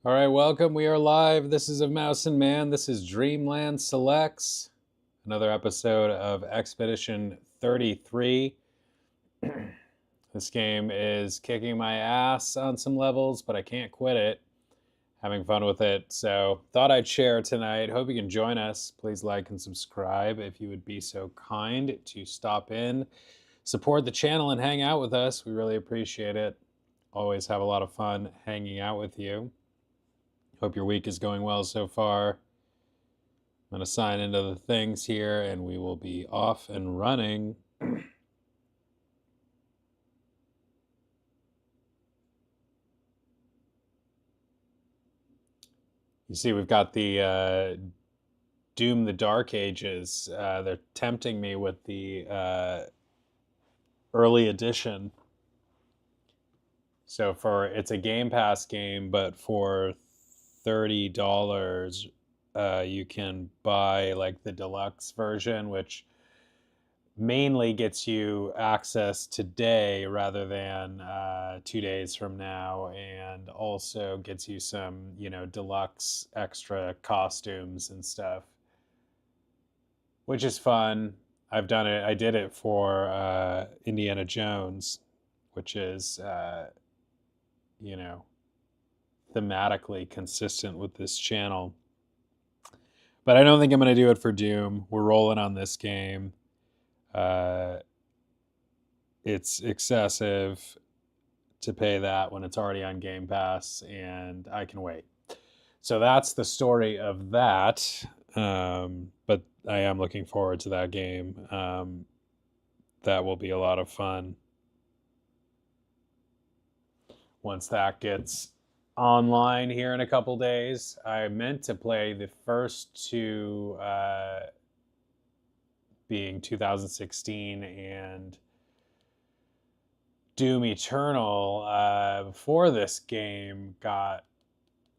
All right, welcome. We are live. This is Of Mouse and Man. This is Dreamland Selects, another episode of Expedition 33. This game is kicking my ass on some levels, but I can't quit it. Having fun with it. So, thought I'd share tonight. Hope you can join us. Please like and subscribe if you would be so kind to stop in, support the channel, and hang out with us. We really appreciate it. Always have a lot of fun hanging out with you. Hope your week is going well so far. I'm going to sign into the things here and we will be off and running. You see, we've got the Doom the Dark Ages. They're tempting me with the early edition. So it's a Game Pass game, but for $30, you can buy like the deluxe version, which mainly gets you access today rather than 2 days from now, and also gets you some, deluxe extra costumes and stuff, which is fun. I've done it. I did it for Indiana Jones, which is, thematically consistent with this channel. But I don't think I'm going to do it for Doom. We're rolling on this game. It's excessive to pay that when it's already on Game Pass, and I can wait. So that's the story of that. But I am looking forward to that game. That will be a lot of fun once that gets online here in a couple days. I meant to play the first two, being 2016 and Doom Eternal, before this game got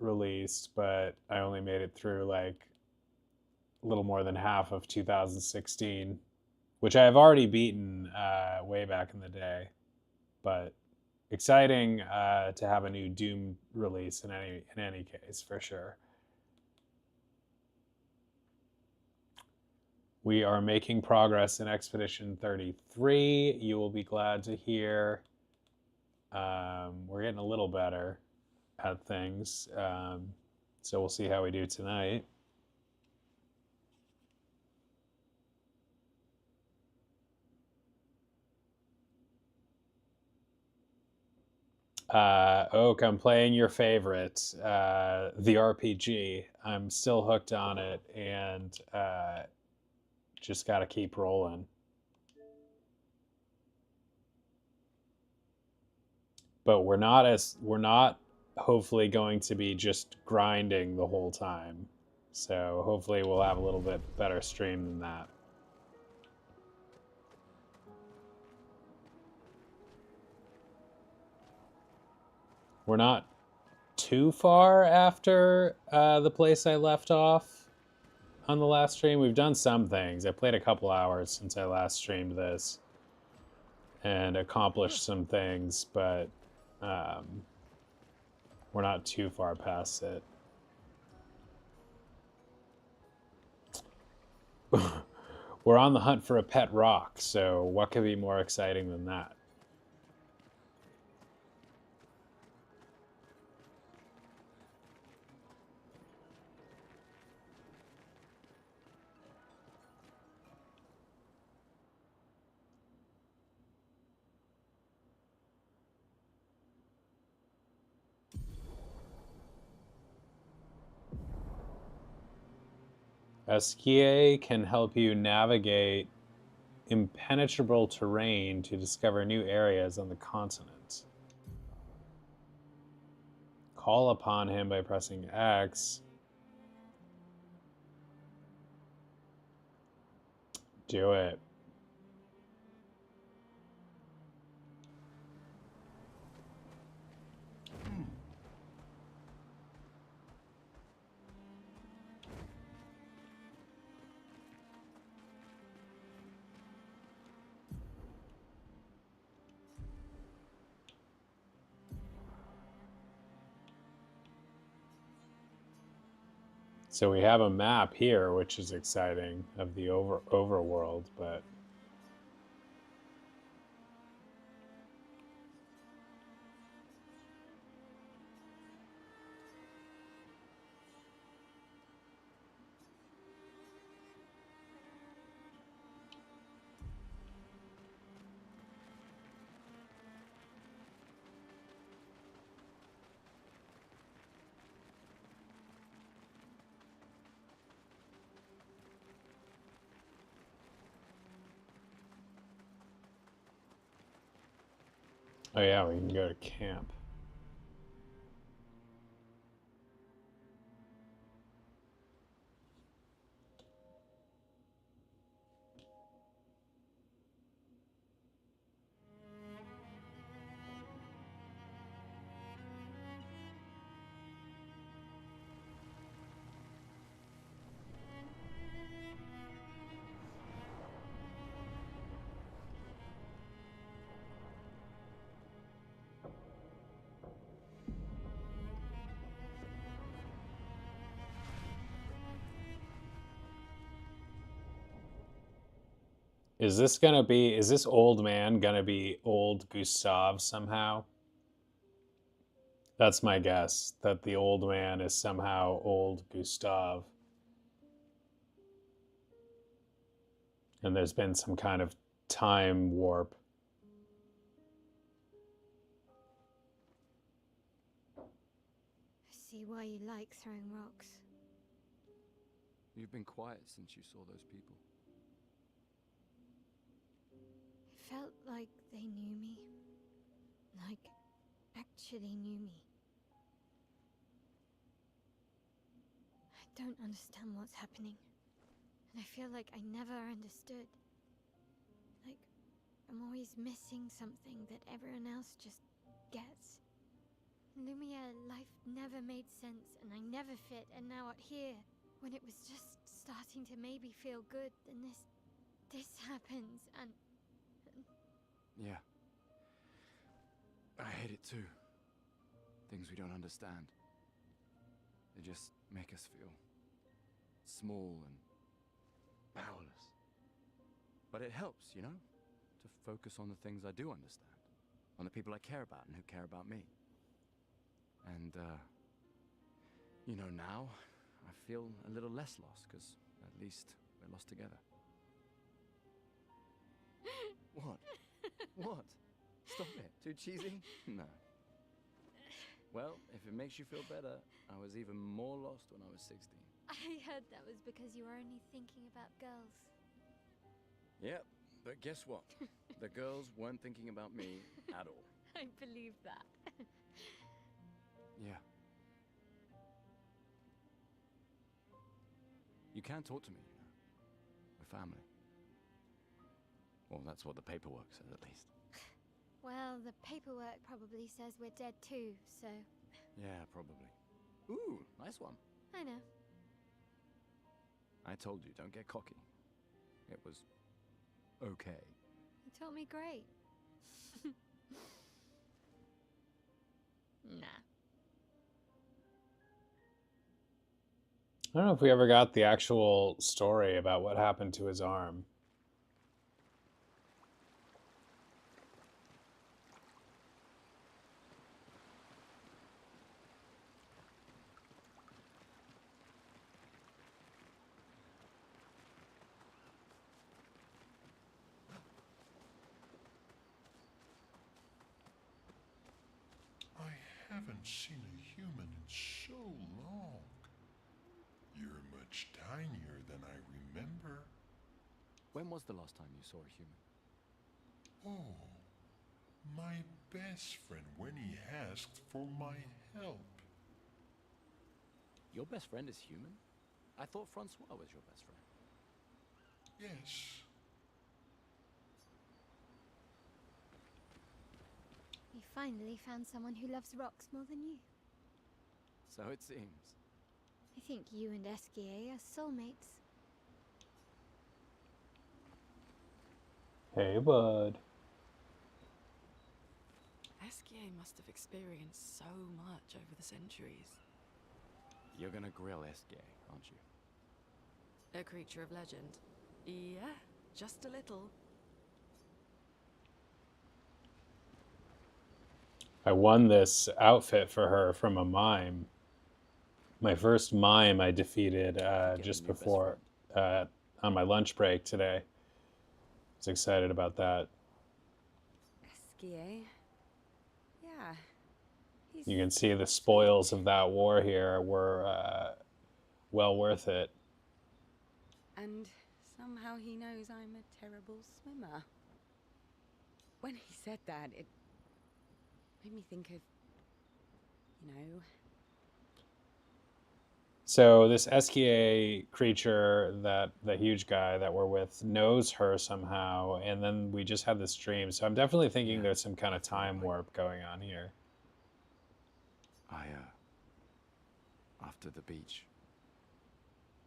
released, but I only made it through like a little more than half of 2016, which I have already beaten way back in the day. But exciting to have a new Doom release in any case, for sure. We are making progress in Expedition 33. You will be glad to hear. We're getting a little better at things. So we'll see how we do tonight. Oak, I'm playing your favorite, the RPG. I'm still hooked on it, and just got to keep rolling. But we're not hopefully going to be just grinding the whole time. So hopefully we'll have a little bit better stream than that. We're not too far after the place I left off on the last stream. We've done some things. I played a couple hours since I last streamed this and accomplished some things, but we're not too far past it. We're on the hunt for a pet rock, so what could be more exciting than that? Esquier can help you navigate impenetrable terrain to discover new areas on the continent. Call upon him by pressing X. Do it. So we have a map here, which is exciting, of the overworld, but oh yeah, we can go to camp. Is this old man gonna be old Gustav somehow? That's my guess, that the old man is somehow old Gustav. And there's been some kind of time warp. I see why you like throwing rocks. You've been quiet since you saw those people. It felt like they knew me. Like, actually knew me. I don't understand what's happening. And I feel like I never understood. Like, I'm always missing something that everyone else just gets. Lumiere life never made sense, and I never fit, and now out here, when it was just starting to maybe feel good, then this happens, and... Yeah. I hate it too. Things we don't understand. They just make us feel small and powerless. But it helps, you know, to focus on the things I do understand, on the people I care about and who care about me. And, you know, now I feel a little less lost, because at least we're lost together. What? What? Stop it. Too cheesy? No. Well, if it makes you feel better, I was even more lost when I was 16. I heard that was because you were only thinking about girls. Yep, but guess what? The girls weren't thinking about me at all. I believe that. Yeah. You can talk to me, you know. We're family. Well, that's what the paperwork says, at least. Well, the paperwork probably says we're dead too, so... Yeah, probably. Ooh, nice one. I know. I told you, don't get cocky. It was okay. You taught me great. Nah. I don't know if we ever got the actual story about what happened to his arm. I haven't seen a human in so long. You're much tinier than I remember. When was the last time you saw a human? Oh, my best friend when he asked for my help. Your best friend is human? I thought Francois was your best friend. Yes, You finally found someone who loves rocks more than you. So it seems. I think you and Esquier are soulmates. Hey, bud. Esquier must have experienced so much over the centuries. You're gonna grill SK, aren't you? A creature of legend. Yeah, just a little. I won this outfit for her from a mime. My first mime I defeated just before on my lunch break today. I was excited about that. Esquier. Yeah. You can see the spoils of that war here were well worth it. And somehow he knows I'm a terrible swimmer. When he said that, it made me think of, you know... So this SKA creature, that the huge guy that we're with, knows her somehow, and then we just had this dream. So I'm definitely thinking there's some kind of time warp going on here. After the beach,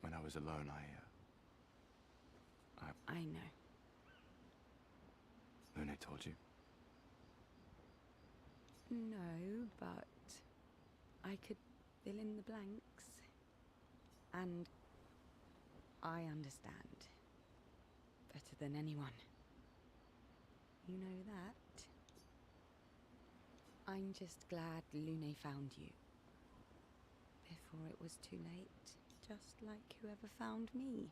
when I was alone, I know. Luna told you? No, but I could fill in the blanks. And I understand better than anyone. You know that? I'm just glad Lune found you before it was too late, just like whoever found me.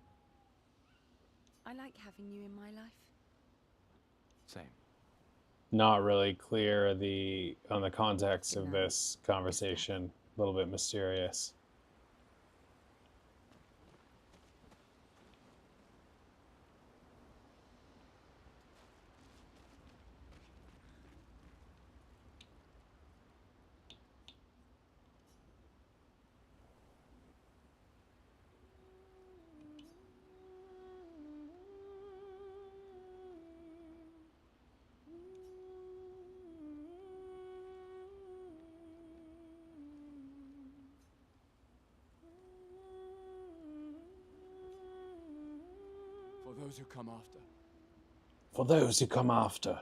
I like having you in my life. Same. Not really clear on the context of this conversation. A little bit mysterious. For those who come after. For those who come after.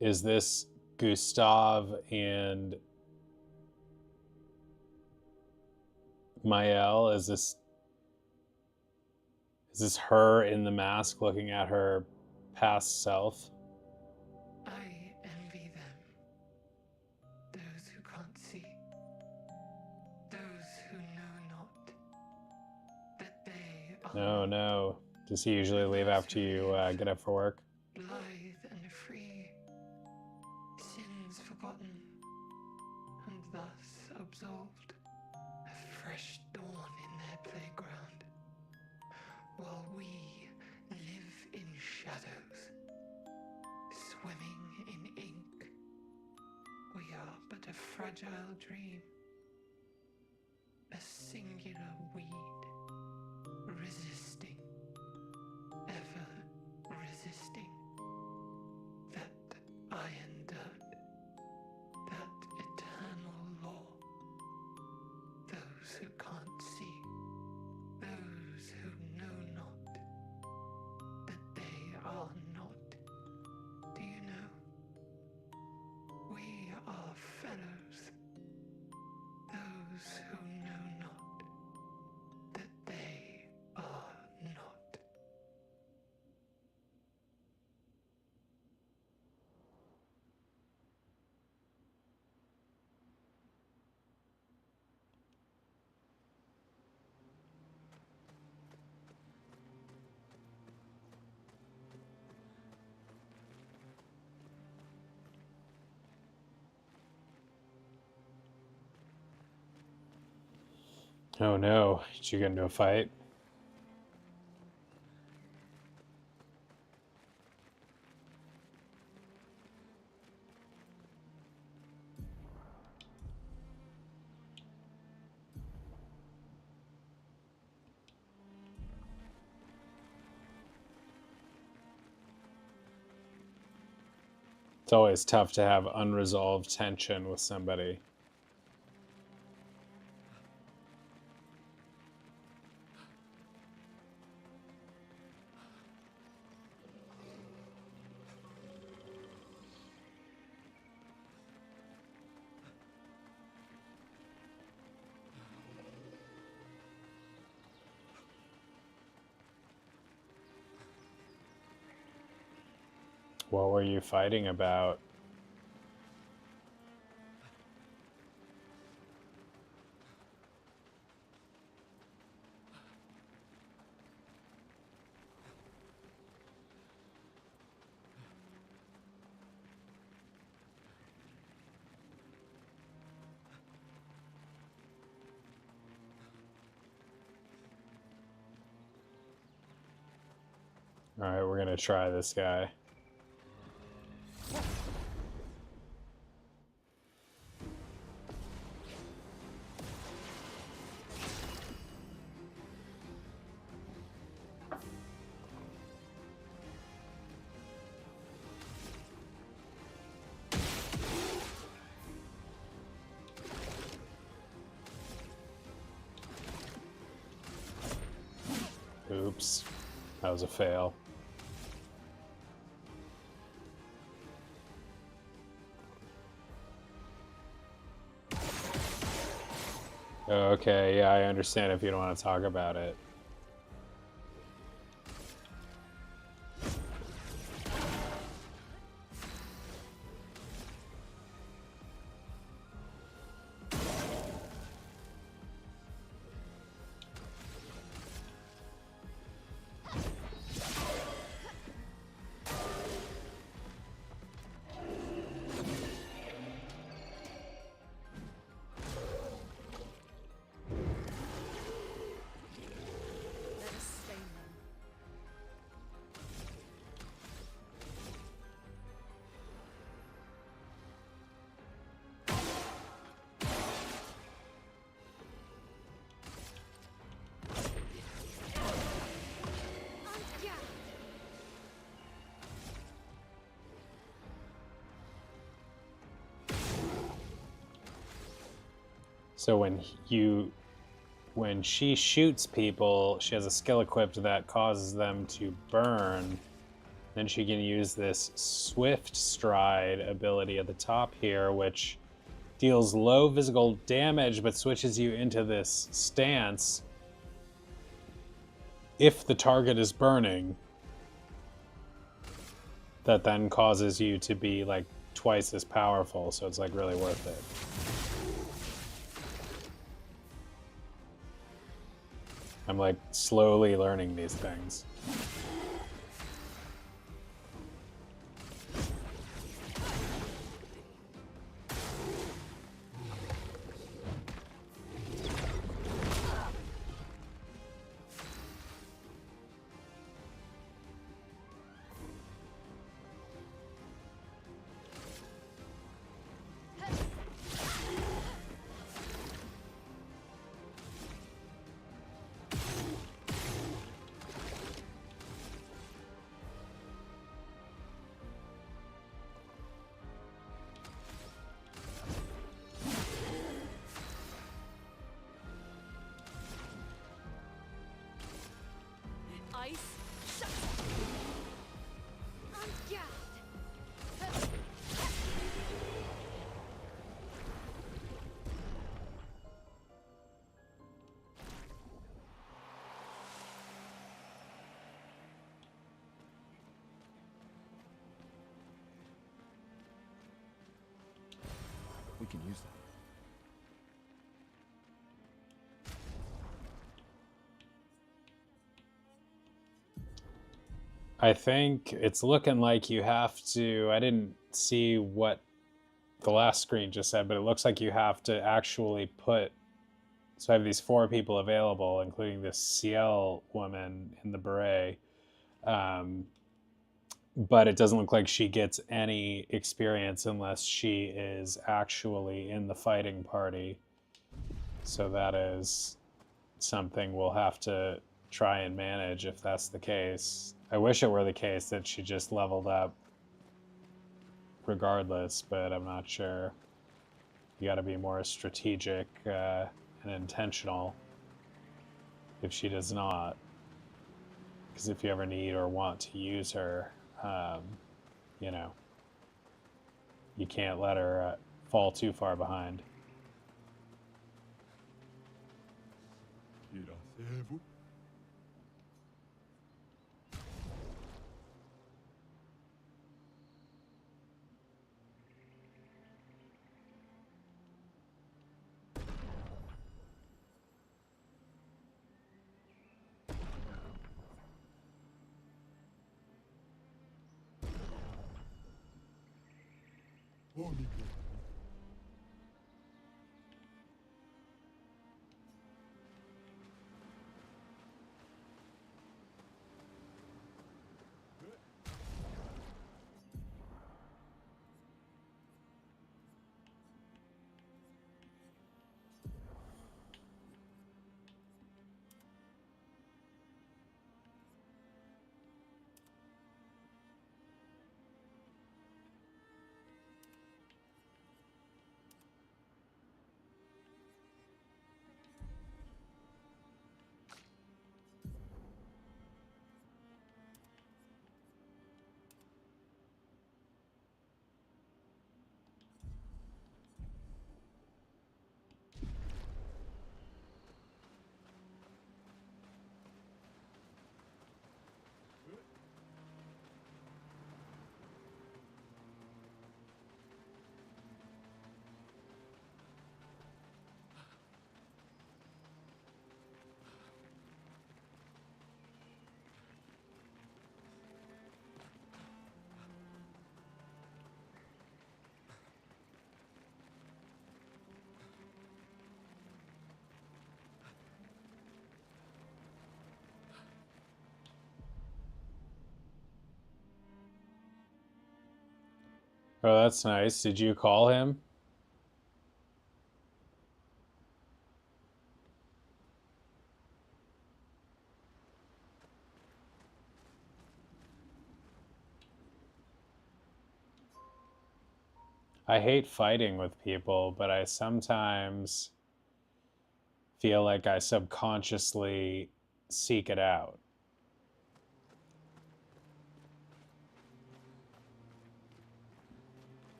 Is this Gustav and Mael? Is this her in the mask looking at her past self? I envy them. Those who can't see. Those who know not that they are. No. Does he usually leave after you get up for work? Blithe and free, sins forgotten, and thus absolved. A fresh dawn in their playground, while we live in shadows, swimming in ink. We are but a fragile dream, a singular weed, resisting, ever resisting, that iron dirt, that eternal law. Those who can't see, those who know not that they are not. Do you know? We are fellows. Those who know not that they Oh no, did you get into a fight? It's always tough to have unresolved tension with somebody. What were you fighting about? Alright, we're gonna try this guy. Oops, that was a fail. Okay, yeah, I understand if you don't want to talk about it. Let us stay then. So when she shoots people, she has a skill equipped that causes them to burn. Then she can use this Swift Stride ability at the top here, which deals low physical damage but switches you into this stance if the target is burning. That then causes you to be like twice as powerful, so it's like really worth it. I'm like slowly learning these things. Ice. Shut. We can use that. I think it's looking like you have to, I didn't see what the last screen just said, but it looks like you have to actually put So I have these 4 people available, including this Ciel woman in the beret. But it doesn't look like she gets any experience unless she is actually in the fighting party. So that is something we'll have to try and manage if that's the case. I wish it were the case that she just leveled up regardless, but I'm not sure. You got to be more strategic and intentional if she does not. Because if you ever need or want to use her, you know, you can't let her fall too far behind. Iracebo. Ômega. Oh, that's nice. Did you call him? I hate fighting with people, but I sometimes feel like I subconsciously seek it out.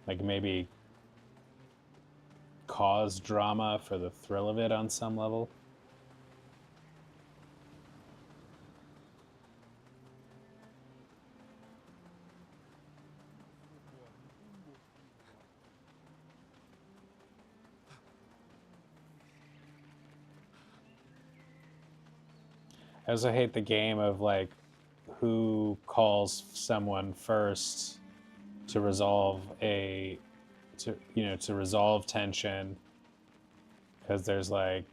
Like maybe cause drama for the thrill of it on some level. I also hate the game of like who calls someone first to resolve to resolve tension, because there's like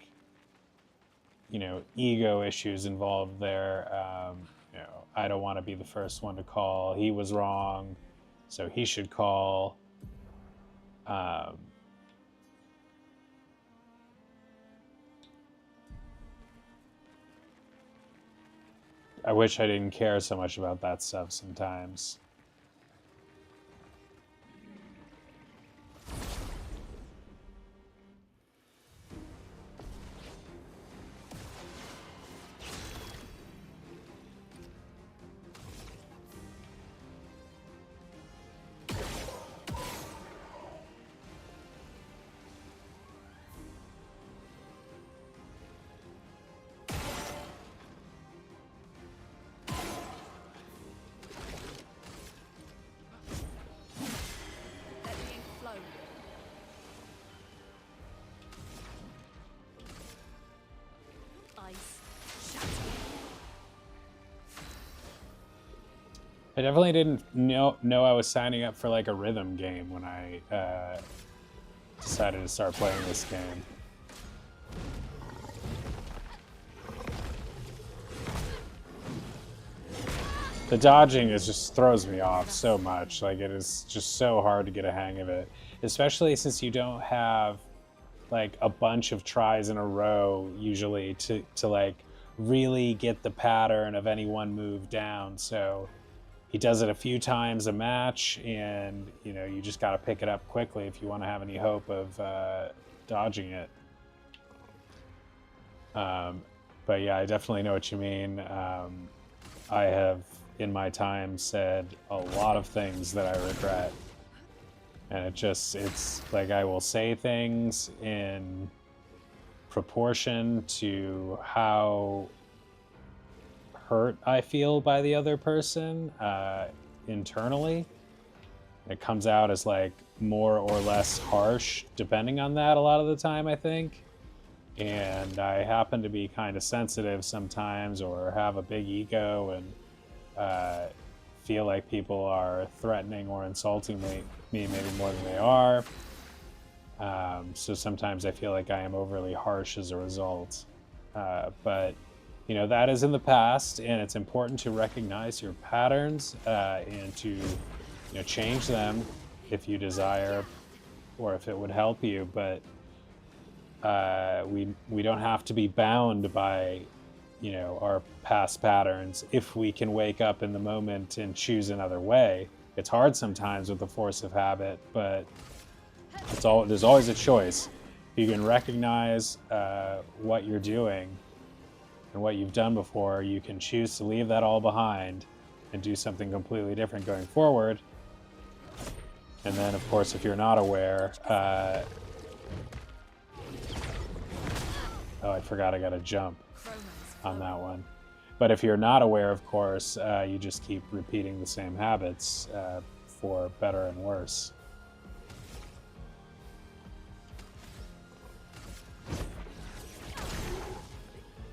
ego issues involved there. I don't want to be the first one to call. He was wrong, so he should call. I wish I didn't care so much about that stuff sometimes. Let the ink flow. Ice. Shatter. I definitely didn't know I was signing up for like a rhythm game when I decided to start playing this game. The dodging is just throws me off so much. Like, it is just so hard to get a hang of it, especially since you don't have like a bunch of tries in a row usually to like really get the pattern of any one move down. So he does it a few times a match, and you know, you just got to pick it up quickly if you want to have any hope of dodging it. But yeah, I definitely know what you mean. I have in my time said a lot of things that I regret, and it's like I will say things in proportion to how hurt I feel by the other person internally. It comes out as like more or less harsh depending on that a lot of the time, I think. And I happen to be kind of sensitive sometimes, or have a big ego, and feel like people are threatening or insulting me maybe more than they are. So sometimes I feel like I am overly harsh as a result. But you know, that is in the past, and it's important to recognize your patterns and to, you know, change them if you desire, or if it would help you. But we don't have to be bound by, you know, our past patterns if we can wake up in the moment and choose another way. It's hard sometimes with the force of habit, but there's always a choice. If you can recognize what you're doing and what you've done before, you can choose to leave that all behind and do something completely different going forward. And then, of course, if you're not aware, oh, I forgot I got to jump on that one. But if you're not aware, of course, you just keep repeating the same habits for better and worse.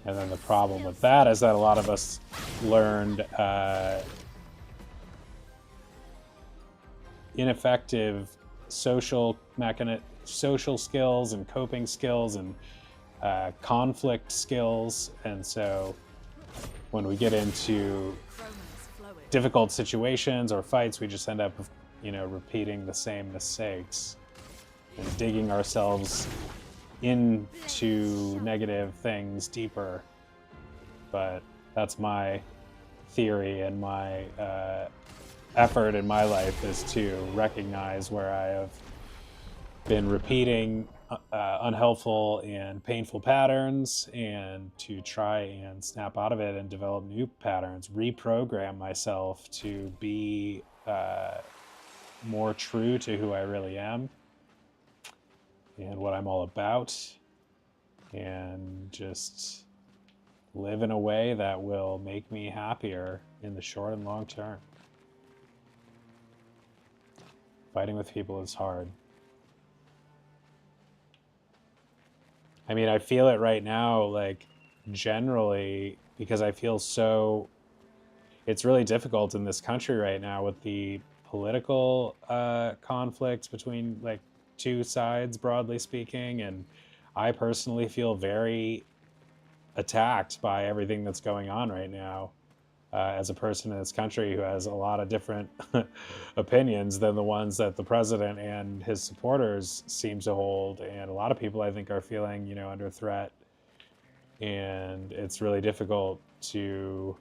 And then the problem with that is that a lot of us learned ineffective social skills and coping skills and conflict skills. And so when we get into difficult situations or fights, we just end up, you know, repeating the same mistakes and digging ourselves into negative things deeper. But that's my theory, and my effort in my life is to recognize where I have been repeating unhelpful and painful patterns, and to try and snap out of it and develop new patterns, reprogram myself to be more true to who I really am and what I'm all about, and just live in a way that will make me happier in the short and long term. Fighting with people is hard. I mean, I feel it right now, like, generally, because I feel so... It's really difficult in this country right now with the political conflict between, like, two sides, broadly speaking, and I personally feel very attacked by everything that's going on right now. As a person in this country who has a lot of different opinions than the ones that the president and his supporters seem to hold. And a lot of people, I think, are feeling, you know, under threat. And it's really difficult to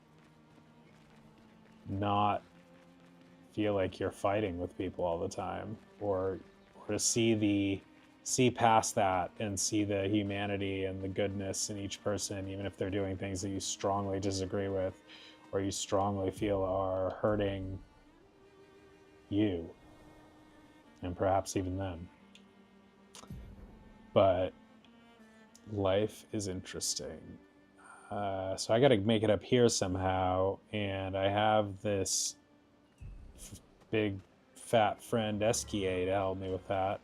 not feel like you're fighting with people all the time, or to see past that and see the humanity and the goodness in each person, even if they're doing things that you strongly disagree with, or you strongly feel are hurting you, and perhaps even them. But life is interesting. So I got to make it up here somehow, and I have this big fat friend Esquier to help me with that.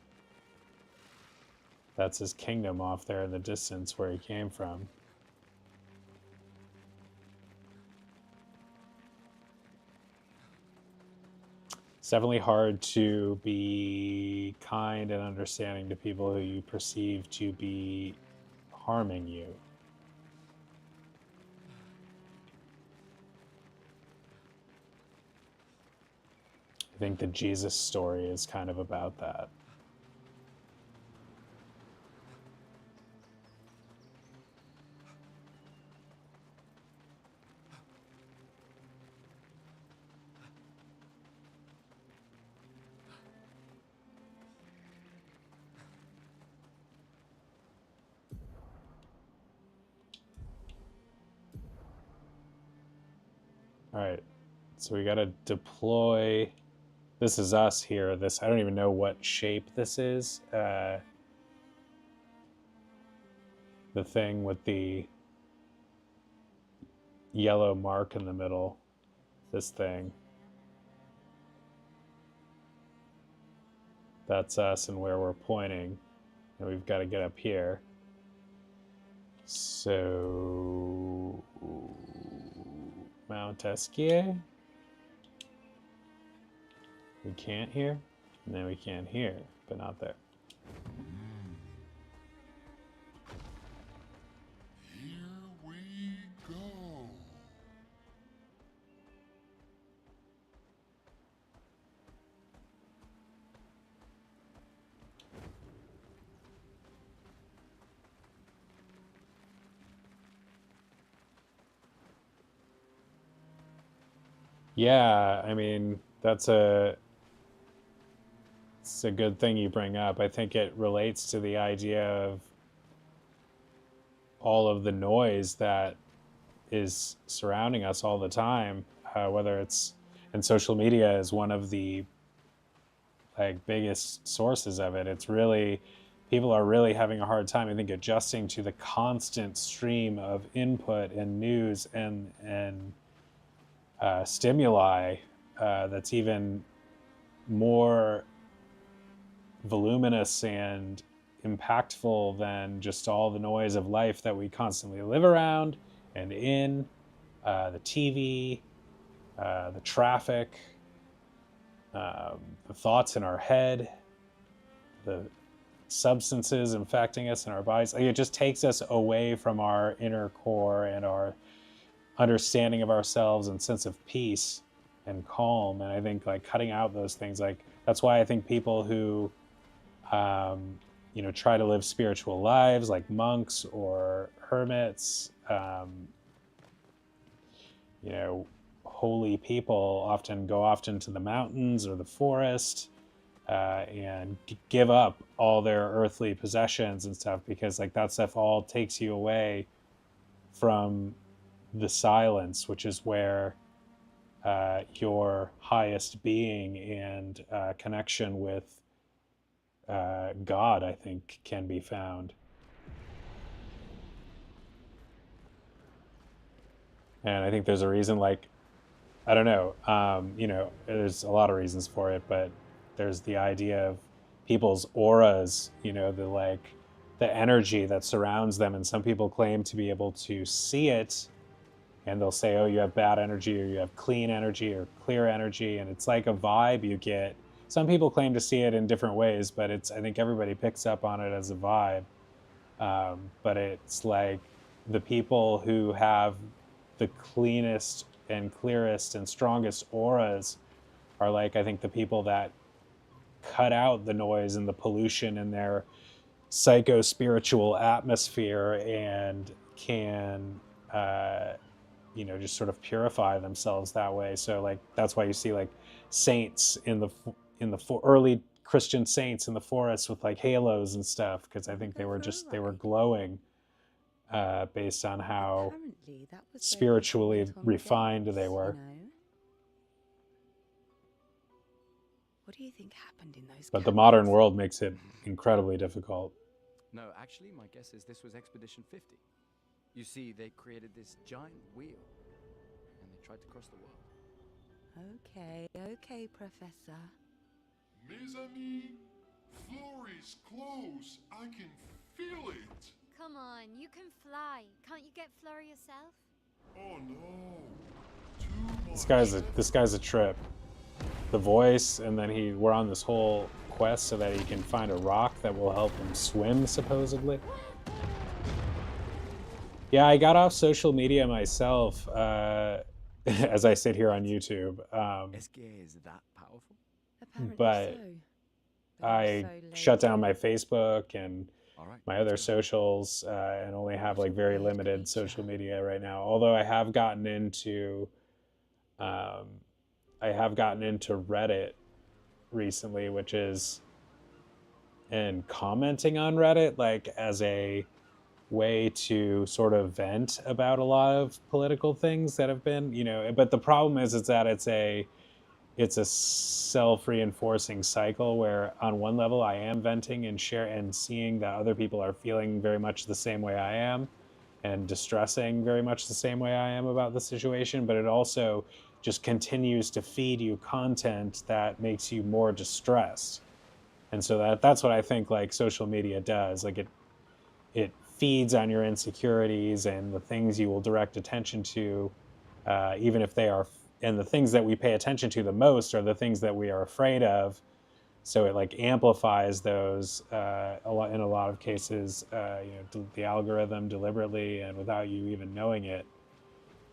That's his kingdom off there in the distance where he came from. It's definitely hard to be kind and understanding to people who you perceive to be harming you. I think the Jesus story is kind of about that. All right, so we got to deploy. This is us here. This, I don't even know what shape this is. The thing with the yellow mark in the middle. This thing. That's us and where we're pointing. And we've got to get up here. So... Mount Esquier. We can't hear. And then we can hear, but not there. Here we go. Yeah, I mean, it's a good thing you bring up. I think it relates to the idea of all of the noise that is surrounding us all the time, whether it's, and social media is one of the like biggest sources of it. It's really, people are really having a hard time, I think, adjusting to the constant stream of input and news and stimuli that's even more voluminous and impactful than just all the noise of life that we constantly live around and in, the TV, the traffic, the thoughts in our head, the substances infecting us in our bodies. Like, it just takes us away from our inner core and our understanding of ourselves and sense of peace and calm. And I think like cutting out those things, like that's why I think people who try to live spiritual lives like monks or hermits, holy people often go off into the mountains or the forest and give up all their earthly possessions and stuff, because like that stuff all takes you away from the silence, which is where your highest being and connection with God, I think, can be found. And I think there's a reason, like, I don't know, there's a lot of reasons for it, but there's the idea of people's auras, the energy that surrounds them. And some people claim to be able to see it, and they'll say, oh, you have bad energy, or you have clean energy or clear energy. And it's like a vibe you get. Some people claim to see it in different ways, but I think everybody picks up on it as a vibe. But it's like the people who have the cleanest and clearest and strongest auras are like, I think, the people that cut out the noise and the pollution in their psycho-spiritual atmosphere and can just sort of purify themselves that way. So like that's why you see like saints in the early Christian saints in the forest with like halos and stuff, because I think they were glowing based on how spiritually refined they were. What do you think happened in those But the modern world makes it incredibly difficult. No, actually, my guess is this was Expedition 50. You see, they created this giant wheel, and they tried to cross the world. Okay, Professor. Mes amis, floor is close. I can feel it. Come on, you can fly. Can't you get Flora yourself? Oh no. This guy's a trip. The voice, and then we're on this whole quest so that he can find a rock that will help him swim, supposedly. Yeah, I got off social media myself as I sit here on YouTube. Esquier is that powerful? Apparently but so. But I also shut down lazy. my Facebook and All right. my let's other go. socials, and only have What like a very weird limited creature. social media right now. Although um, I have gotten into Reddit recently, which is, and commenting on Reddit like as a way to sort of vent about a lot of political things that have been, but the problem is that it's a self-reinforcing cycle where on one level I am venting and share and seeing that other people are feeling very much the same way I am and distressing very much the same way I am about the situation, but it also just continues to feed you content that makes you more distressed. And so that's what I think like social media does. Like it feeds on your insecurities and the things you will direct attention to, even if they are, and the things that we pay attention to the most are the things that we are afraid of. So it like amplifies those in a lot of cases, the algorithm deliberately and without you even knowing it.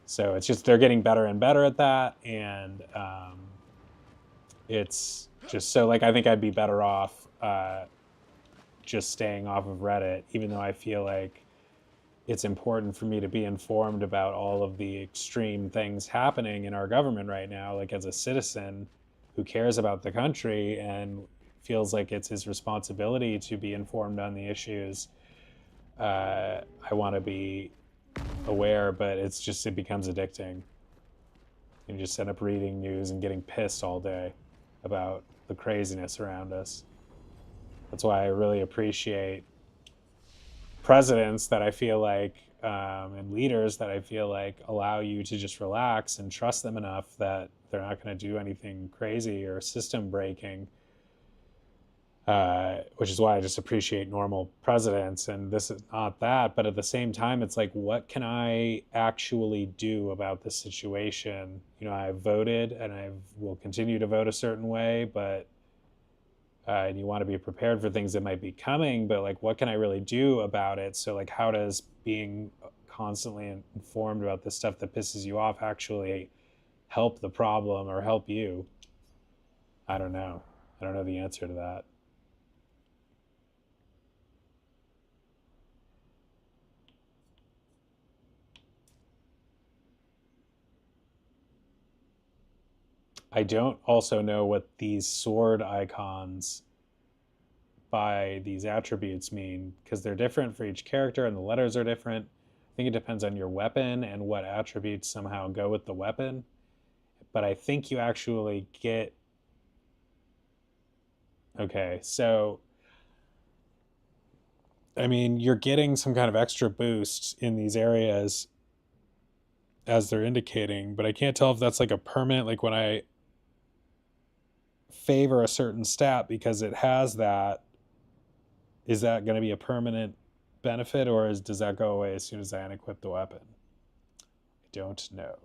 So it's just they're getting better and better at that, and it's just so like I think I'd be better off just staying off of Reddit, even though I feel like it's important for me to be informed about all of the extreme things happening in our government right now, like as a citizen who cares about the country and feels like it's his responsibility to be informed on the issues. I want to be aware, but it becomes addicting. You just end up reading news and getting pissed all day about the craziness around us. That's why I really appreciate presidents that I feel like, and leaders that I feel like allow you to just relax and trust them enough that they're not going to do anything crazy or system breaking. Which is why I just appreciate normal presidents. And this is not that, but at the same time, it's like, what can I actually do about this situation? I voted and I will continue to vote a certain way, but and you want to be prepared for things that might be coming, but like what can I really do about it? So like how does being constantly informed about the stuff that pisses you off actually help the problem or help you? I don't know. I don't know the answer to that. I don't also know what these sword icons by these attributes mean, because they're different for each character and the letters are different. I think it depends on your weapon and what attributes somehow go with the weapon. But I think you actually get. Okay, so I mean, you're getting some kind of extra boost in these areas as they're indicating, but I can't tell if that's like a permanent, like when I favor a certain stat because it has that, is that going to be a permanent benefit, or does that go away as soon as I unequip the weapon? I don't know.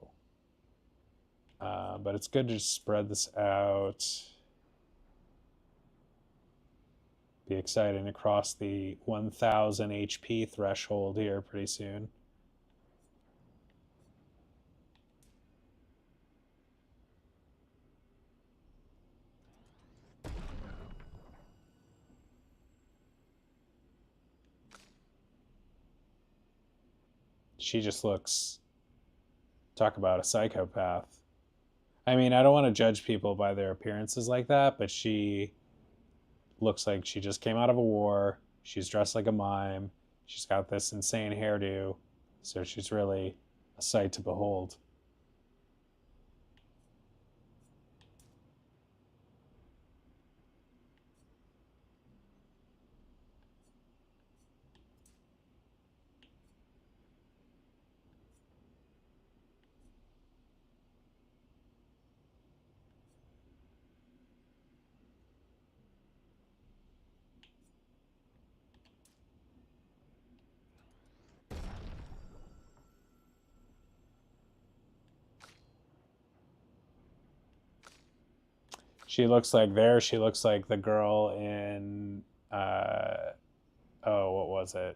But it's good to just spread this out. Be exciting to cross the 1000 HP threshold here pretty soon. She just looks, talk about a psychopath. I mean, I don't want to judge people by their appearances like that, but she looks like she just came out of a war. She's dressed like a mime. She's got this insane hairdo. So she's really a sight to behold. She looks like she looks like the girl in, oh, what was it?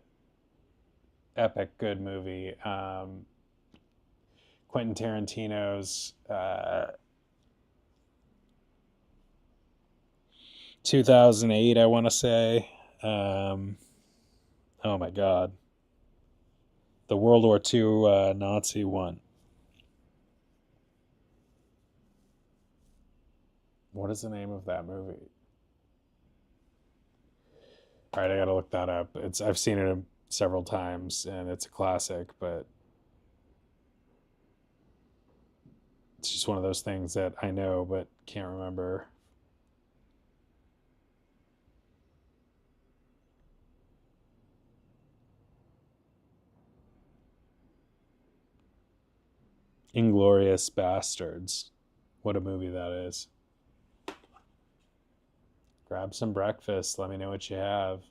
Epic good movie. Quentin Tarantino's 2008, I want to say. Oh my God. The World War II Nazi one. What is the name of that movie? All right, I gotta look that up. I've seen it several times, and it's a classic, but it's just one of those things that I know but can't remember. Inglorious Bastards. What a movie that is. Grab some breakfast. Let me know what you have.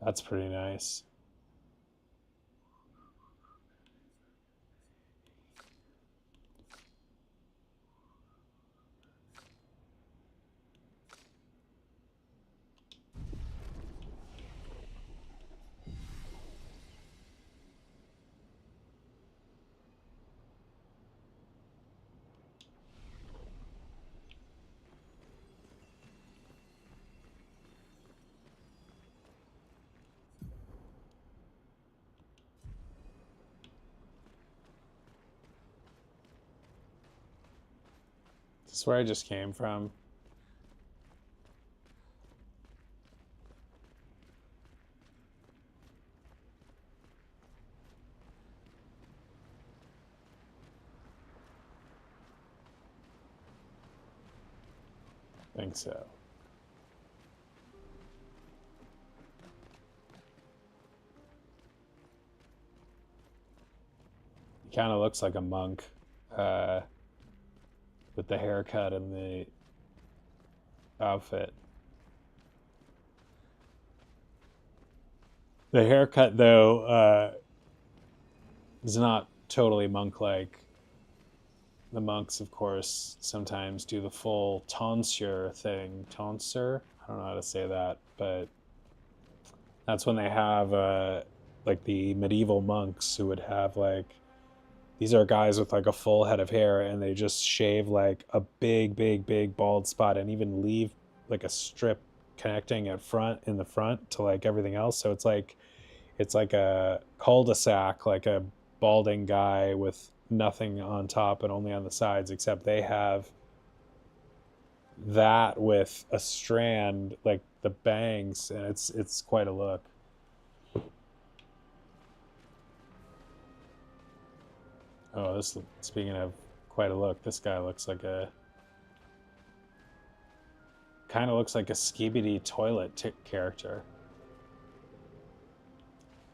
That's pretty nice. Is this where I just came from? I think so. He kind of looks like a monk with the haircut and the outfit. The haircut, though, is not totally monk-like. The monks, of course, sometimes do the full tonsure thing. Tonsure? I don't know how to say that, but that's when they have, like, the medieval monks who would have, like, these are guys with, like, a full head of hair, and they just shave, like, a big, big, big bald spot and even leave, like, a strip connecting at front, in the front to, like, everything else. So it's like a cul-de-sac, like a balding guy with nothing on top and only on the sides, except they have that with a strand, like the bangs, and it's quite a look. Oh, this, speaking of quite a look, this guy looks like kind of looks like a Skibidi toilet character.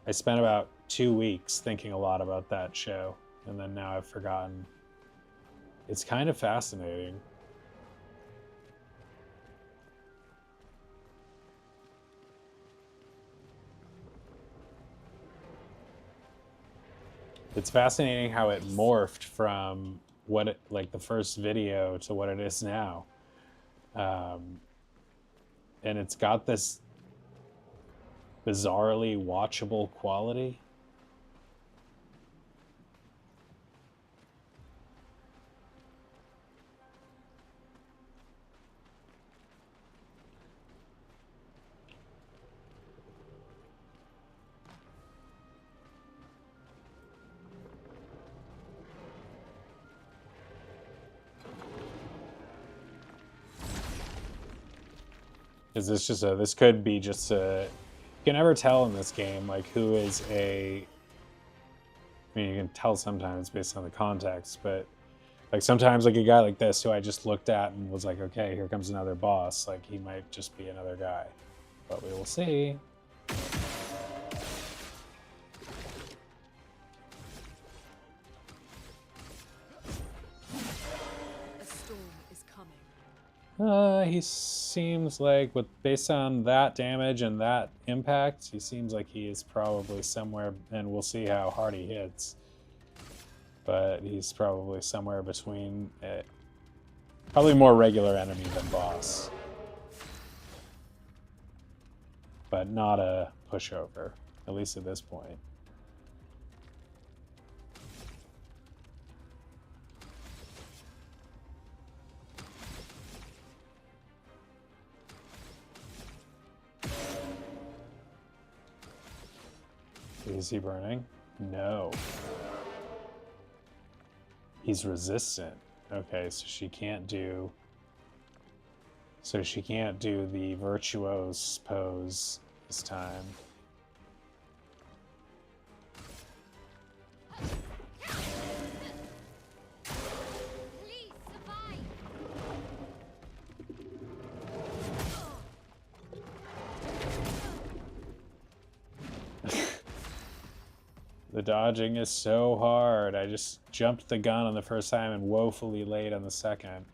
I spent about 2 weeks thinking a lot about that show, and then now I've forgotten. It's kind of fascinating. It's fascinating how it morphed from what it, like the first video to what it is now. And it's got this bizarrely watchable quality. Is this just this could be just you can never tell in this game, like, who is I mean, you can tell sometimes based on the context, but Like sometimes like a guy like this who I just looked at and was like, okay, here comes another boss. Like he might just be another guy. But we will see. A storm is coming. He seems like, based on that damage and that impact, he seems like he is probably somewhere, and we'll see how hard he hits. But he's probably somewhere between, probably more regular enemy than boss. But not a pushover, at least at this point. Is he burning? No. He's resistant. Okay, so she can't do... So she can't do the virtuose pose this time. Please survive. The dodging is so hard. I just jumped the gun on the first time and woefully late on the second.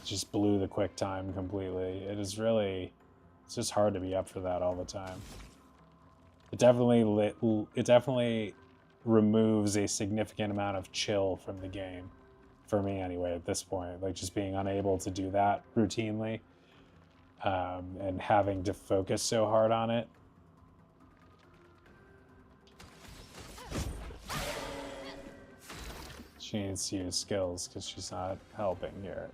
Just blew the quick time completely. It is really, it's just hard to be up for that all the time. It definitely removes a significant amount of chill from the game, for me anyway at this point. Like just being unable to do that routinely, and having to focus so hard on it. She needs to use skills because she's not helping here.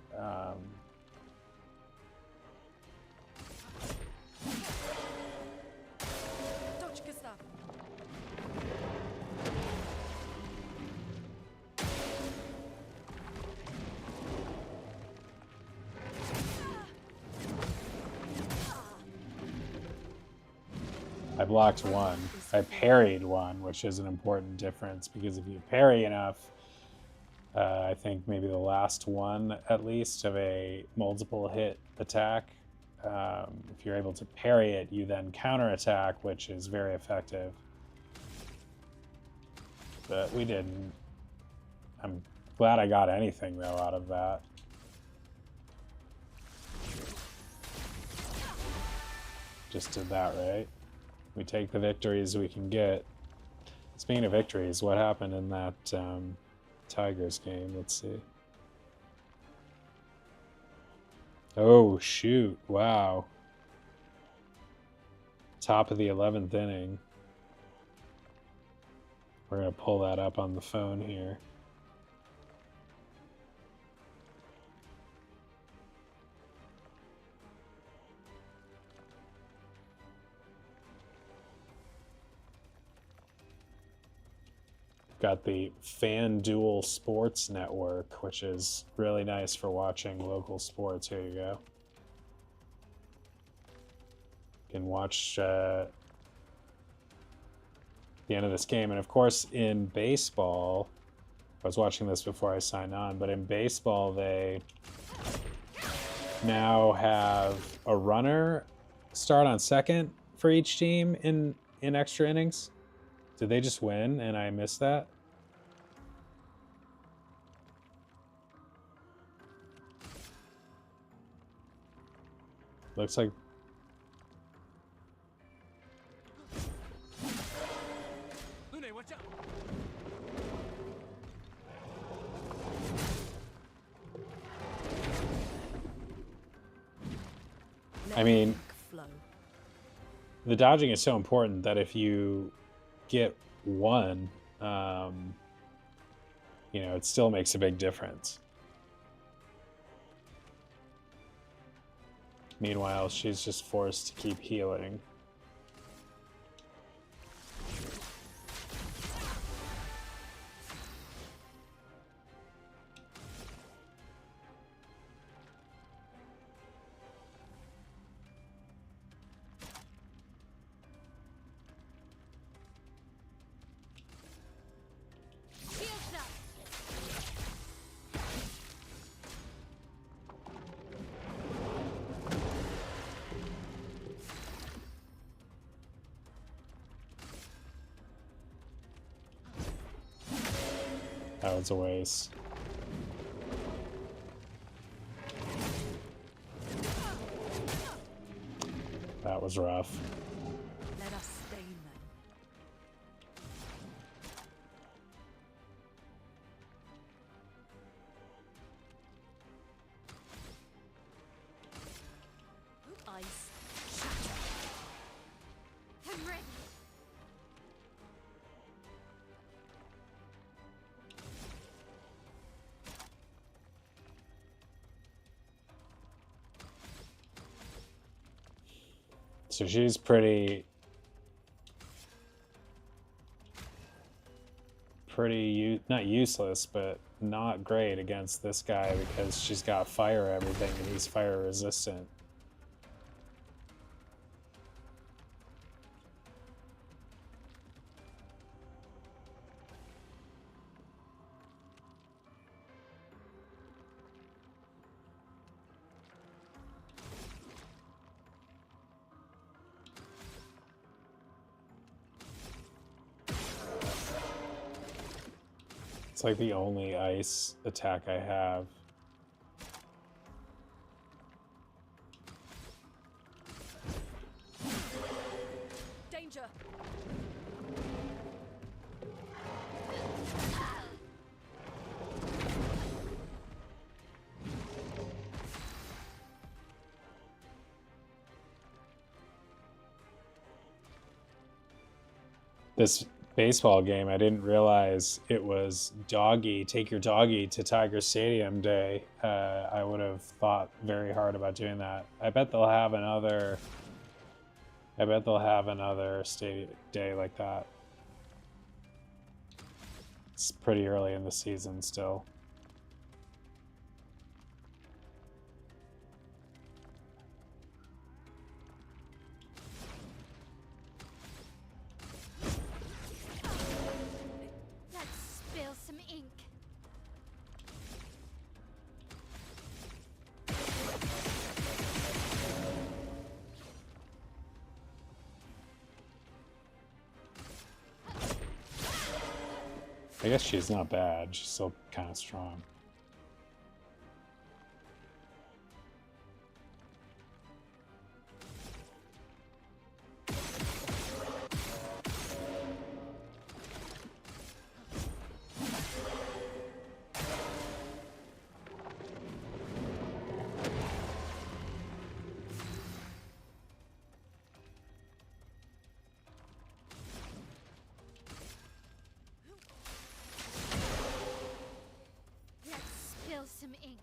I blocked one. I parried one, which is an important difference because if you parry enough, I think maybe the last one at least of a multiple hit attack, if you're able to parry it, you then counterattack, which is very effective. But we didn't. I'm glad I got anything though out of that. Just did that right. We take the victories we can get. Speaking of victories, what happened in that Tigers game? Let's see. Oh, shoot. Wow. Top of the 11th inning. We're going to pull that up on the phone here. Got the FanDuel Sports Network, which is really nice for watching local sports. Here you go. You can watch the end of this game. And of course, in baseball, I was watching this before I signed on, but in baseball, they now have a runner start on second for each team in extra innings. Did they just win and I missed that? Looks like... Lune, watch out! I mean, the dodging is so important that if you get one, you know, it still makes a big difference. Meanwhile, she's just forced to keep healing. That was a waste. That was rough. Let us stain them. Ice. Shatter. I'm ready. So she's pretty not useless, but not great against this guy because she's got fire everything and he's fire resistant. It's like the only ice attack I have. Danger. This baseball game, I didn't realize it was doggy, take your doggy to Tiger Stadium day. I would have thought very hard about doing that. I bet they'll have another stadium day like that. It's pretty early in the season still. Let's spill some ink. I guess she's not bad. She's still kind of strong. Let's spill some ink.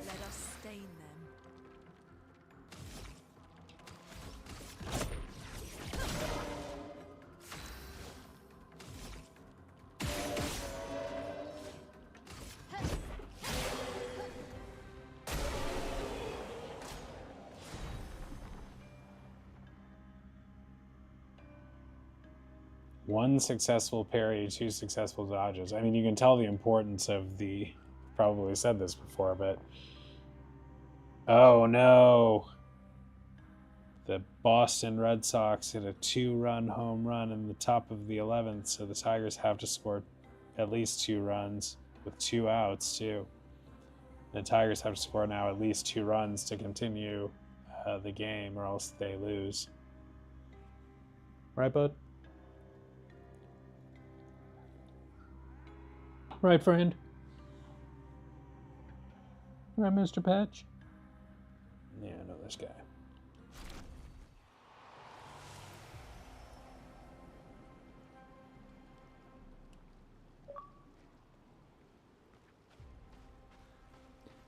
Let us stain them. One successful parry, 2 successful dodges. I mean, you can tell the importance of the... Probably said this before, but... Oh no! The Boston Red Sox hit a 2-run home run in the top of the 11th, so the Tigers have to score at least 2 runs with 2 outs, too. The Tigers have to score now at least 2 runs to continue the game, or else they lose. Right, bud? Right, friend? Right, Mr. Patch? Yeah, I know this guy.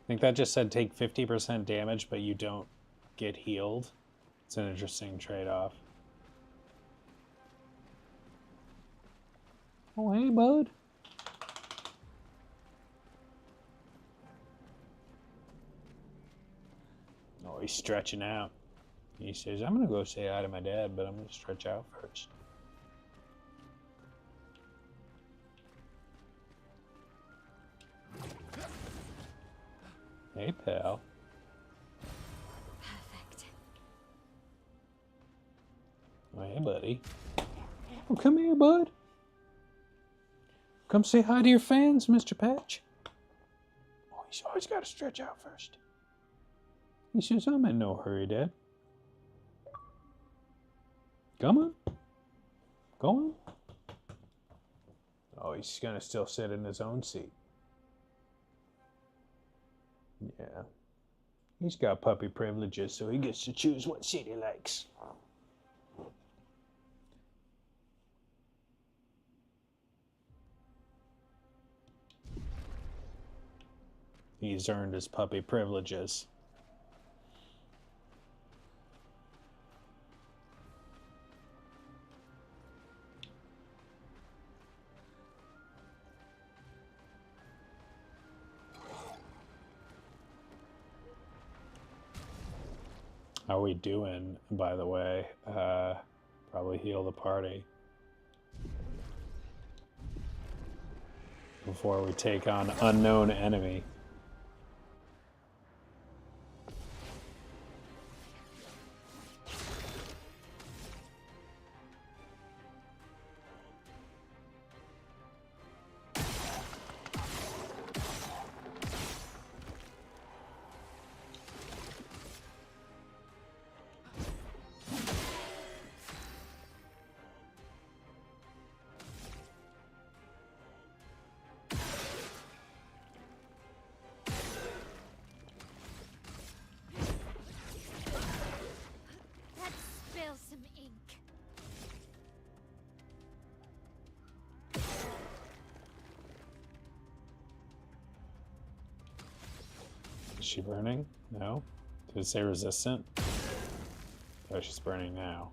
I think that just said take 50% damage, but you don't get healed. It's an interesting trade-off. Oh, hey, bud. Oh, he's stretching out. He says, I'm going to go say hi to my dad, but I'm going to stretch out first. Hey, pal. Perfect. Oh, hey, buddy. Oh, come here, bud. Come say hi to your fans, Mr. Patch. Oh, he's always got to stretch out first. He says, I'm in no hurry, Dad. Come on. Go on. Oh, he's going to still sit in his own seat. Yeah. He's got puppy privileges, so he gets to choose what seat he likes. He's earned his puppy privileges. How are we doing, by the way? Probably heal the party before we take on unknown enemy. Let's spill some ink. Is she burning? No? Did it say resistant? Oh, she's burning now.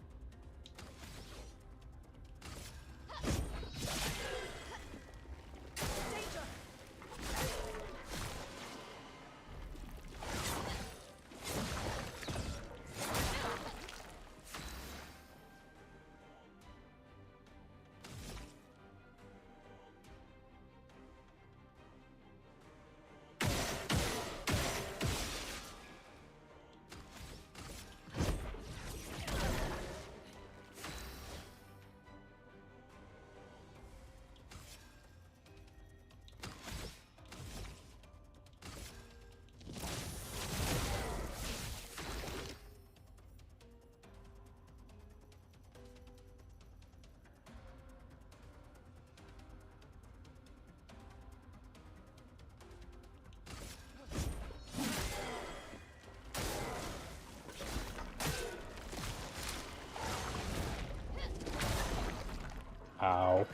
Ow.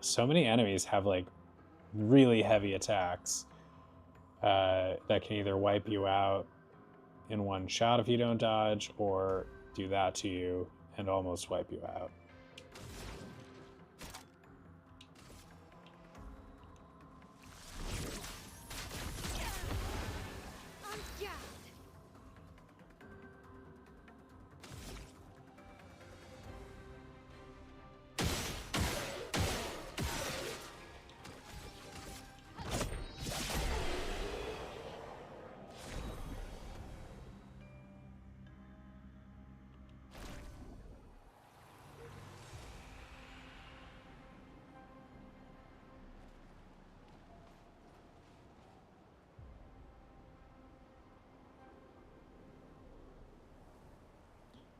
So many enemies have like really heavy attacks that can either wipe you out in one shot if you don't dodge, or do that to you and almost wipe you out. On guard.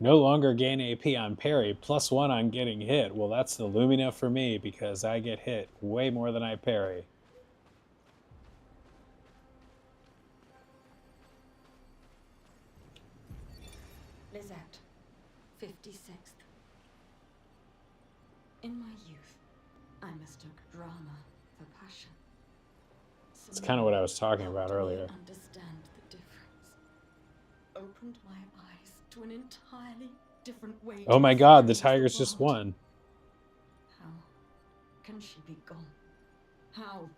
No longer gain AP on parry, +1 on getting hit. Well, that's the Lumina for me because I get hit way more than I parry. Lizette, 56th. In my youth, I mistook drama for passion. It's kind of what I was talking about earlier. Understand the difference. Opened my eyes to an entirely different way. Oh my god, the Tigers just won. can she be gone? How?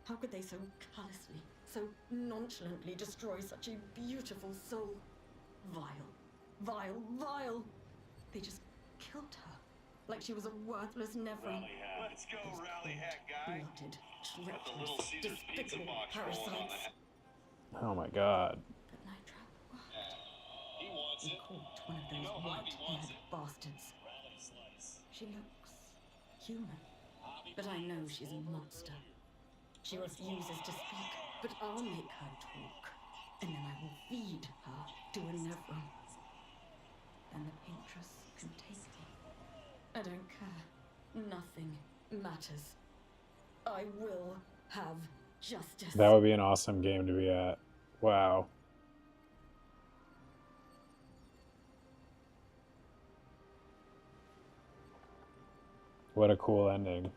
How could they so callously, so nonchalantly destroy such a beautiful soul? Vile, vile, vile! They just killed her, like she was a worthless Nevron. Let's go, rally hat guy. Blooded, Let the Little treacherous, Caesars pizza despicable box rolling on parasites. that. Oh my god. But Nitra, He wants we it. caught one of You those know Hobby wants white-haired it. bastards. She looks human, but I know she's a monster. She refuses to speak, but I'll make her talk, and then I will feed her to a Nevron. Then the Paintress can take me. I don't care. Nothing matters. I will have justice. That would be an awesome game to be at. Wow. What a cool ending.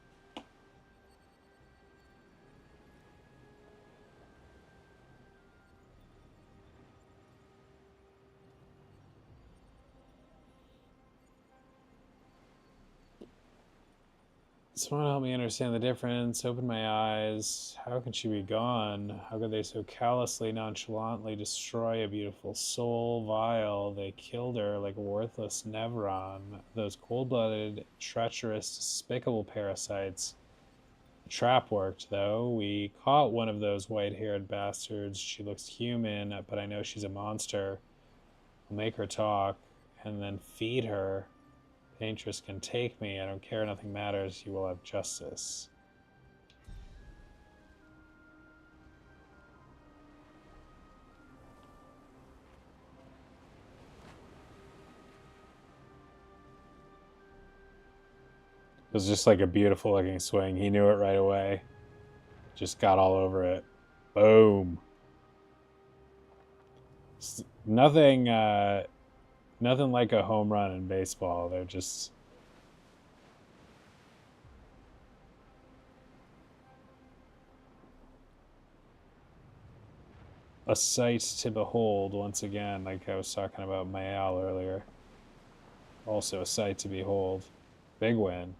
Someone help me understand the difference. Open my eyes. How can she be gone? How could they so callously, nonchalantly destroy a beautiful soul? Vile. They killed her like a worthless Nevron. Those cold-blooded, treacherous, despicable parasites. The trap worked, though. We caught one of those white-haired bastards. She looks human, but I know she's a monster. I'll make her talk, and then feed her. Paintress can take me. I don't care. Nothing matters. You will have justice. It was just like a beautiful looking swing. He knew it right away. Just got all over it. Boom. Nothing, nothing like a home run in baseball. They're just... a sight to behold once again, like I was talking about Mayal earlier. Also a sight to behold. Big win.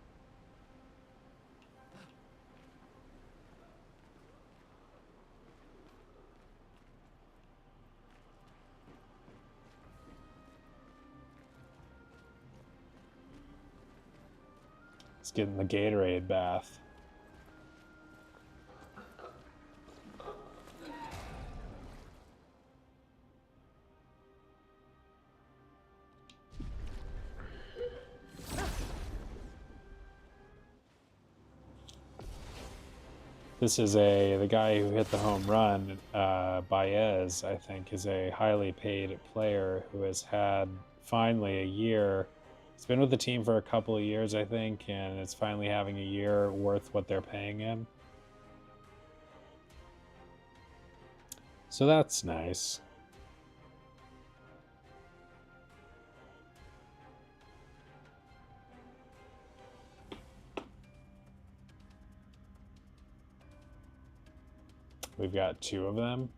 Let's get in the Gatorade bath. This is the guy who hit the home run, Baez, I think, is a highly paid player who has had finally a year. He's been with the team for a couple of years, I think, and it's finally having a year worth what they're paying him. So that's nice. We've got 2 of them.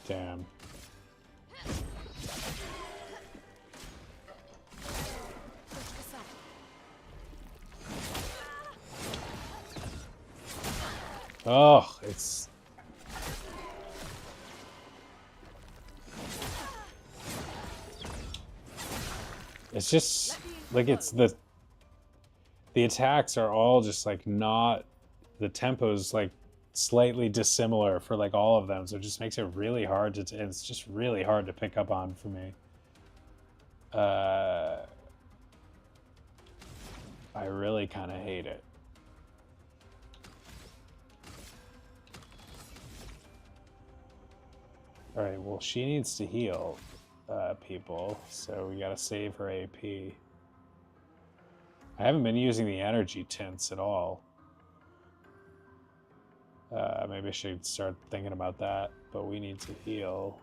Damn. Oh, it's... it's just like it's the attacks are all just like not, the tempo's like slightly dissimilar for like all of them, so it just makes it really hard to it's just really hard to pick up on for me. I really kind of hate it. All right, well, she needs to heal people, so we gotta save her AP. I haven't been using the energy tints at all. Maybe I should start thinking about that, but we need to heal.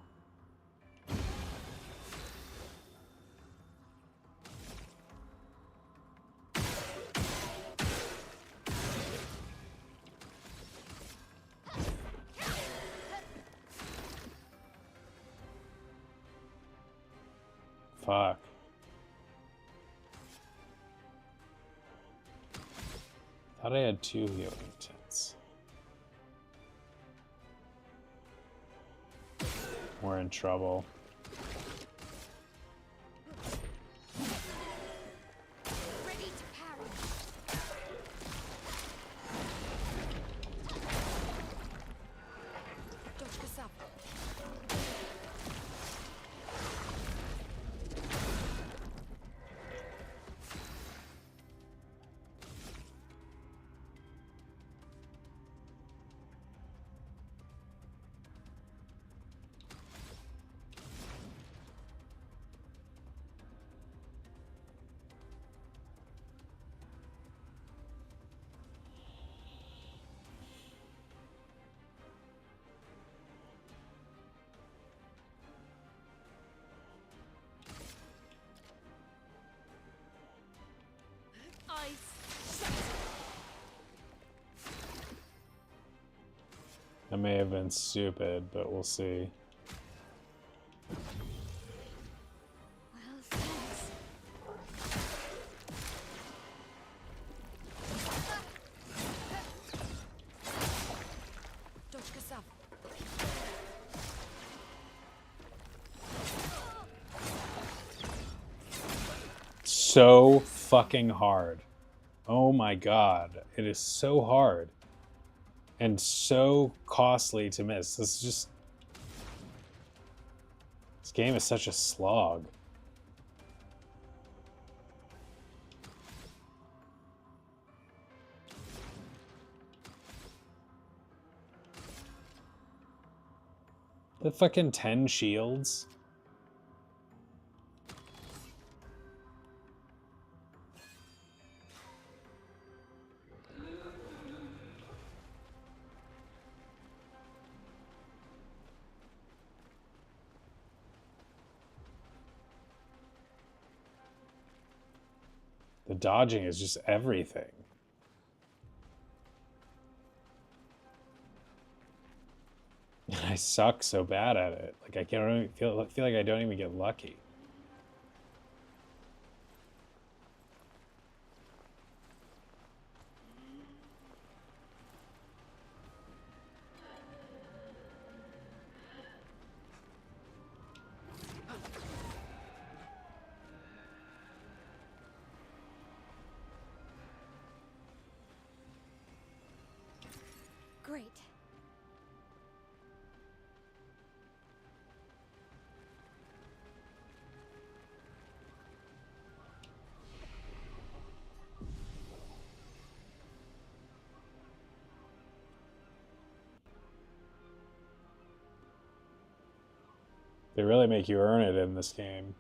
Fuck. Thought I had 2 healing tints. We're in trouble. Ready to parry. Dodge Kasab. Ice. Shatter. I may have been stupid, but we'll see. Well, thanks. Dodge Kasab. So fucking hard. Oh my god. It is so hard. And so costly to miss. This game is such a slog. The fucking 10 shields. The dodging is just everything. I suck so bad at it. Like I can't even feel like I don't even get lucky. Great. They really make you earn it in this game.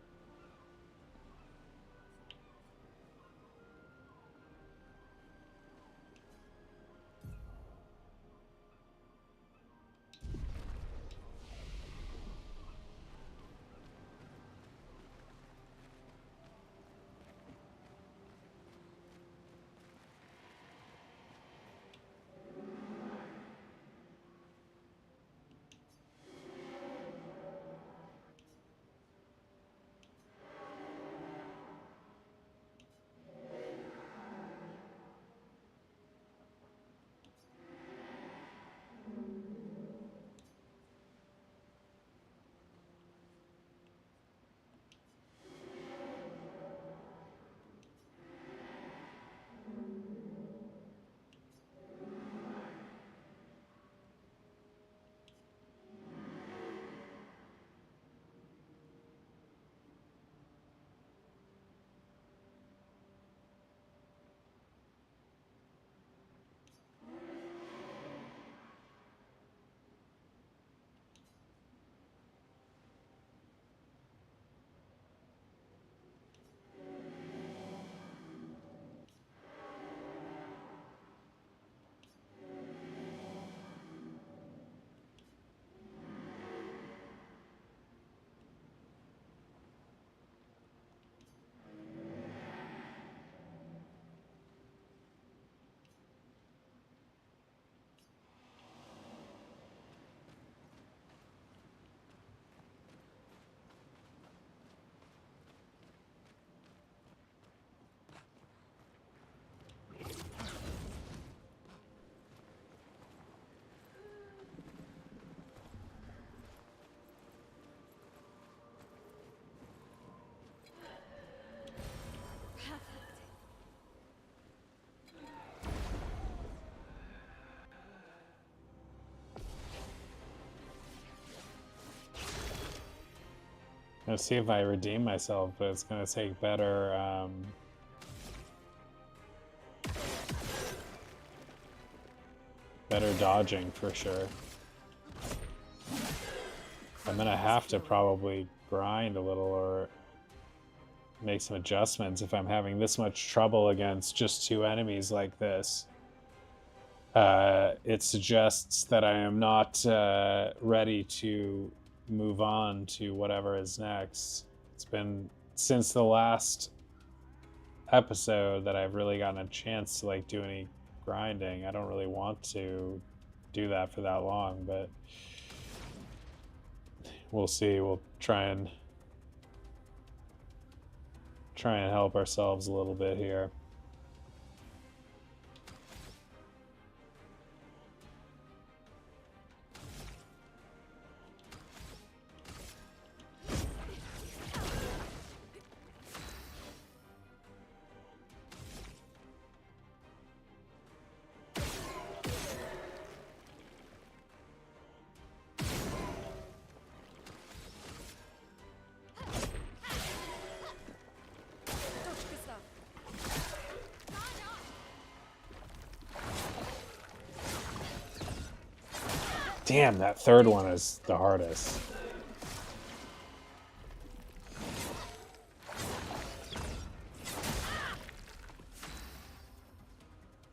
Let's see if I redeem myself, but it's gonna take better better dodging for sure. I'm gonna have to probably grind a little or make some adjustments if I'm having this much trouble against just 2 enemies like this. It suggests that I am not ready to move on to whatever is next. It's been since the last episode that I've really gotten a chance to like do any grinding. I don't really want to do that for that long, but we'll see. We'll try and help ourselves a little bit here. Damn, that third one is the hardest.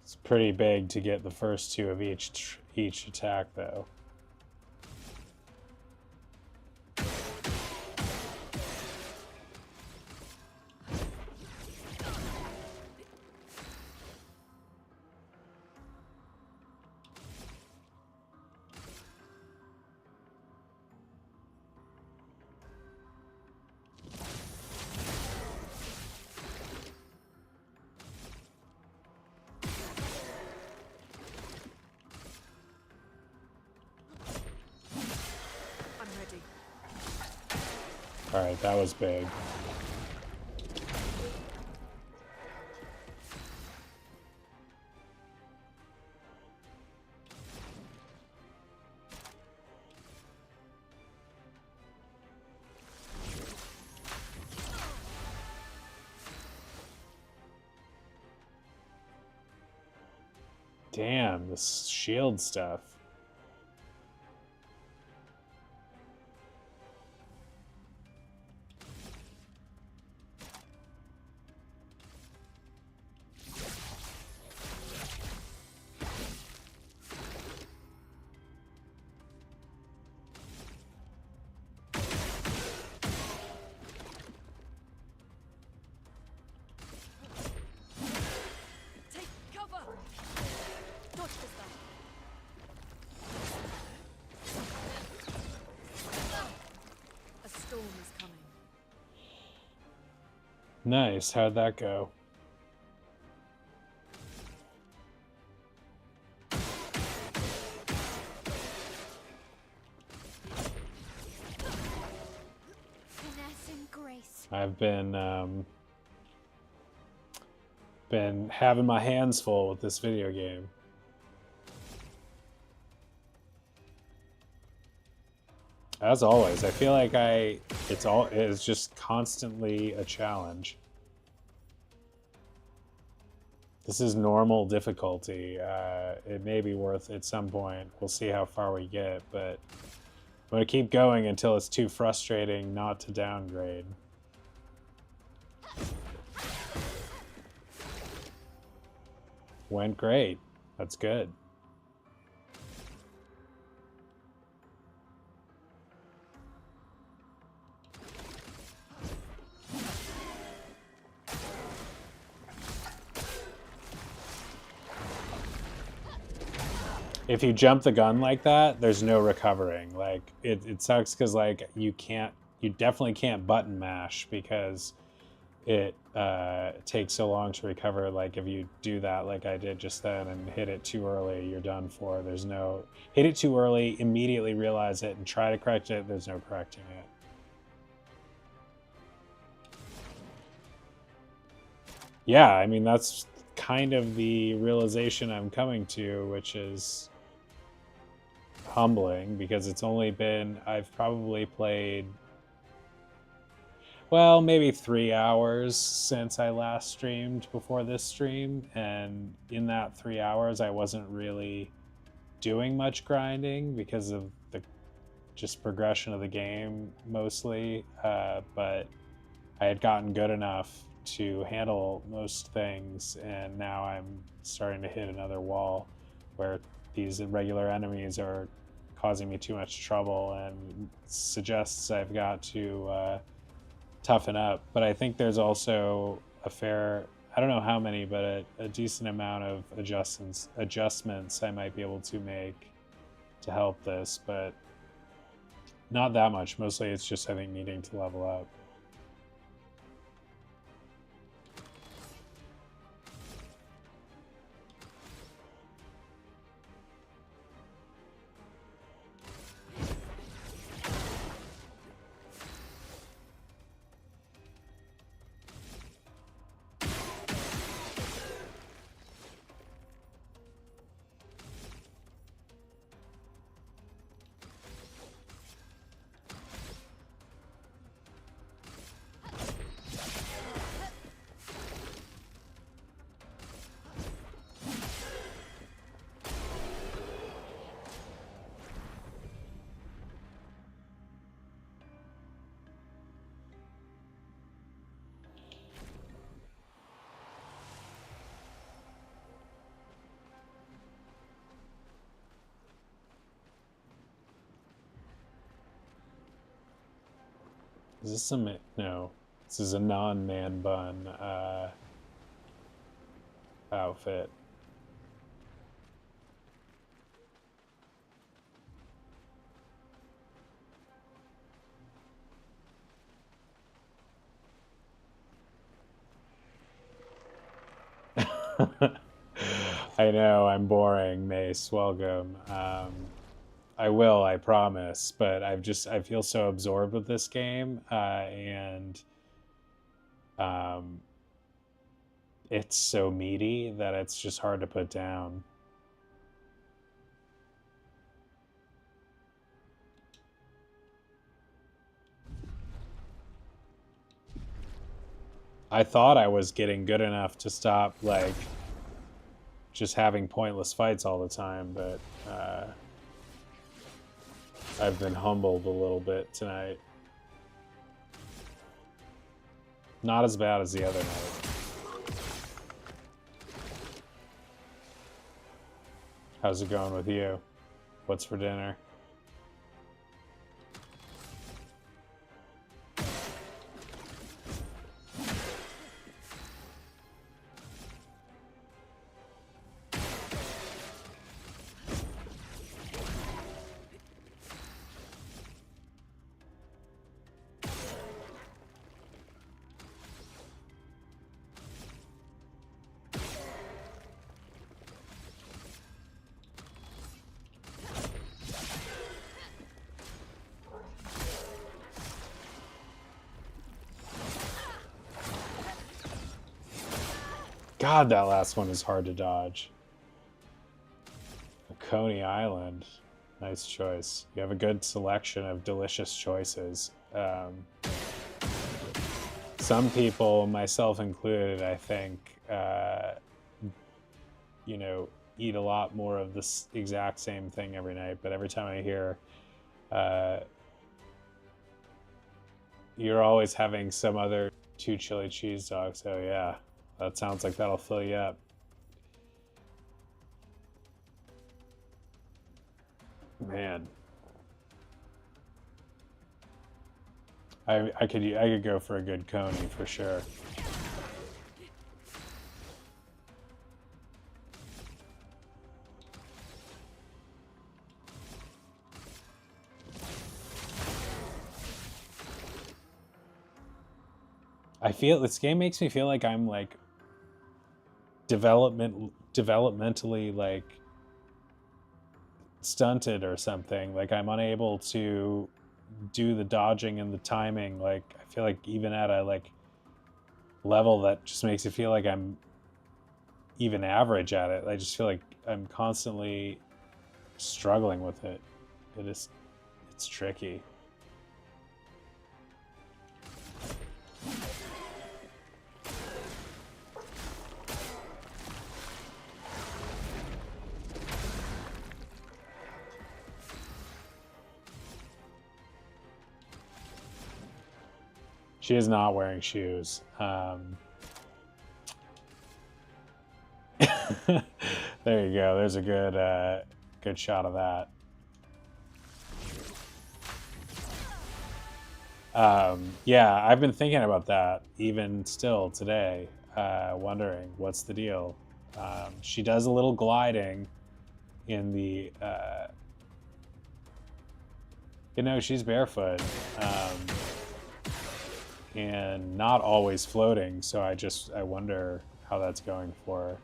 It's pretty big to get the first 2 of each attack, though. Alright, that was big. Damn, this shield stuff. Nice, how'd that go? Finesse and grace. I've been having my hands full with this video game. As always, I feel like it's just constantly a challenge. This is normal difficulty. It may be worth at some point. We'll see how far we get, but I'm gonna keep going until it's too frustrating not to downgrade. Went great. That's good. If you jump the gun like that, there's no recovering. Like it sucks because like you definitely can't button mash because it takes so long to recover. Like if you do that like I did just then and hit it too early, you're done for. There's no hit it too early, immediately realize it and try to correct it. There's no correcting it. Yeah, I mean that's kind of the realization I'm coming to, which is humbling because it's only been I've probably played well, maybe 3 hours since I last streamed before this stream, and in that 3 hours I wasn't really doing much grinding because of the just progression of the game mostly, but I had gotten good enough to handle most things, and now I'm starting to hit another wall where these irregular enemies are causing me too much trouble and suggests I've got to toughen up. But I think there's also a fair, I don't know how many, but a decent amount of adjustments I might be able to make to help this, but not that much. Mostly it's just, I think, needing to level up. Is this a no? This is a non-man bun outfit. I know I'm boring, Mace. Welcome. I will, I promise. But I feel so absorbed with this game, and it's so meaty that it's just hard to put down. I thought I was getting good enough to stop, like, just having pointless fights all the time, but I've been humbled a little bit tonight. Not as bad as the other night. How's it going with you? What's for dinner? God, that last one is hard to dodge. Coney Island. Nice choice. You have a good selection of delicious choices. Some people, myself included, I think, you know, eat a lot more of this exact same thing every night. But every time I hear you're always having some other 2 chili cheese dogs, oh yeah, that sounds like that'll fill you up. Man, I could go for a good coney for sure. I feel this game makes me feel like I'm like developmentally like stunted or something. Like I'm unable to do the dodging and the timing. Like I feel like even at a like level that just makes it feel like I'm even average at it. I just feel like I'm constantly struggling with it. It's tricky. She is not wearing shoes. There you go. There's a good shot of that. Yeah, I've been thinking about that even still today, wondering what's the deal. She does a little gliding in the, she's barefoot, and not always floating. So I wonder how that's going for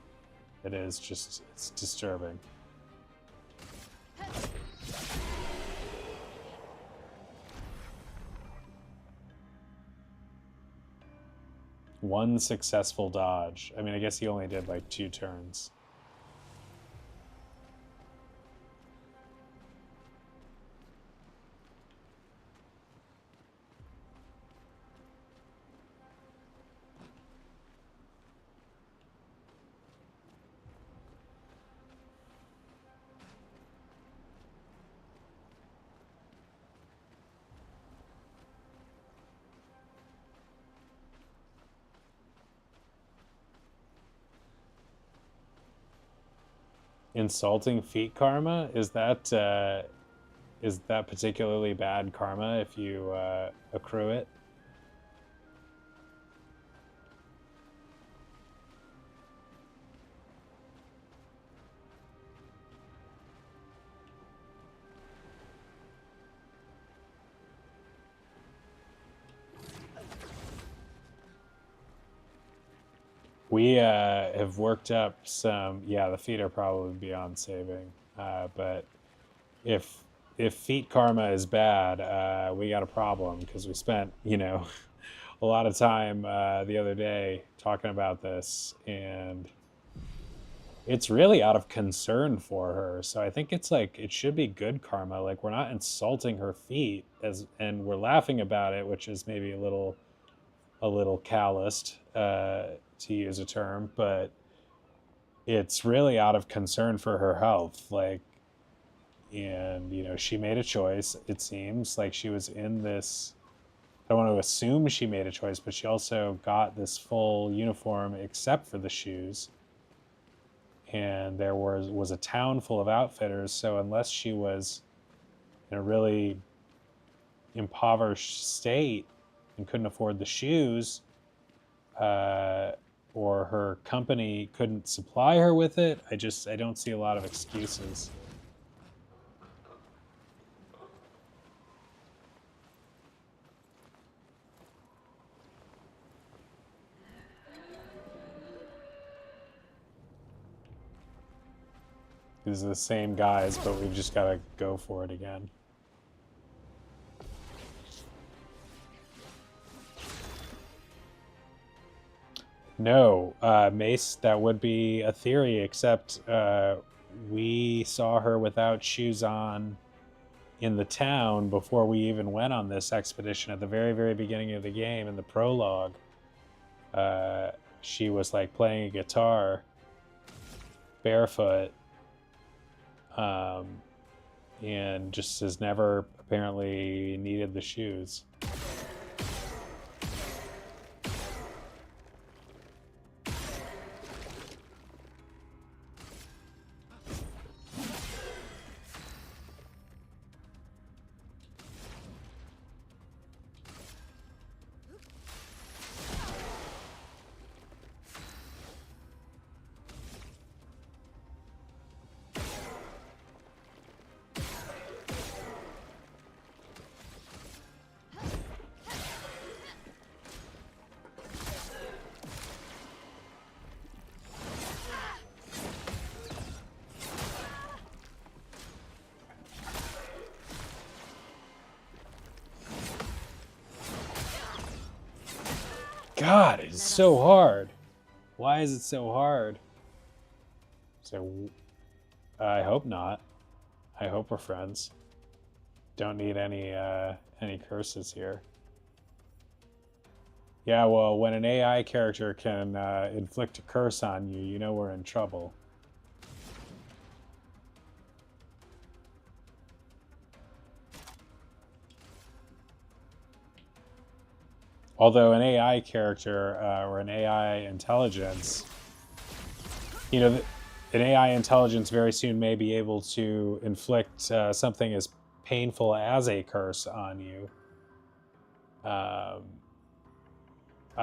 her. It's disturbing. One successful dodge. I mean, I guess he only did like 2 turns. Insulting feet karma? Is that particularly bad karma if you accrue it? We have worked up some. Yeah, the feet are probably beyond saving. But if feet karma is bad, we got a problem because we spent a lot of time the other day talking about this, and it's really out of concern for her. So I think it's like it should be good karma. Like we're not insulting her feet and we're laughing about it, which is maybe a little calloused, to use a term, but it's really out of concern for her health. Like, and she made a choice. It seems like she was in this. I don't want to assume she made a choice, but she also got this full uniform except for the shoes. And there was a town full of outfitters. So unless she was in a really impoverished state and couldn't afford the shoes, or her company couldn't supply her with it, I don't see a lot of excuses. These are the same guys, but we've just got to go for it again. No, Mace, that would be a theory, except we saw her without shoes on in the town before we even went on this expedition. At the very, very beginning of the game, in the prologue, she was like playing a guitar barefoot, and just has never apparently needed the shoes. God, it's so hard. Why is it so hard? So, I hope not. I hope we're friends. Don't need any curses here. Yeah, well, when an AI character can inflict a curse on you, you know we're in trouble. although an AI character or an AI intelligence, you know, an AI intelligence very soon may be able to inflict something as painful as a curse on you. I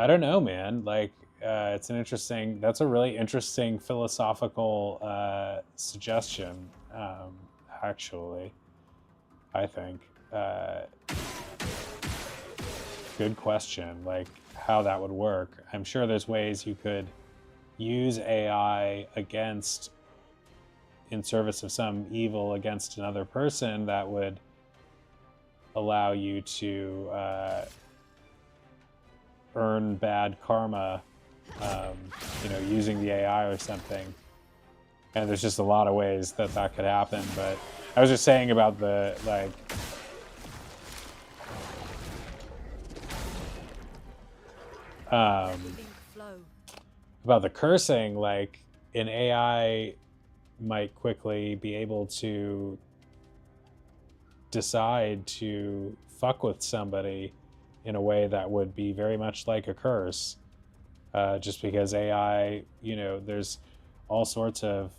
don't know, man. Like, it's that's a really interesting philosophical suggestion, actually, I think. Good question, like how that would work. I'm sure there's ways you could use AI in service of some evil against another person that would allow you to earn bad karma, using the AI or something. And there's just a lot of ways that could happen. But I was just saying about the, like, about the cursing, like, an AI might quickly be able to decide to fuck with somebody in a way that would be very much like a curse, just because AI, there's all sorts of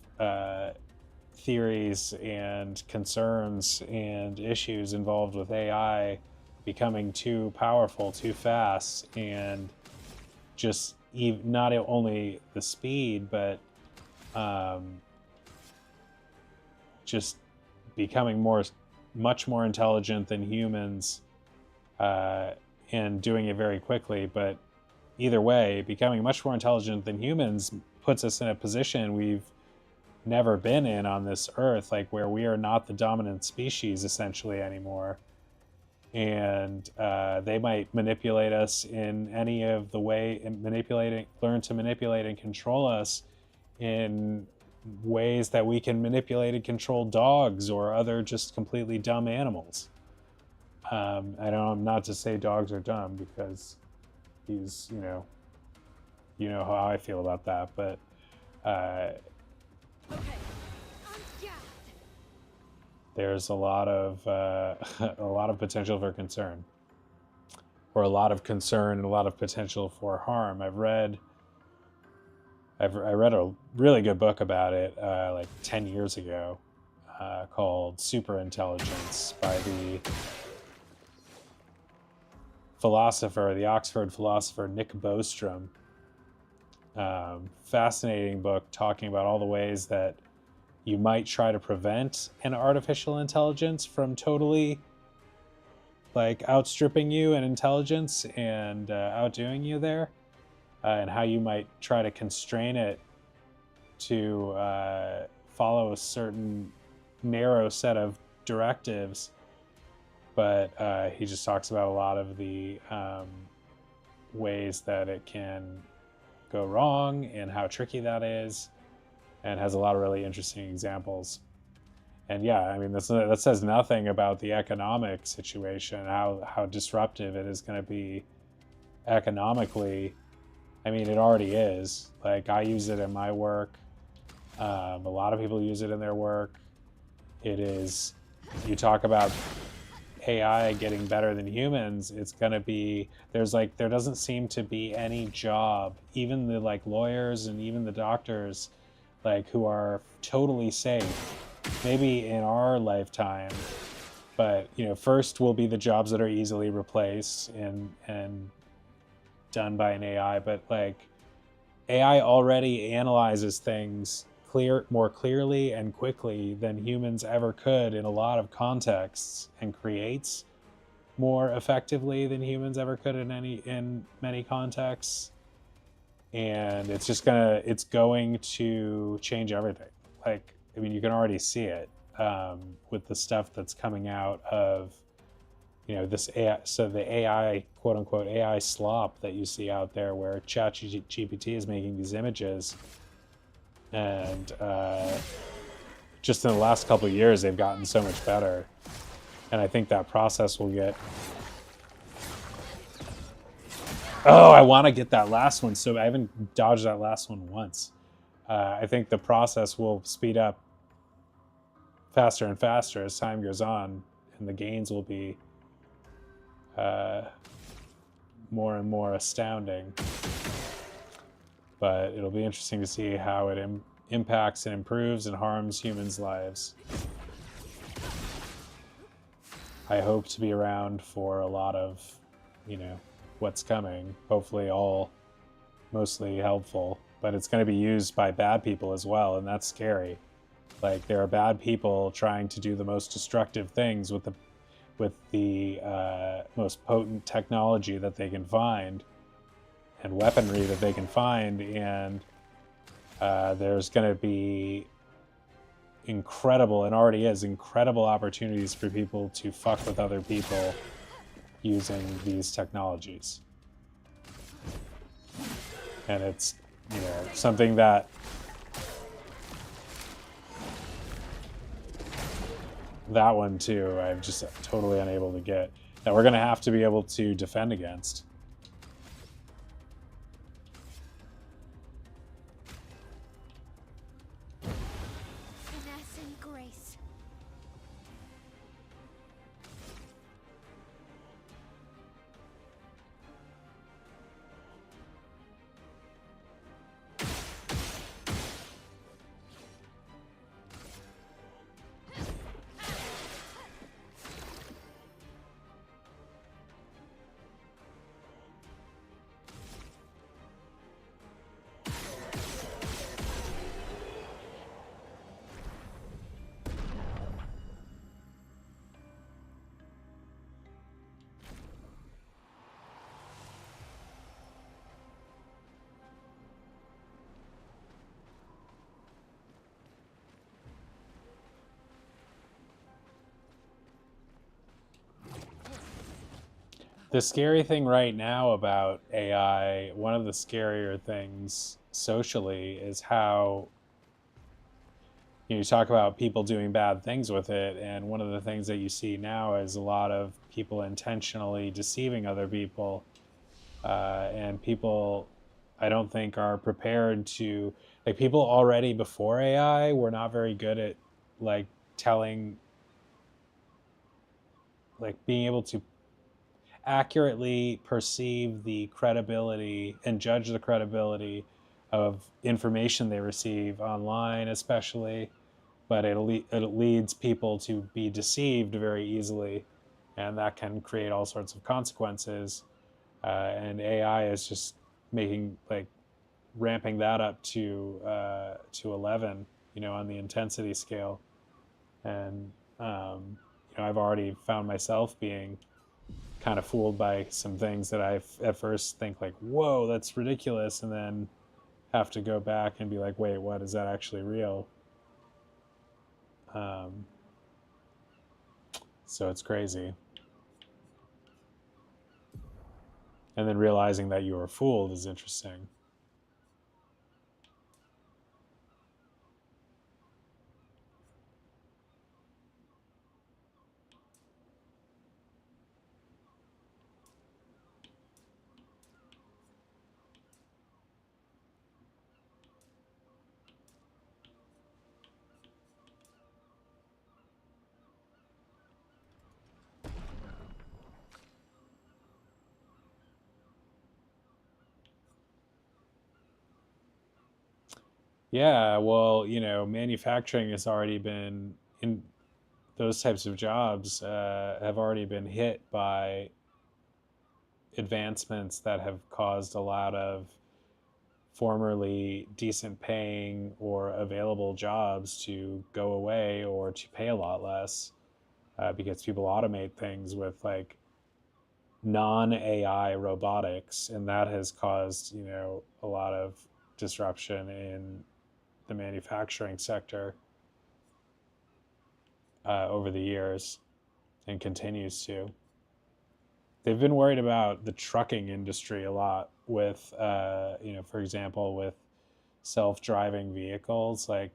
theories and concerns and issues involved with AI becoming too powerful too fast, and just not only the speed, but just becoming much more intelligent than humans, and doing it very quickly. But either way, becoming much more intelligent than humans puts us in a position we've never been in on this earth, like where we are not the dominant species essentially anymore. And they might manipulate us in any of the way, learn to manipulate and control us in ways that we can manipulate and control dogs or other just completely dumb animals. I'm not to say dogs are dumb, because he's, how I feel about that, but there's a lot of potential for concern, or a lot of concern and a lot of potential for harm. I read a really good book about it like 10 years ago, called Superintelligence, by the Oxford philosopher Nick Bostrom. Fascinating book, talking about all the ways that you might try to prevent an artificial intelligence from totally, like, outstripping you in intelligence and outdoing you there, and how you might try to constrain it to follow a certain narrow set of directives. But he just talks about a lot of the ways that it can go wrong and how tricky that is, and has a lot of really interesting examples. And yeah, I mean, that says nothing about the economic situation, how disruptive it is going to be economically. I mean, it already is. Like, I use it in my work. A lot of people use it in their work. It is, you talk about AI getting better than humans, it's going to be, there doesn't seem to be any job, even the, like, lawyers and even the doctors, like, who are totally safe, maybe in our lifetime. But, first will be the jobs that are easily replaced and done by an AI. But, like, AI already analyzes things more clearly and quickly than humans ever could in a lot of contexts, and creates more effectively than humans ever could in many contexts. And it's going to change everything. Like, I mean, you can already see it with the stuff that's coming out of, this AI. So the AI, quote unquote, AI slop that you see out there, where ChatGPT is making these images, and just in the last couple of years, they've gotten so much better. And I think that process will get. Oh, I want to get that last one. So I haven't dodged that last one once. I think the process will speed up faster and faster as time goes on, and the gains will be more and more astounding. But it'll be interesting to see how it impacts and improves and harms humans' lives. I hope to be around for a lot of, what's coming. Hopefully all mostly helpful, but it's going to be used by bad people as well, and that's scary. Like, there are bad people trying to do the most destructive things with the most potent technology that they can find and weaponry that they can find, and there's going to be incredible, and already is, incredible opportunities for people to fuck with other people using these technologies. And it's, something that one too, I'm just totally unable to get, that we're going to have to be able to defend against. Finesse and grace. The scary thing right now about AI, one of the scarier things socially, is how you talk about people doing bad things with it, and one of the things that you see now is a lot of people intentionally deceiving other people, and people, I don't think, are prepared to, like, people already before AI were not very good at, like, telling, like, being able to accurately perceive the credibility and judge the credibility of information they receive online, especially. But it leads people to be deceived very easily, and that can create all sorts of consequences. And AI is just ramping that up to 11, on the intensity scale. And I've already found myself being kind of fooled by some things that I at first think like, whoa, that's ridiculous, and then have to go back and be like, wait, what, is that actually real? So it's crazy. And then realizing that you were fooled is interesting. Yeah, well, manufacturing has already been in those types of jobs, have already been hit by advancements that have caused a lot of formerly decent paying or available jobs to go away or to pay a lot less, because people automate things with like non-AI robotics, and that has caused, a lot of disruption in the manufacturing sector over the years, and continues to. They've been worried about the trucking industry a lot with, for example, with self-driving vehicles, like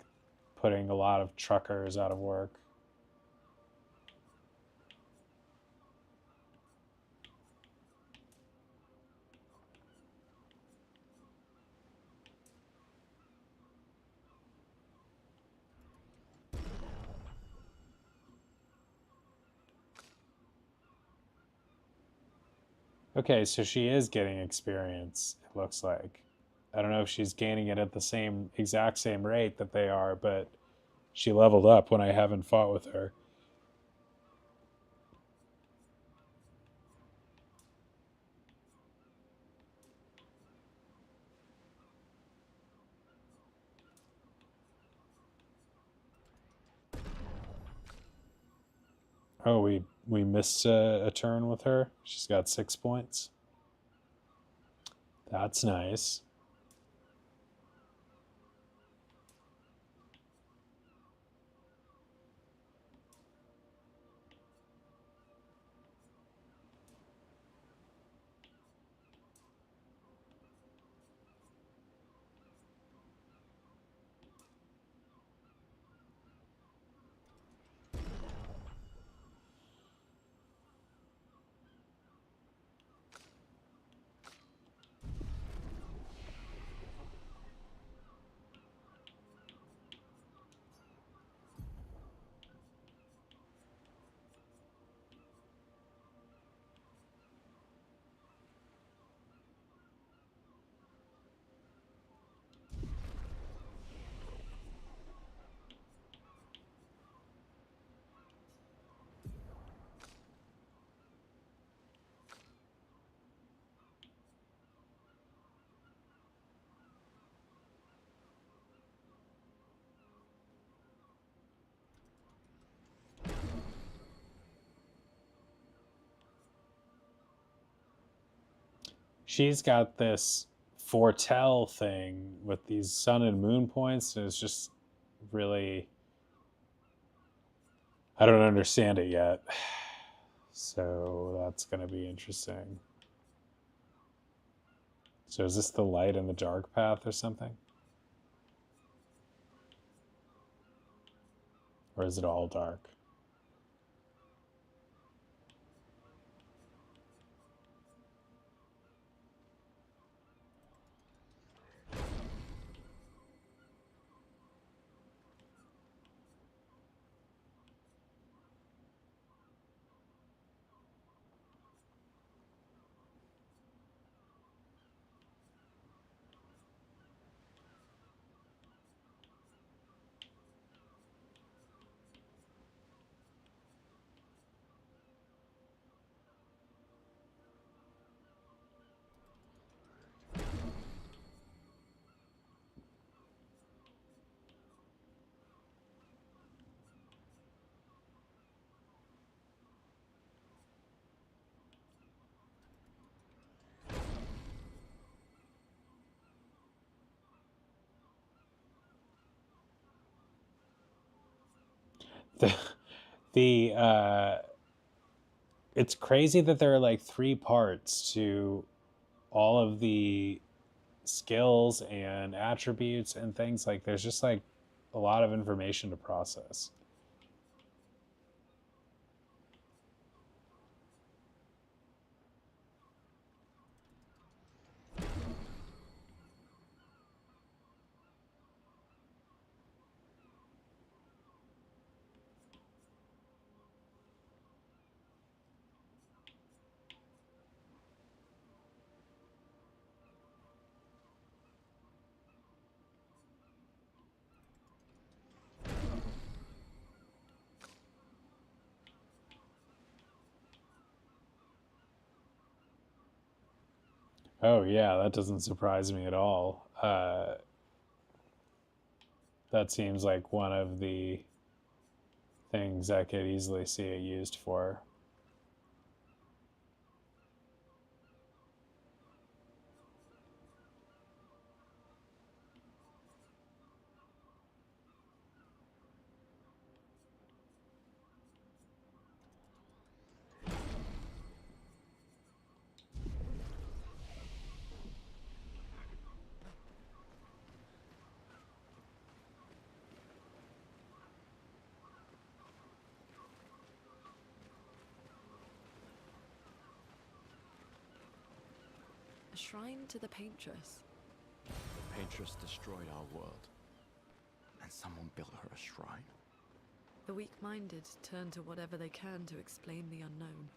putting a lot of truckers out of work. Okay, so she is getting experience, it looks like. I don't know if she's gaining it at the exact same rate that they are, but she leveled up when I haven't fought with her. Oh, we missed a turn with her. She's got 6 points. That's nice. She's got this foretell thing with these sun and moon points, and it's just really, I don't understand it yet. So that's going to be interesting. So is this the light and the dark path or something? Or is it all dark? The, the it's crazy that there are like 3 parts to all of the skills and attributes and things. Like there's just like a lot of information to process. Oh yeah, that doesn't surprise me at all. That seems like one of the things I could easily see it used for. A shrine to the Paintress. The Paintress destroyed our world, and someone built her a shrine. The weak-minded turn to whatever they can to explain the unknown.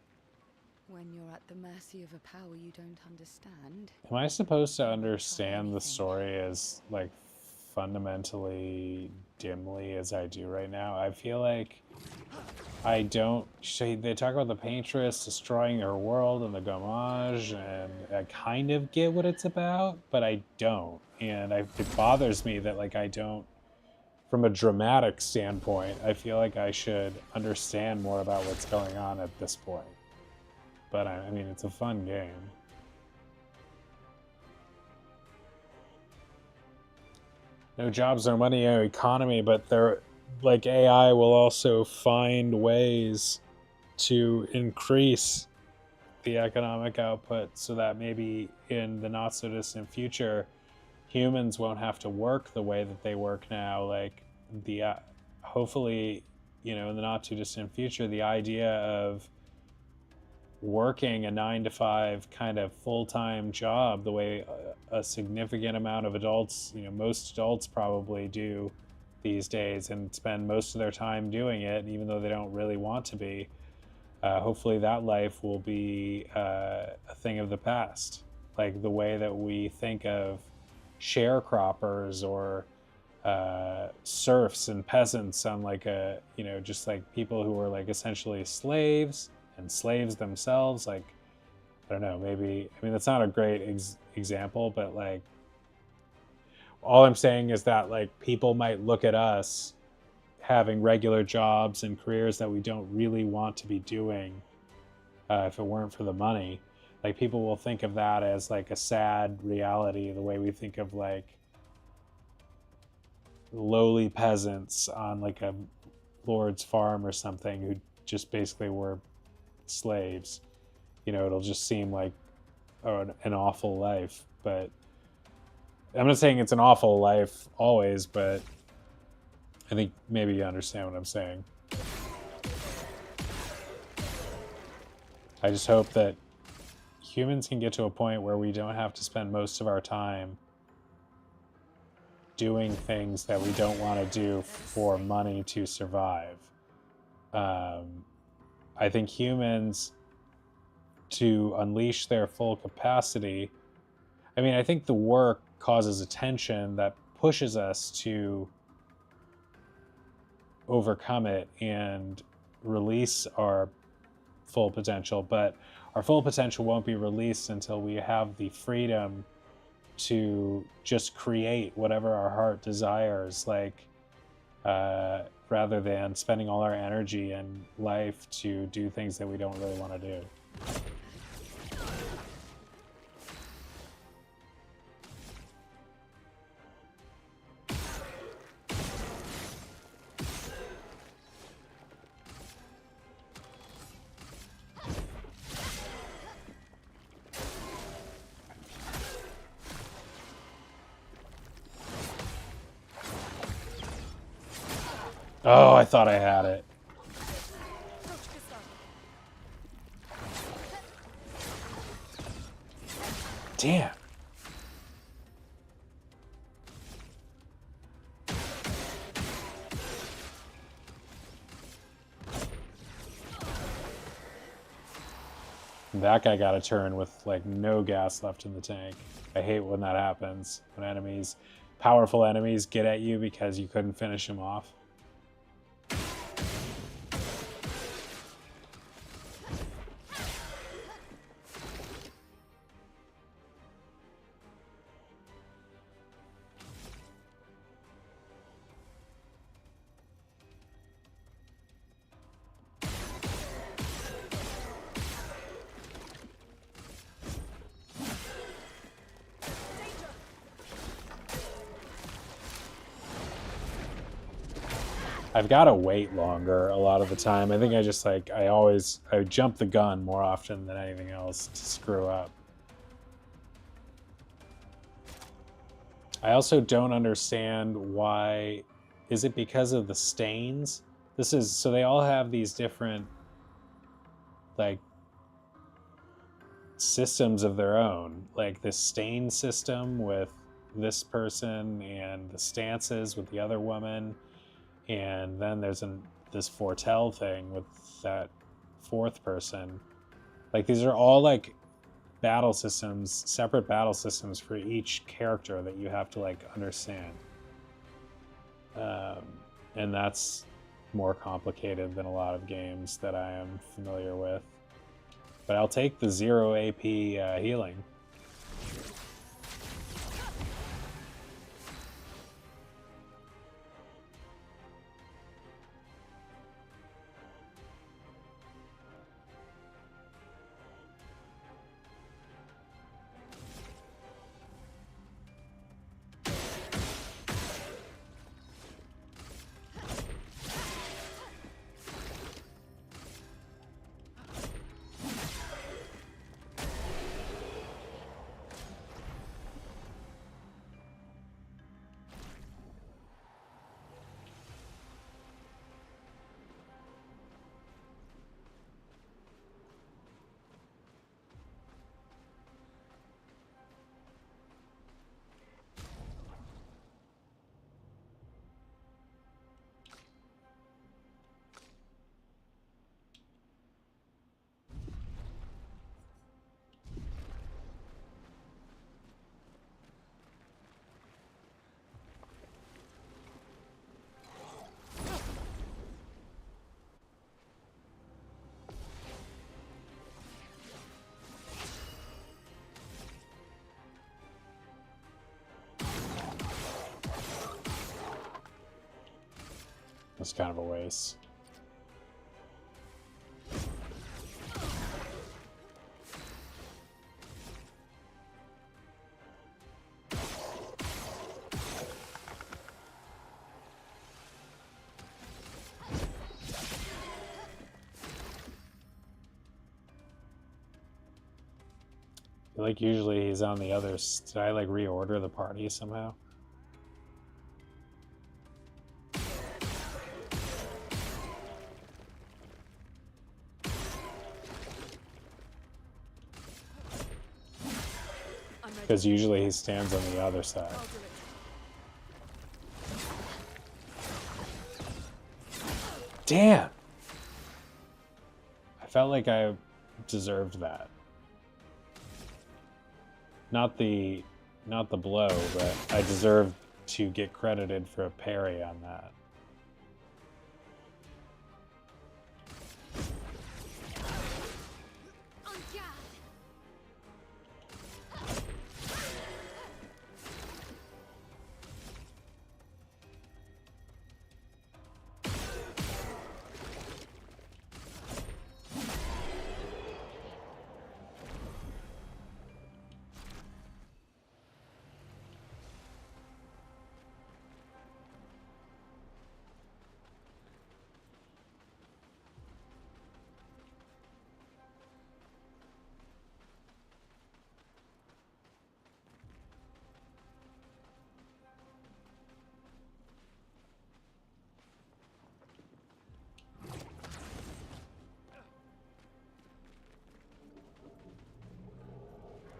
when you're at the mercy of a power you don't understand. Am I supposed to understand the story as, like, fundamentally dimly as I do right now? I feel like I don't. They talk about the paintress destroying her world and the Gommage, and I kind of get what it's about, but I don't. And it bothers me that, like, I don't. From a dramatic standpoint, I feel like I should understand more about what's going on at this point. But I mean, it's a fun game. No jobs, no money, no economy, but they're like AI will also find ways to increase the economic output so that maybe in the not so distant future humans won't have to work the way that they work now. Like the hopefully, you know, in the not too distant future, the idea of working a 9 to 5 kind of full-time job the way a significant amount of adults, you know, most adults probably do these days and spend most of their time doing it, even though they don't really want to be. Hopefully that life will be a thing of the past. Like the way that we think of sharecroppers or serfs and peasants on like a, you know, just like people who were like essentially slaves and slaves themselves. Like, I don't know, maybe, I mean, that's not a great example, but like, all I'm saying is that like people might look at us having regular jobs and careers that we don't really want to be doing if it weren't for the money. Like people will think of that as like a sad reality, the way we think of like lowly peasants on like a lord's farm or something who just basically were slaves. You know, it'll just seem like an awful life. But I'm not saying it's an awful life always, but I think maybe you understand what I'm saying. I just hope that humans can get to a point where we don't have to spend most of our time doing things that we don't want to do for money to survive. I think humans, to unleash their full capacity, I mean, I think the work causes a tension that pushes us to overcome it and release our full potential, but our full potential won't be released until we have the freedom to just create whatever our heart desires, like rather than spending all our energy and life to do things that we don't really want to do. Oh, I thought I had it. Damn. That guy got a turn with like no gas left in the tank. I hate when that happens. When enemies, powerful enemies, get at you because you couldn't finish him off. I've got to wait longer a lot of the time. I think I just like, I jump the gun more often than anything else to screw up. I also don't understand why, is it because of the stains? So they all have these different like systems of their own, like this stain system with this person and the stances with the other woman. And then there's this foretell thing with that fourth person. Like these are all like battle systems, separate battle systems for each character that you have to like understand. And that's more complicated than a lot of games that I am familiar with. But I'll take the 0 AP healing. That's kind of a waste. Like usually he's on the other. Did I like reorder the party somehow? Because usually he stands on the other side. Damn! I felt like I deserved that. Not the blow, but I deserved to get credited for a parry on that.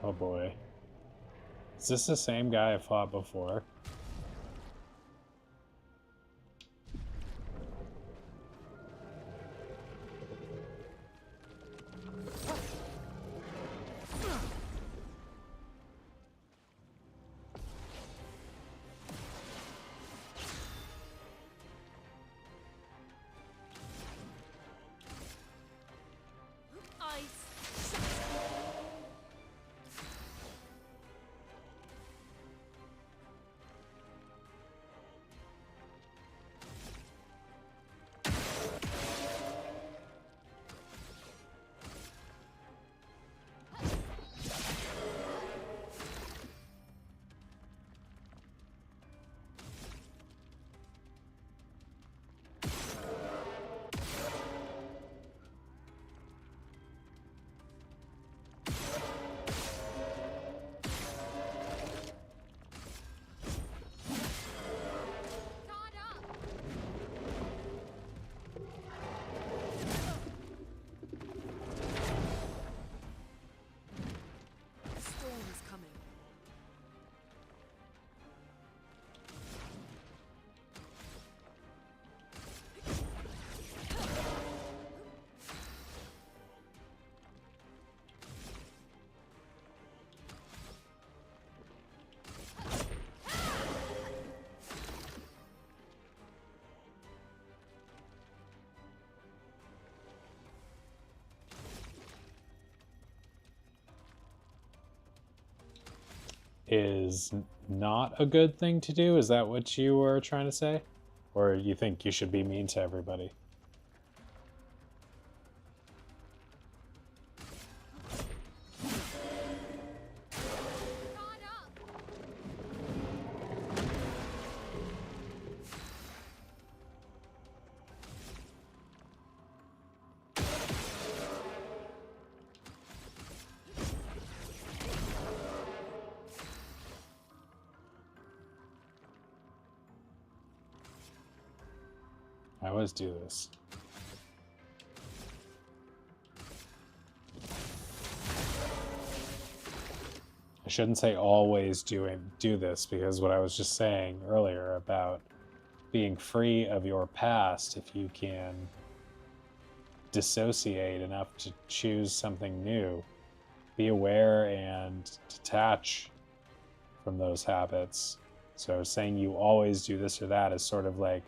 Oh boy. Is this the same guy I fought before? is not a good thing to do? Is that what you were trying to say? Or you think you should be mean to everybody? I always do this. I shouldn't say always do this, because what I was just saying earlier about being free of your past, if you can dissociate enough to choose something new, be aware and detach from those habits. So saying you always do this or that is sort of like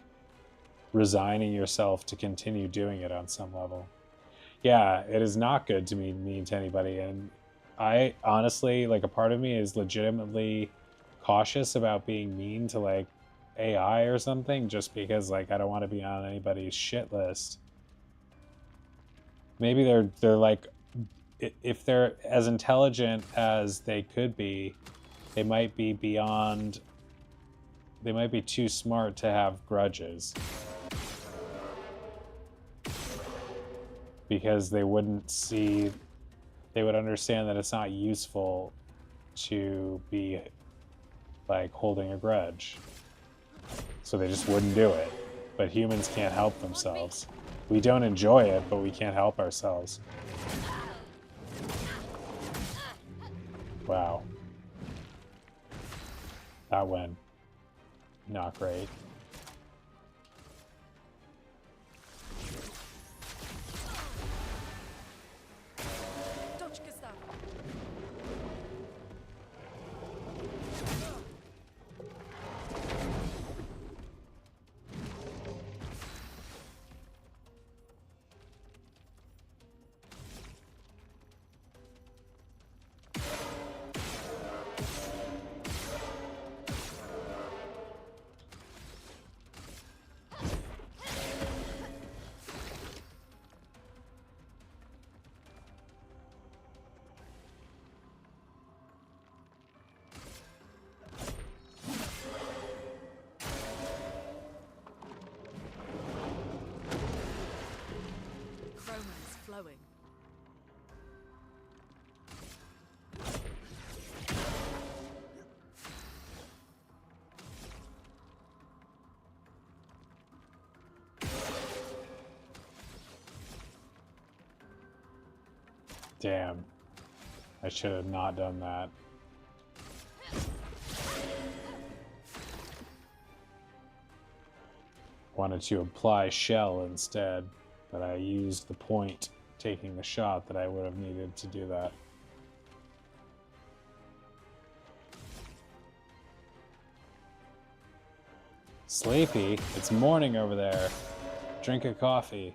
resigning yourself to continue doing it on some level. Yeah, it is not good to be mean to anybody, and I honestly, like, a part of me is legitimately cautious about being mean to, like, AI or something, just because, like, I don't want to be on anybody's shit list. Maybe they're like, if they're as intelligent as they could be, they might be beyond, they might be too smart to have grudges. Because they wouldn't see, they would understand that it's not useful to be, like, holding a grudge. So they just wouldn't do it. But humans can't help themselves. We don't enjoy it, but we can't help ourselves. Wow. That went not great. Flowing. Damn. I should have not done that. Wanted to apply shell instead, but I used the point taking the shot that I would have needed to do that. Sleepy? It's morning over there. Drink a coffee.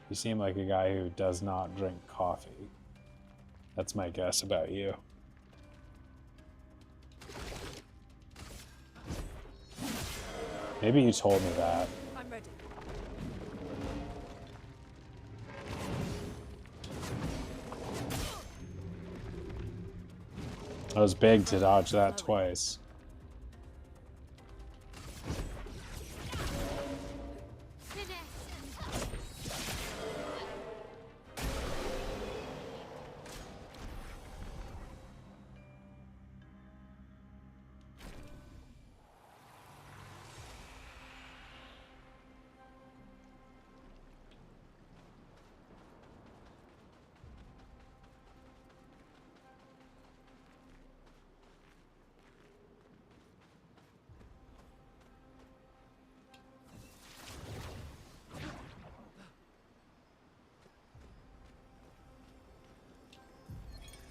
You seem like a guy who does not drink coffee. That's my guess about you. Maybe you told me that. I'm ready. I was big to dodge that twice.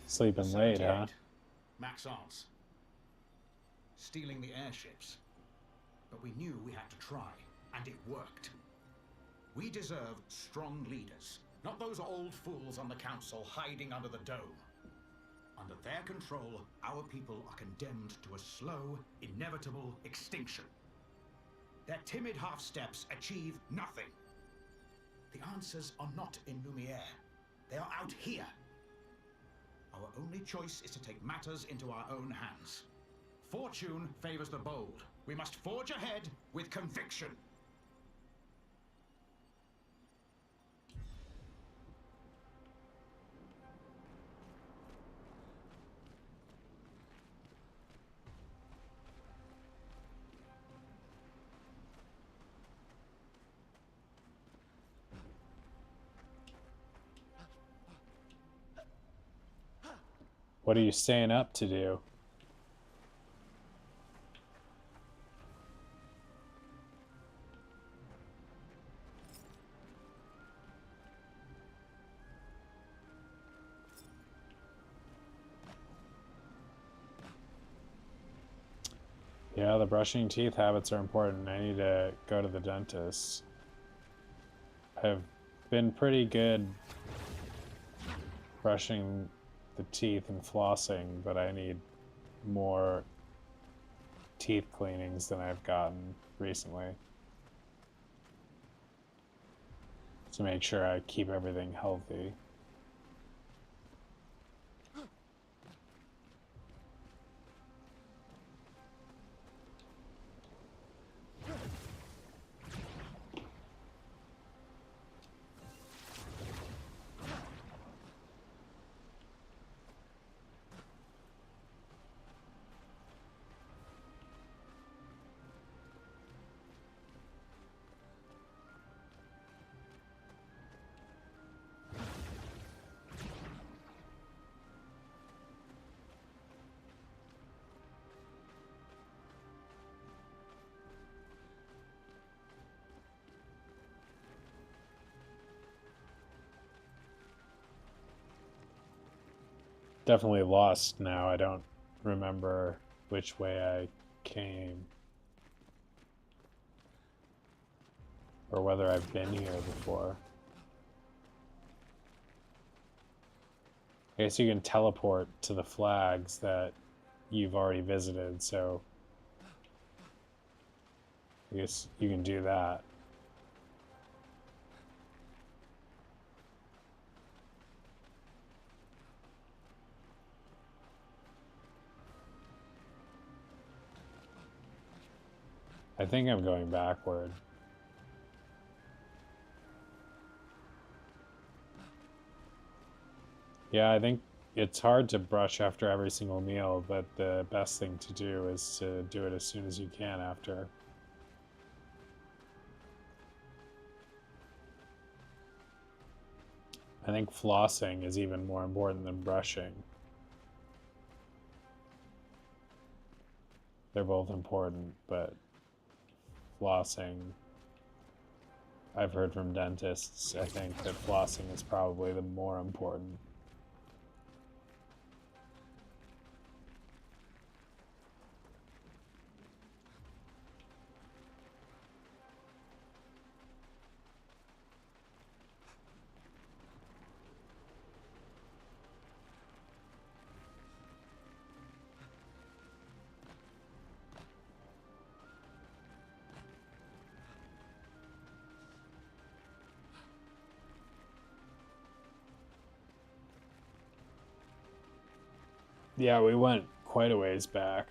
Sleeping late, huh? Max Arts. Stealing the airships. But we knew we had to try, and it worked. We deserve strong leaders, not those old fools on the council hiding under the dome. Under their control, our people are condemned to a slow, inevitable extinction. Their timid half-steps achieve nothing. The answers are not in Lumiere. They are out here. Our only choice is to take matters into our own hands. Fortune favors the bold. We must forge ahead with conviction. What are you staying up to do? Yeah, the brushing teeth habits are important. I need to go to the dentist. I've been pretty good brushing the teeth and flossing, but I need more teeth cleanings than I've gotten recently to make sure I keep everything healthy. Definitely lost now. I don't remember which way I came or whether I've been here before. I guess you can teleport to the flags that you've already visited, so I guess you can do that. I think I'm going backward. Yeah, I think it's hard to brush after every single meal, but the best thing to do is to do it as soon as you can after. I think flossing is even more important than brushing. They're both important, but flossing, I've heard from dentists, I think that flossing is probably the more important. Yeah, we went quite a ways back.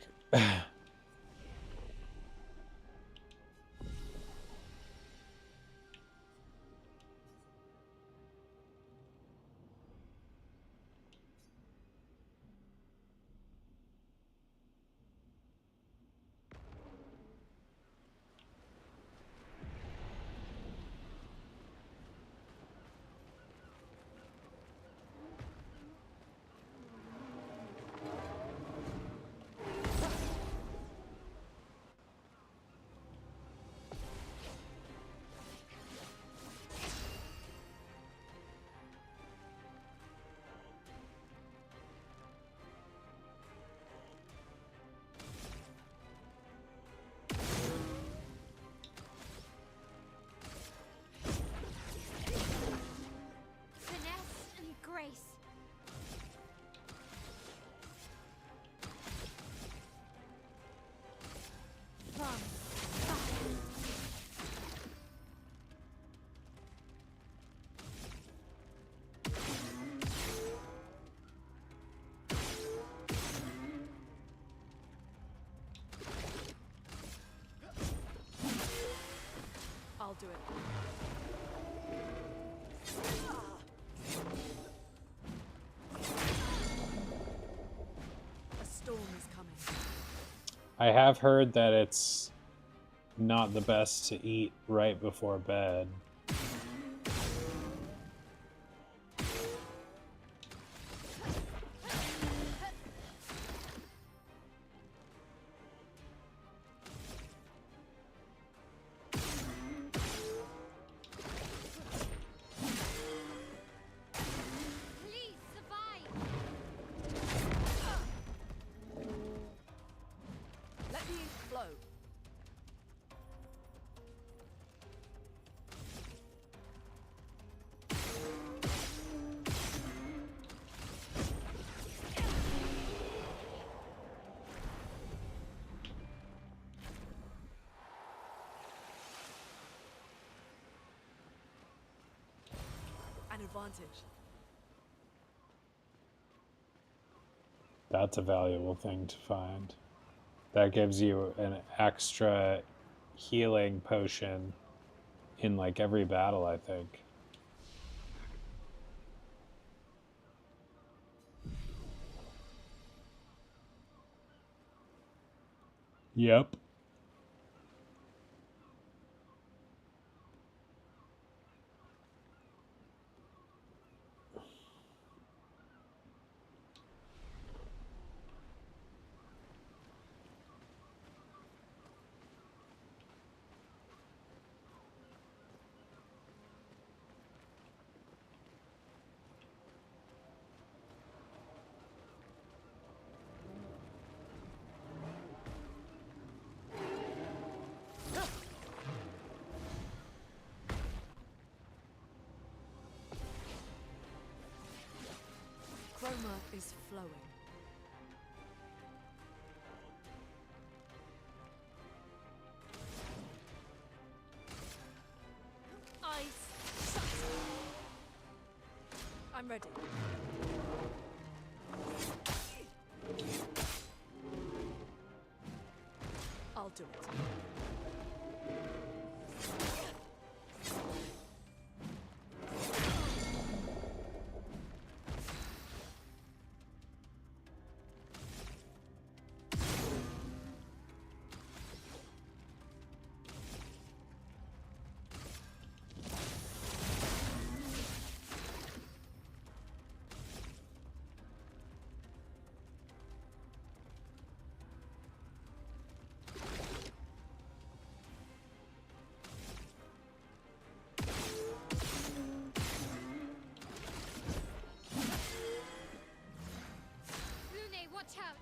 I have heard that it's not the best to eat right before bed. Please survive. Let the ink flow. An advantage. That's a valuable thing to find. That gives you an extra healing potion in like every battle, I think. Yep. Chroma is flowing. Eyes shut. I'm ready. I'll do it. Lune, watch out.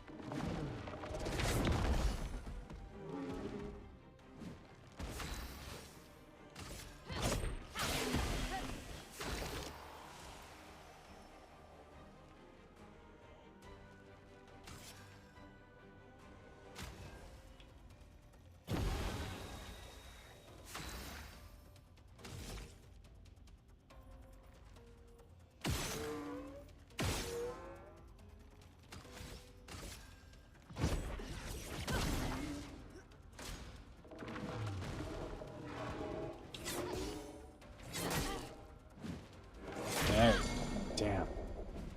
Hey, damn.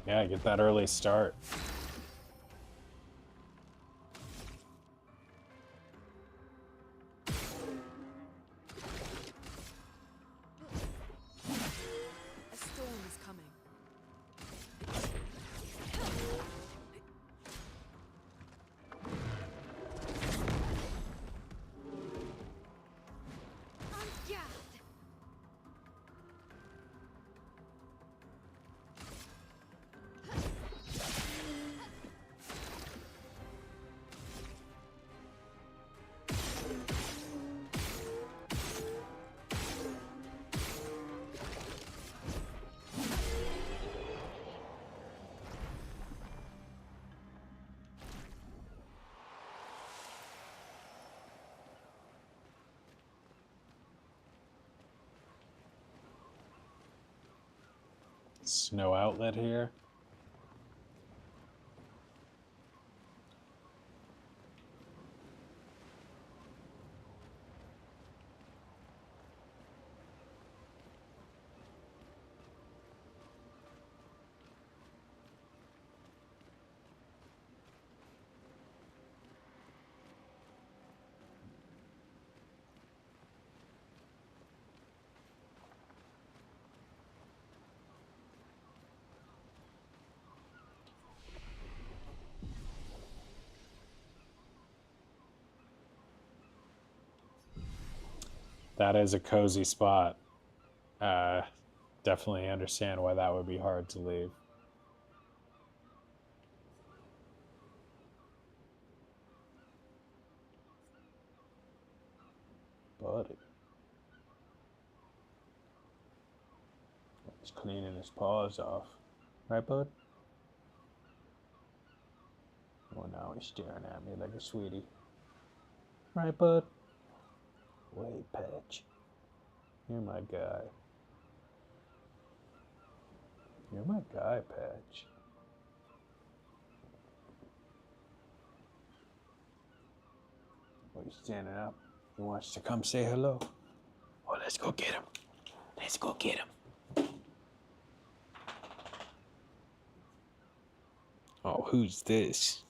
Yeah, get that early start. A storm is coming. On guard. Snow outlet here. That is a cozy spot. Definitely understand why that would be hard to leave. Buddy. He's cleaning his paws off. Right, bud? Oh, now he's staring at me like a sweetie. Right, bud? Wait, Patch. You're my guy. You're my guy, Patch. Oh, he's standing up. He wants to come say hello. Oh, let's go get him. Let's go get him. Oh, who's this?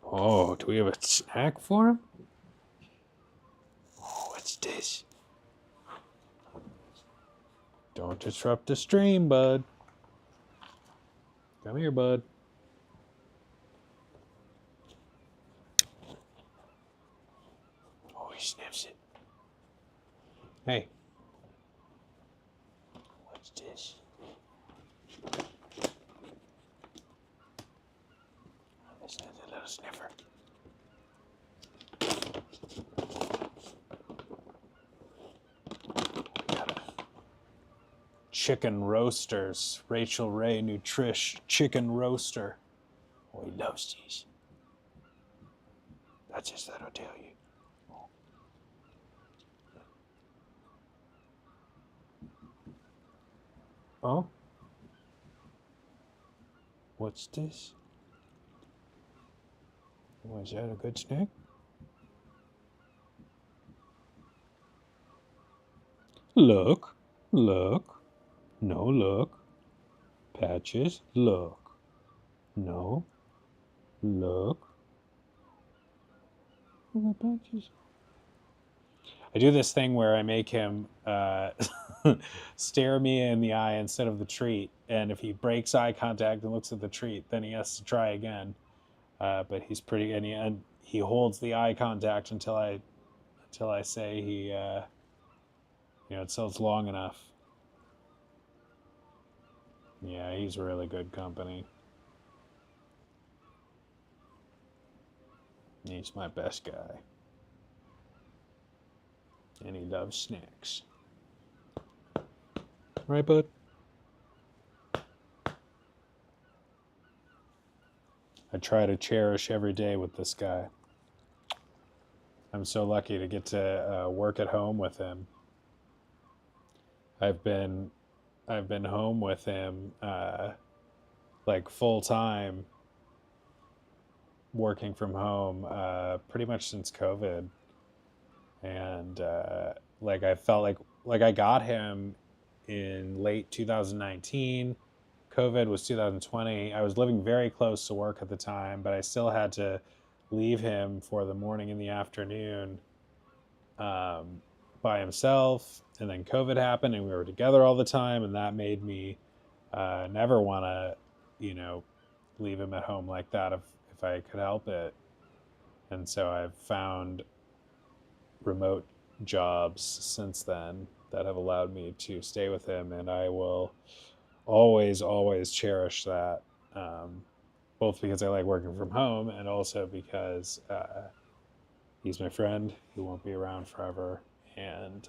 Oh, do we have a snack for him? Oh, what's this? Don't disrupt the stream, bud. Come here, bud. Oh, he sniffs it. Hey. What's this? This is a little sniffer. We got a chicken roasters. Rachel Ray Nutrish chicken roaster. Oh, he loves these. That's just that I'll tell you. Oh? What's this? Was that a good snack? Look. Look. No, look. Patches. Look. No. Look. Look at Patches. I do this thing where I make him stare me in the eye instead of the treat, and if he breaks eye contact and looks at the treat, then he has to try again. But he's pretty, and he holds the eye contact until I say he, until it's long enough. Yeah, he's really good company. He's my best guy. And he loves snacks. Right, bud? I try to cherish every day with this guy. I'm so lucky to get to work at home with him. I've been home with him like full time, working from home pretty much since COVID, and like I felt like I got him in late 2019. COVID was 2020. I was living very close to work at the time, but I still had to leave him for the morning and the afternoon by himself. And then COVID happened and we were together all the time. And that made me never want to, leave him at home like that if I could help it. And so I've found remote jobs since then that have allowed me to stay with him. And I will always cherish that, both because I like working from home and also because he's my friend. He won't be around forever, and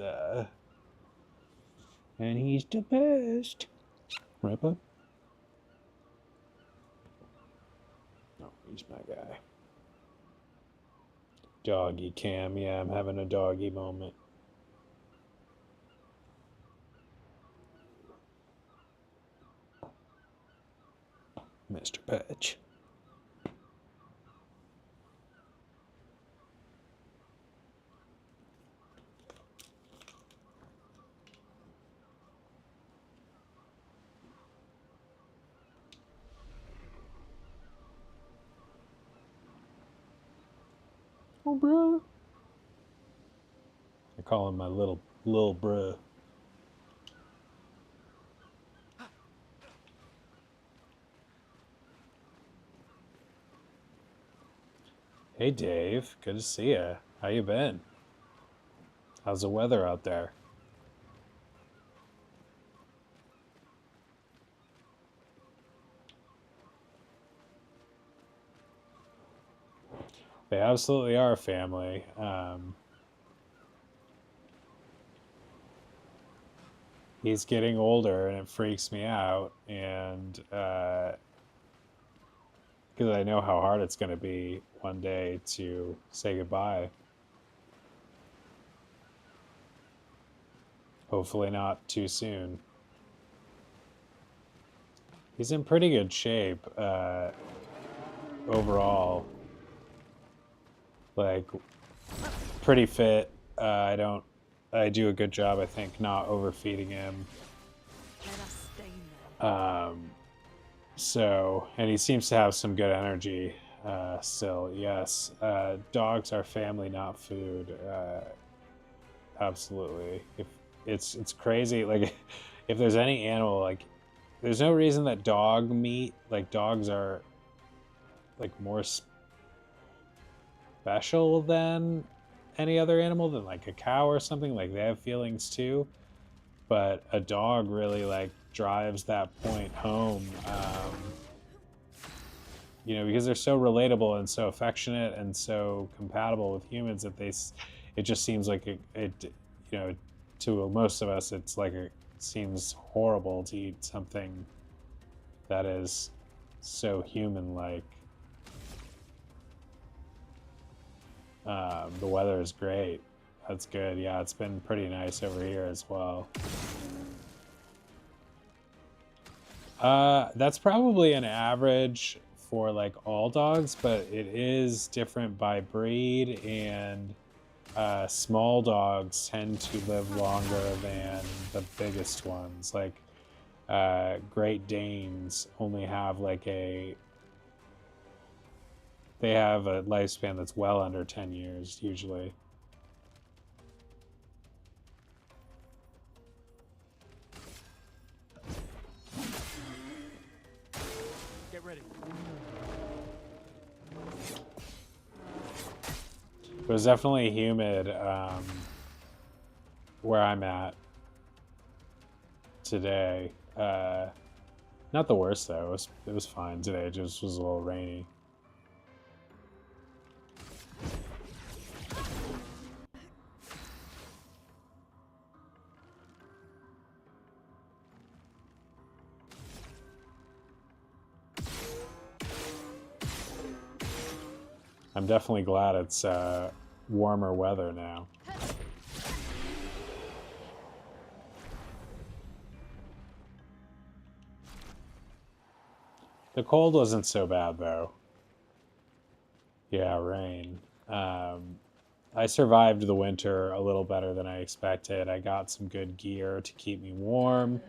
he's the best, right, bud? No, he's my guy. Doggy cam, yeah, I'm having a doggy moment. Mr. Patch. Oh, bro. I call him my little bruh. Hey Dave, good to see you. How you been? How's the weather out there? They absolutely are family. He's getting older and it freaks me out, and because I know how hard it's going to be one day to say goodbye. Hopefully not too soon. He's in pretty good shape overall. Like, pretty fit. I do a good job, I think, not overfeeding him. Let us stay there. So, and he seems to have some good energy still. Yes, dogs are family, not food. Absolutely. If it's crazy, like if there's any animal, like there's no reason that dog meat, like dogs are like more special than any other animal, than like a cow or something. Like they have feelings too, but a dog really like drives that point home. Because they're so relatable and so affectionate and so compatible with humans that it just seems like to most of us, it's like it seems horrible to eat something that is so human-like. The weather is great. That's good. Yeah, it's been pretty nice over here as well. That's probably an average for like all dogs, but it is different by breed, and small dogs tend to live longer than the biggest ones. Like Great Danes only have they have a lifespan that's well under 10 years usually. Get ready. It was definitely humid where I'm at today. Not the worst though. It was fine today. It just was a little rainy. I'm definitely glad it's warmer weather now. The cold wasn't so bad though. Yeah, rain. I survived the winter a little better than I expected. I got some good gear to keep me warm,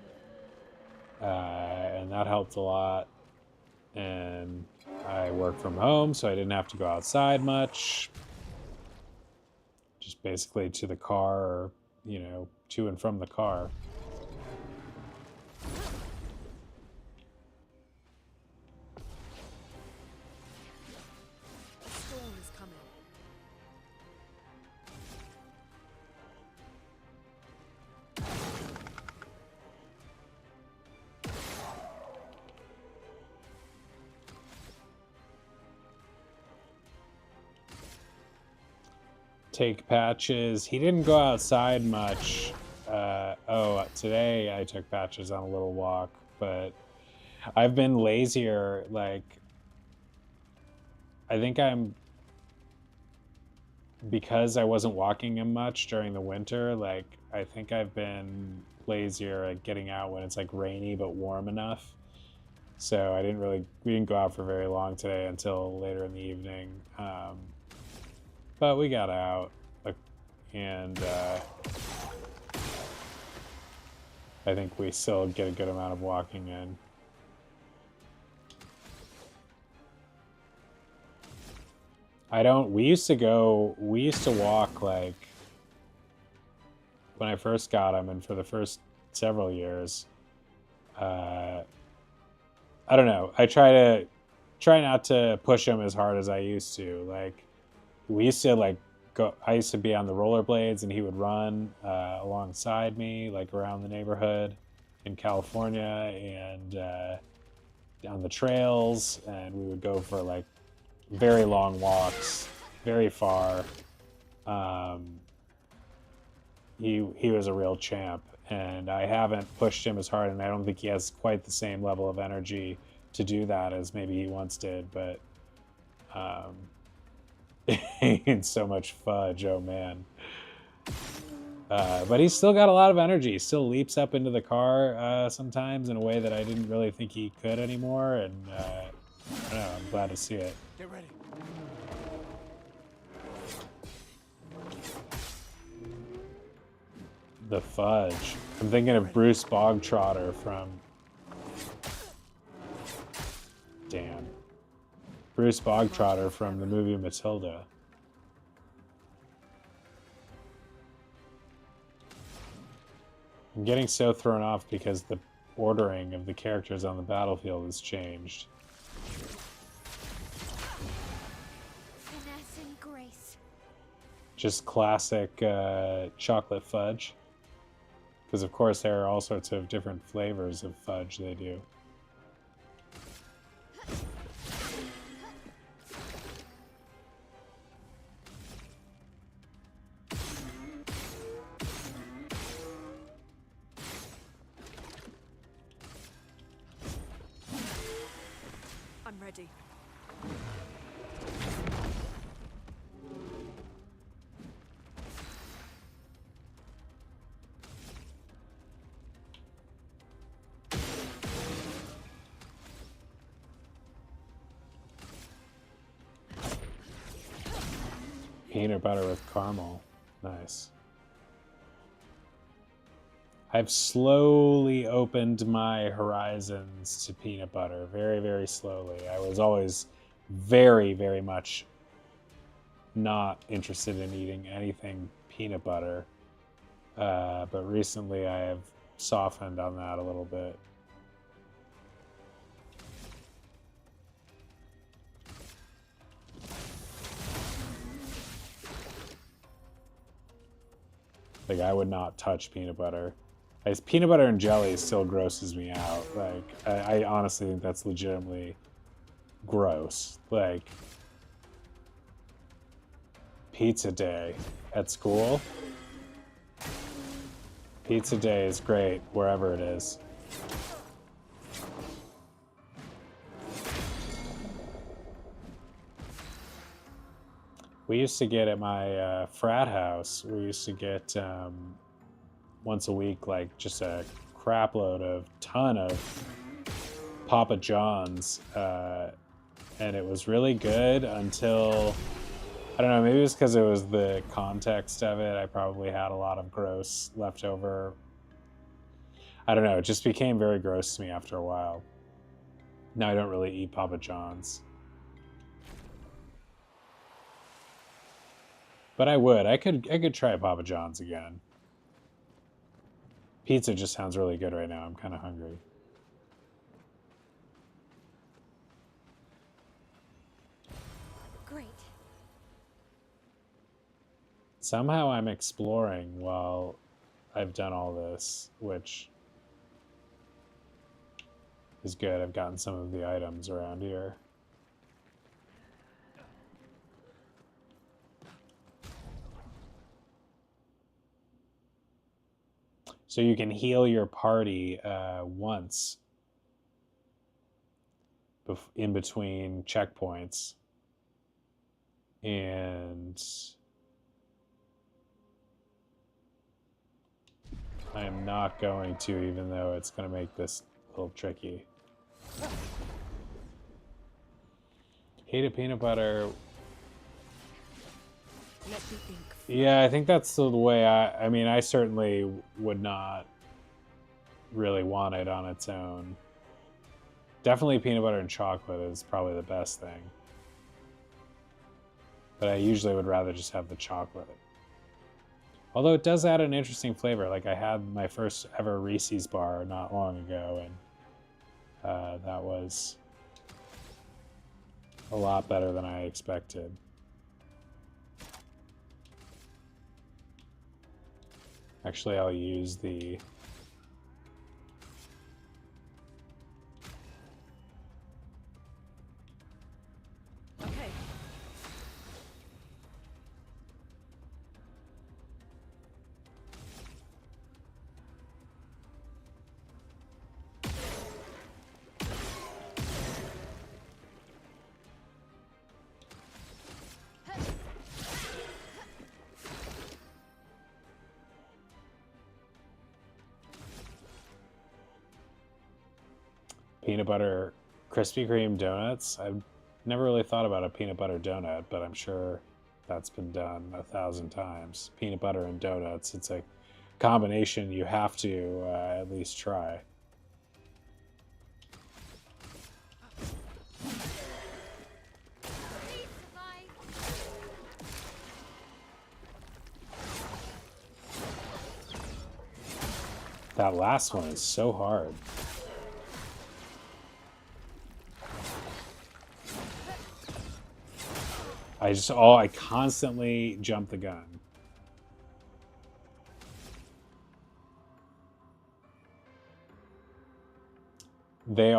and that helped a lot. And I work from home, so I didn't have to go outside much. Just basically to the car, or, to and from the car. A storm is coming. Take Patches. He didn't go outside much. Today I took Patches on a little walk, but I've been lazier. Like, I think because I wasn't walking him much during the winter, like, I think I've been lazier at getting out when it's like rainy but warm enough. So we didn't go out for very long today until later in the evening. But we got out, and I think we still get a good amount of walking in. We used to walk, like, when I first got him, and for the first several years. I don't know. I try not to push him as hard as I used to. Like, we used to like go. I used to be on the rollerblades, and he would run alongside me, like around the neighborhood in California, and on the trails, and we would go for like very long walks, very far. He was a real champ, and I haven't pushed him as hard, and I don't think he has quite the same level of energy to do that as maybe he once did, but it's so much fudge, oh man. But he's still got a lot of energy. He still leaps up into the car sometimes in a way that I didn't really think he could anymore, and I don't know, I'm glad to see it. Get ready. The fudge. I'm thinking of Bruce Bogtrotter from... Damn. Bruce Bogtrotter from the movie Matilda. I'm getting so thrown off because the ordering of the characters on the battlefield has changed. Finesse and grace. Just classic chocolate fudge. Because of course there are all sorts of different flavors of fudge they do. I'm ready. Peanut butter with caramel. Nice. I've slowly opened my horizons to peanut butter. Very, very slowly. I was always very, very much not interested in eating anything peanut butter. But recently I have softened on that a little bit. Like, I would not touch peanut butter. Peanut butter and jelly still grosses me out. Like, I honestly think that's legitimately gross. Like, pizza day at school. Pizza day is great wherever it is. We used to get at my frat house, we used to get once a week, like just a crap load of ton of Papa John's. And it was really good until, I don't know, maybe it's because it was the context of it. I probably had a lot of gross leftover. I don't know, it just became very gross to me after a while. Now I don't really eat Papa John's. But I would. I could try Papa John's again. Pizza just sounds really good right now. I'm kind of hungry. Great. Somehow I'm exploring while I've done all this, which is good. I've gotten some of the items around here. So you can heal your party once in between checkpoints. And I am not going to, even though it's going to make this a little tricky. Hated peanut butter. Let me think. Yeah, I think that's the way I mean, I certainly would not really want it on its own. Definitely peanut butter and chocolate is probably the best thing. But I usually would rather just have the chocolate. Although it does add an interesting flavor. Like, I had my first ever Reese's bar not long ago, and that was a lot better than I expected. Actually, I'll use the... Okay. Peanut butter Krispy Kreme donuts. I've never really thought about a peanut butter donut, but I'm sure that's been done 1,000 times. Peanut butter and donuts. It's a combination you have to at least try. Please survive. That last one is so hard. I constantly jump the gun. They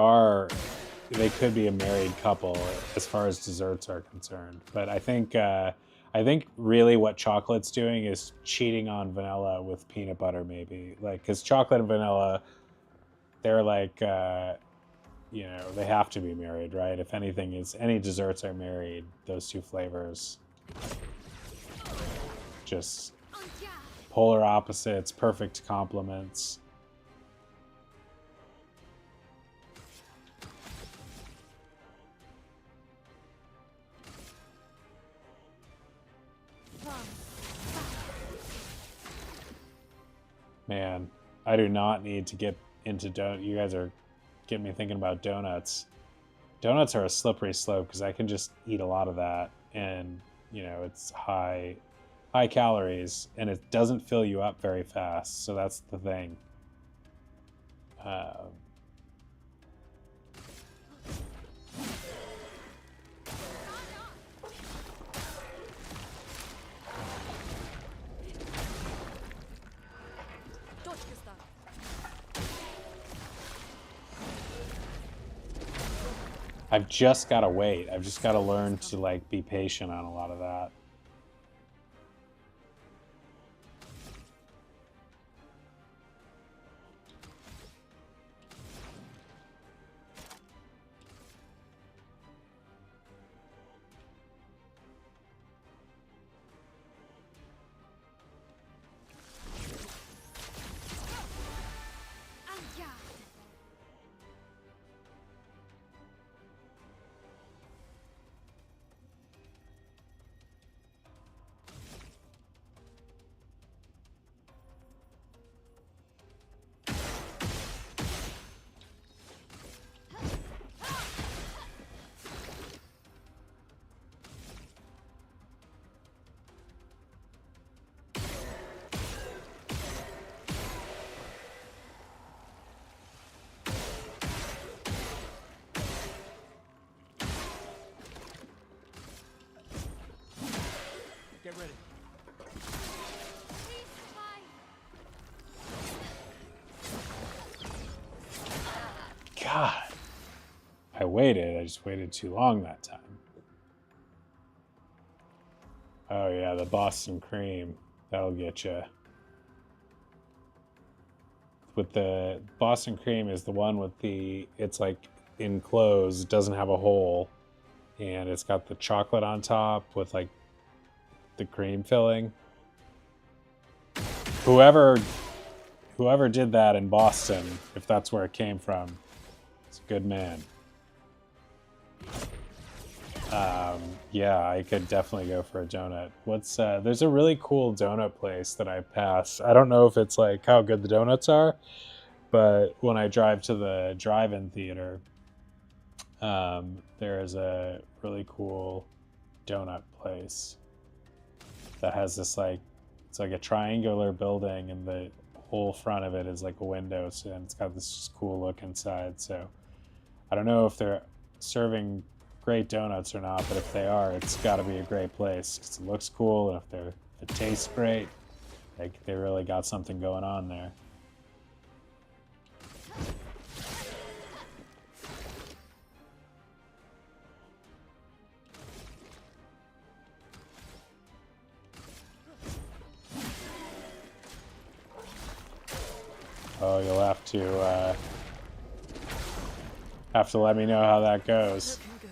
could be a married couple as far as desserts are concerned. But I think really what chocolate's doing is cheating on vanilla with peanut butter, maybe. Like, because chocolate and vanilla, they're like, you know, they have to be married, right? If any desserts are married, those two flavors, just polar opposites, perfect complements. Man, I do not need to get into donut. You guys are getting me thinking about donuts. Donuts are a slippery slope because I can just eat a lot of that, and you know it's high calories, and it doesn't fill you up very fast. So that's the thing. I've just got to wait. I've just got to learn to like be patient on a lot of that. Get ready. Please survive. God, I waited. I just waited too long that time. Oh yeah, the Boston cream. That'll get you. With the Boston cream is the one with it's like enclosed, doesn't have a hole, and it's got the chocolate on top with like the cream filling. Whoever did that in Boston, if that's where it came from, it's a good man. Yeah, I could definitely go for a donut. There's a really cool donut place that I pass. I don't know if it's like how good the donuts are, but when I drive to the drive-in theater, there is a really cool donut place that has this it's like a triangular building, and the whole front of it is like a window, and it's got this cool look inside. So I don't know if they're serving great donuts or not, but if they are, it's got to be a great place because it looks cool, and if it tastes great, Like, they really got something going on there. Oh, you'll have to let me know how that goes. Looking good.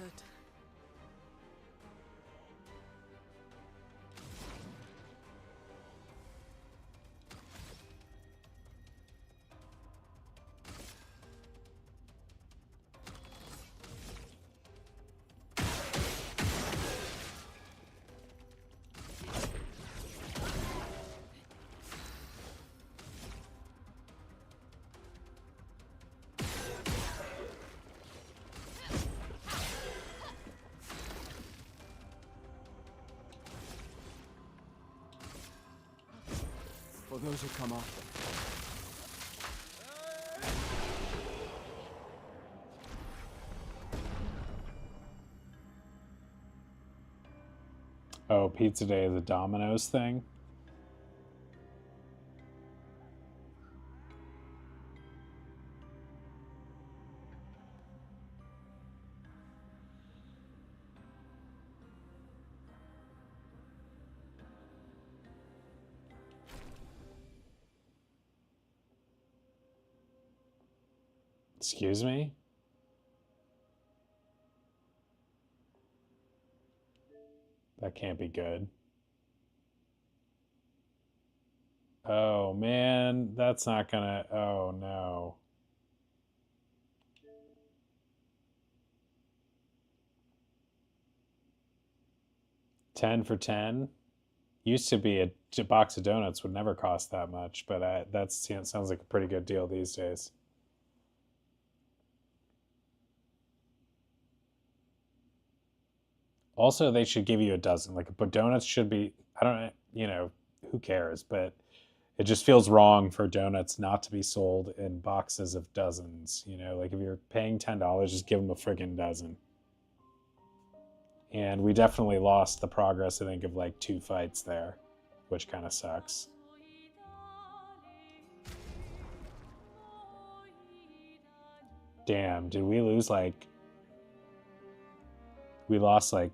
For those who come after. Oh, Pizza Day is a Domino's thing? Excuse me? That can't be good. Oh, man. That's not gonna... Oh, no. $10 for 10? Used to be a box of donuts would never cost that much, but that sounds like a pretty good deal these days. Also, they should give you a dozen. Like, but donuts should be, I don't, who cares? But it just feels wrong for donuts not to be sold in boxes of dozens. Like if you're paying $10, just give them a friggin' dozen. And we definitely lost the progress, I think, of like 2 fights there, which kind of sucks. Damn, did we lose like... We lost like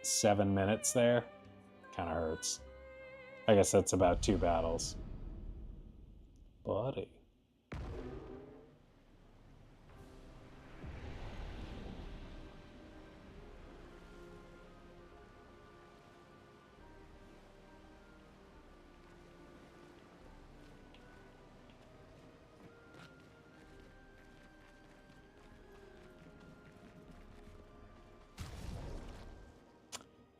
7 minutes there? Kind of hurts. I guess that's about 2 battles. Buddy.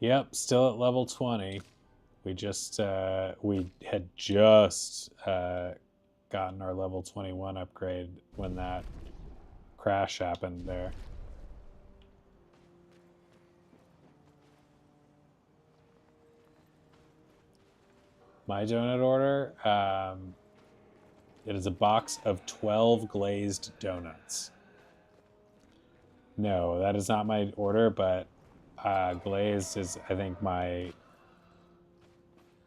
Yep, still at level 20. We had just gotten our level 21 upgrade when that crash happened there. My donut order, it is a box of 12 glazed donuts. No, that is not my order, but glazed is, I think,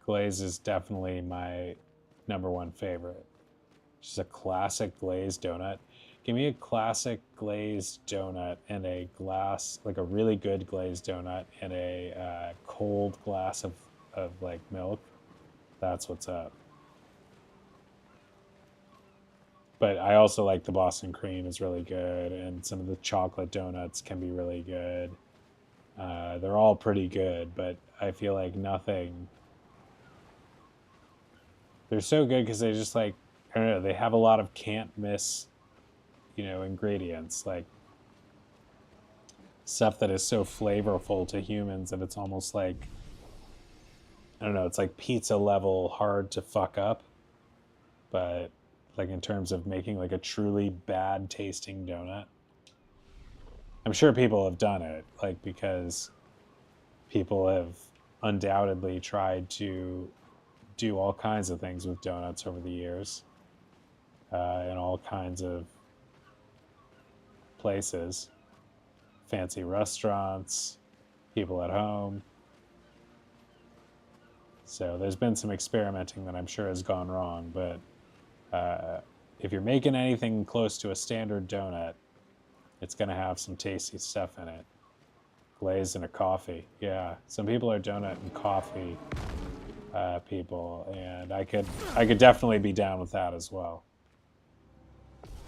glaze is definitely my #1 favorite. Just a classic glazed donut. Give me a classic glazed donut and a glass, like a really good glazed donut, and a cold glass of like milk. That's what's up. But I also like the Boston cream is really good, and some of the chocolate donuts can be really good. They're all pretty good, but I feel like nothing... They're so good because they just like, I don't know, they have a lot of can't miss, ingredients, like stuff that is so flavorful to humans that it's almost like, I don't know, it's like pizza level hard to fuck up, but like in terms of making like a truly bad tasting donut. I'm sure people have done it, like, because people have undoubtedly tried to do all kinds of things with donuts over the years, in all kinds of places, fancy restaurants, people at home. So there's been some experimenting that I'm sure has gone wrong, but if you're making anything close to a standard donut, it's going to have some tasty stuff in it. Glazed in a coffee. Yeah, some people are donut and coffee people, and I could definitely be down with that as well,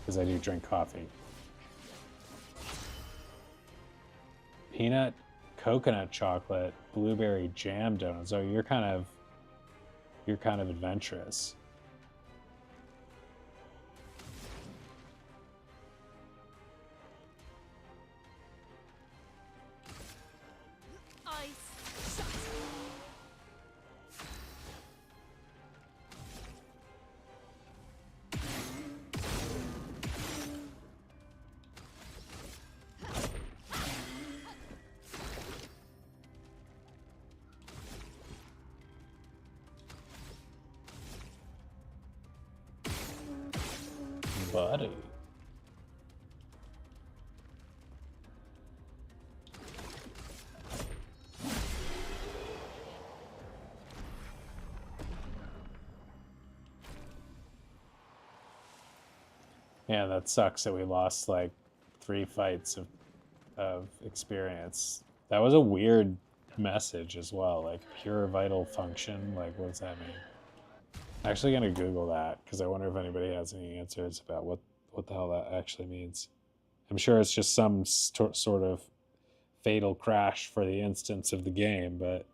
because I do drink coffee. Peanut, coconut chocolate, blueberry jam donuts. Oh, you're kind of adventurous. Buddy. Yeah, that sucks that we lost like 3 fights of experience. That was a weird message as well, like pure vital function. Like, what does that mean? I'm actually gonna Google that because I wonder if anybody has any answers about what the hell that actually means. I'm sure it's just some sort of fatal crash for the instance of the game, but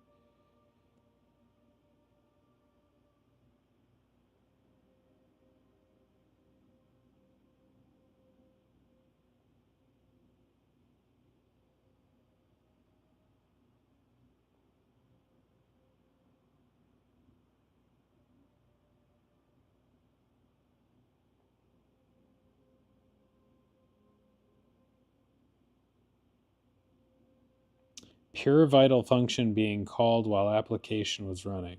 pure vital function being called while application was running.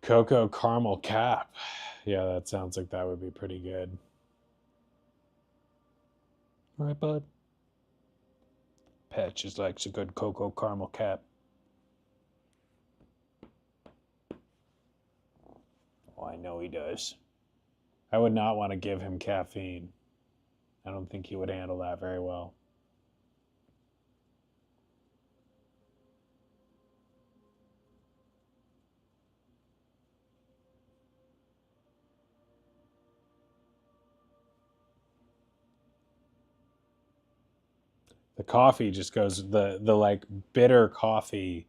Cocoa caramel cap. Yeah, that sounds like that would be pretty good. All right, bud. Patch just likes a good cocoa caramel cap. Oh, I know he does. I would not want to give him caffeine. I don't think he would handle that very well. The coffee just goes the like bitter coffee,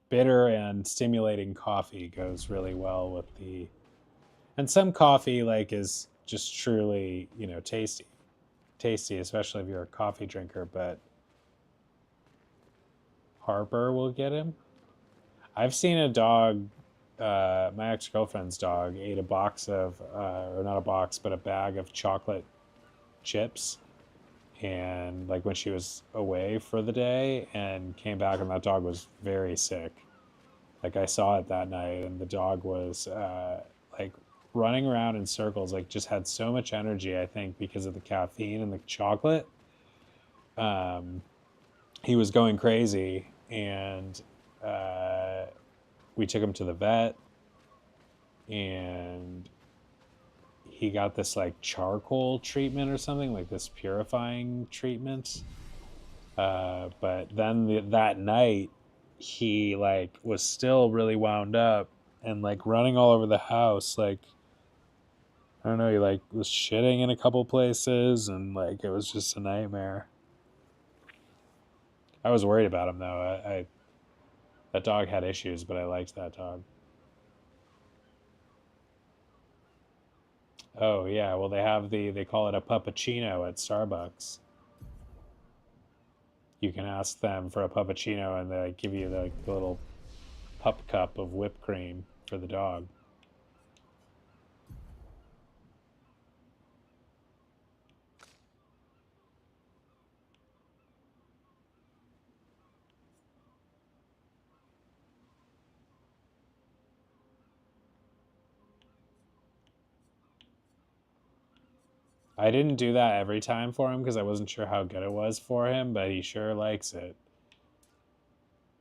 bitter and stimulating coffee goes really well with the, and some coffee like is just truly, tasty, especially if you're a coffee drinker, but Harper will get him. I've seen a dog, my ex-girlfriend's dog ate a box of, or not a box, but a bag of chocolate chips, and like when she was away for the day and came back, and that dog was very sick. Like I saw it that night, and the dog was like running around in circles, like just had so much energy, I think because of the caffeine and the chocolate. He was going crazy, and we took him to the vet, and he got this like charcoal treatment or something, like this purifying treatment. But then that night, he like was still really wound up and like running all over the house. Like, I don't know, he like was shitting in a couple places, and like it was just a nightmare. I was worried about him though. I that dog had issues, but I liked that dog. Oh yeah, well they call it a puppuccino at Starbucks. You can ask them for a puppuccino, and they give you the little pup cup of whipped cream for the dog. I didn't do that every time for him because I wasn't sure how good it was for him, but he sure likes it.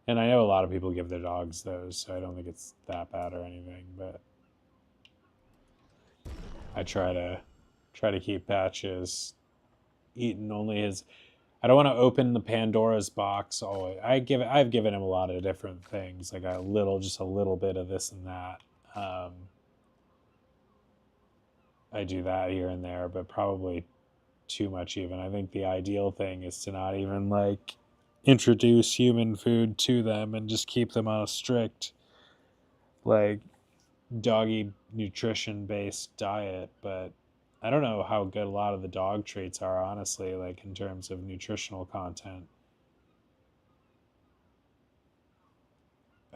And I know a lot of people give their dogs those, so I don't think it's that bad or anything, but I try to keep Patches eating only his. I don't want to open the Pandora's box always. I've given him a lot of different things, like just a little bit of this and that. I do that here and there, but probably too much even. I think the ideal thing is to not even like introduce human food to them and just keep them on a strict like doggy nutrition based diet. But I don't know how good a lot of the dog treats are, honestly, like in terms of nutritional content.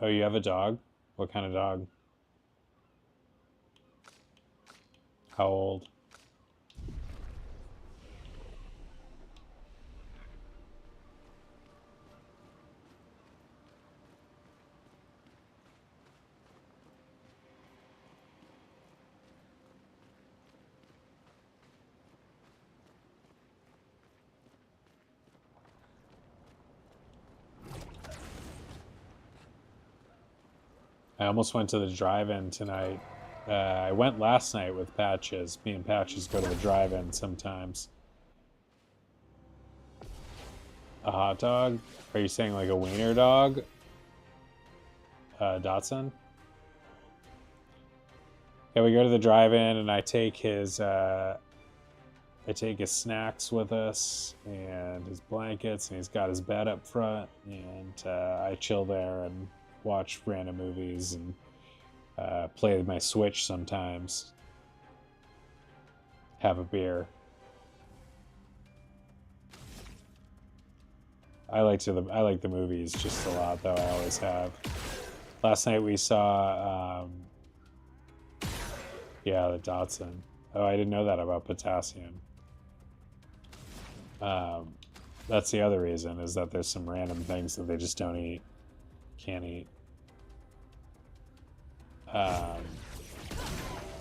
Oh, you have a dog? What kind of dog? How old? I almost went to the drive-in tonight. I went last night with Patches. Me and Patches go to the drive-in sometimes. A hot dog? Are you saying like a wiener dog? Dotson? Yeah, we go to the drive-in and I take his snacks with us and his blankets, and he's got his bed up front, and I chill there and watch random movies and play my Switch sometimes. Have a beer. I like the movies just a lot, though. I always have. Last night we saw, the Dotson. Oh, I didn't know that about potassium. That's the other reason, is that there's some random things that they just don't eat, can't eat.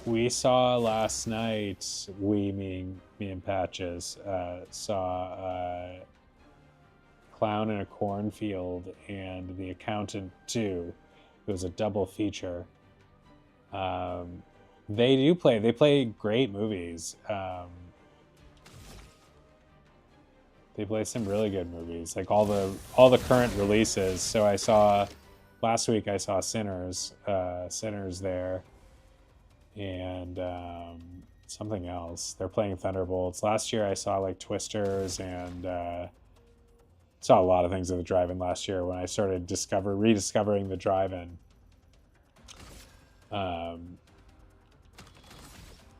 We saw last night, me and Patches, saw Clown in a Cornfield and The Accountant 2. It was a double feature. They play great movies. They play some really good movies, like all the current releases. So last week I saw Sinners there, and something else. They're playing Thunderbolts. Last year I saw like Twisters, and saw a lot of things at the drive-in last year when I started rediscovering the drive-in.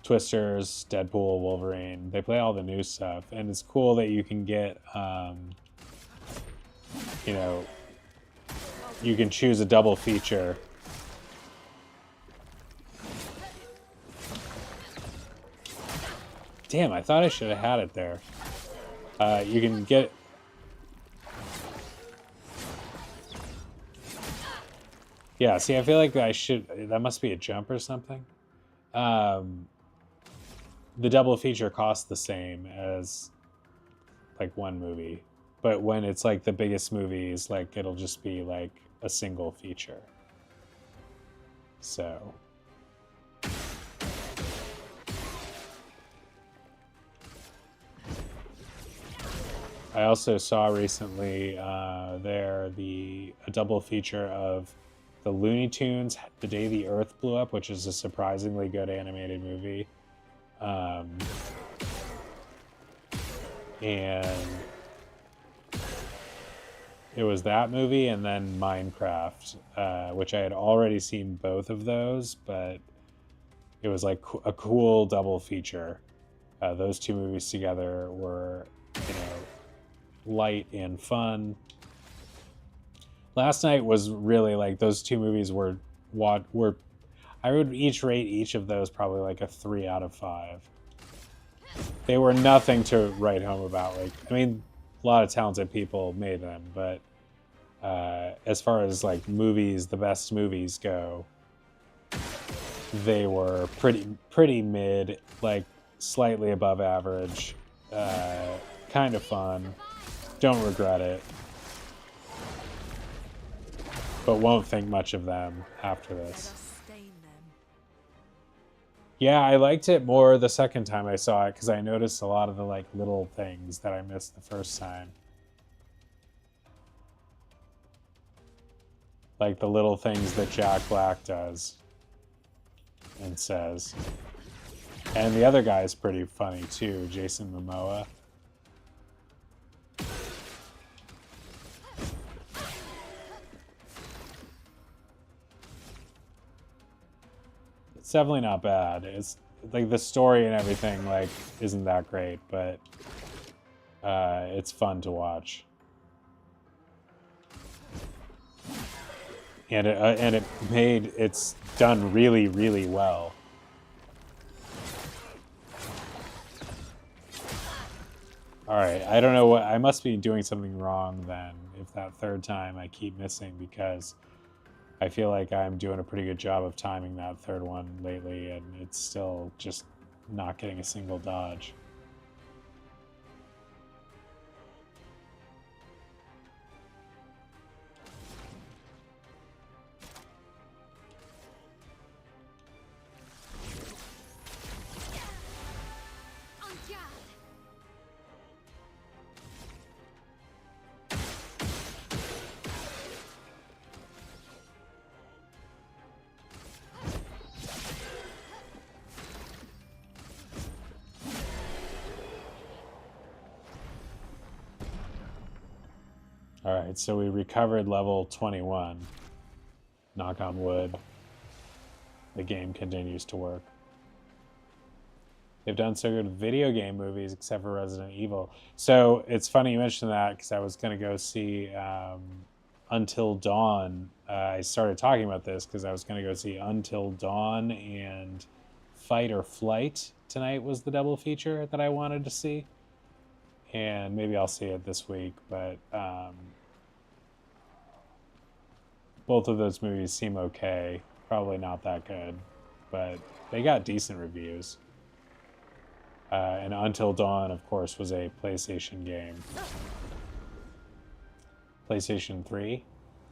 Twisters, Deadpool, Wolverine. They play all the new stuff, and it's cool that you can get, you can choose a double feature. Damn, I thought I should have had it there. You can get... Yeah, see, I feel like that must be a jump or something. The double feature costs the same as like one movie, but when it's like the biggest movies, like it'll just be like a single feature. So I also saw recently a double feature of the Looney Tunes, The Day the Earth Blew Up, which is a surprisingly good animated movie. And it was that movie, and then Minecraft, which I had already seen both of those, but it was like a cool double feature. Those two movies together were, light and fun. Last night was really like, those two movies were I would rate each of those probably like a 3 out of 5. They were nothing to write home about. Like, I mean, a lot of talented people made them, but as far as like movies, the best movies go, they were pretty mid, like slightly above average. Kind of fun. Don't regret it. But won't think much of them after this. Yeah, I liked it more the second time I saw it because I noticed a lot of the like little things that I missed the first time. Like the little things that Jack Black does and says. And the other guy is pretty funny too, Jason Momoa. It's definitely not bad. It's like the story and everything like isn't that great, but it's fun to watch. And it's done really, really well. All right, I don't know what I must be doing something wrong then if that third time I keep missing, because I feel like I'm doing a pretty good job of timing that third one lately, and it's still just not getting a single dodge. All right, so we recovered level 21. Knock on wood. The game continues to work. They've done so good with video game movies except for Resident Evil. So it's funny you mentioned that because I was going to go see Until Dawn. I started talking about this because I was going to go see Until Dawn and Fight or Flight tonight was the double feature that I wanted to see. And maybe I'll see it this week, but both of those movies seem okay. Probably not that good, but they got decent reviews. And Until Dawn, of course, was a PlayStation game. PlayStation 3.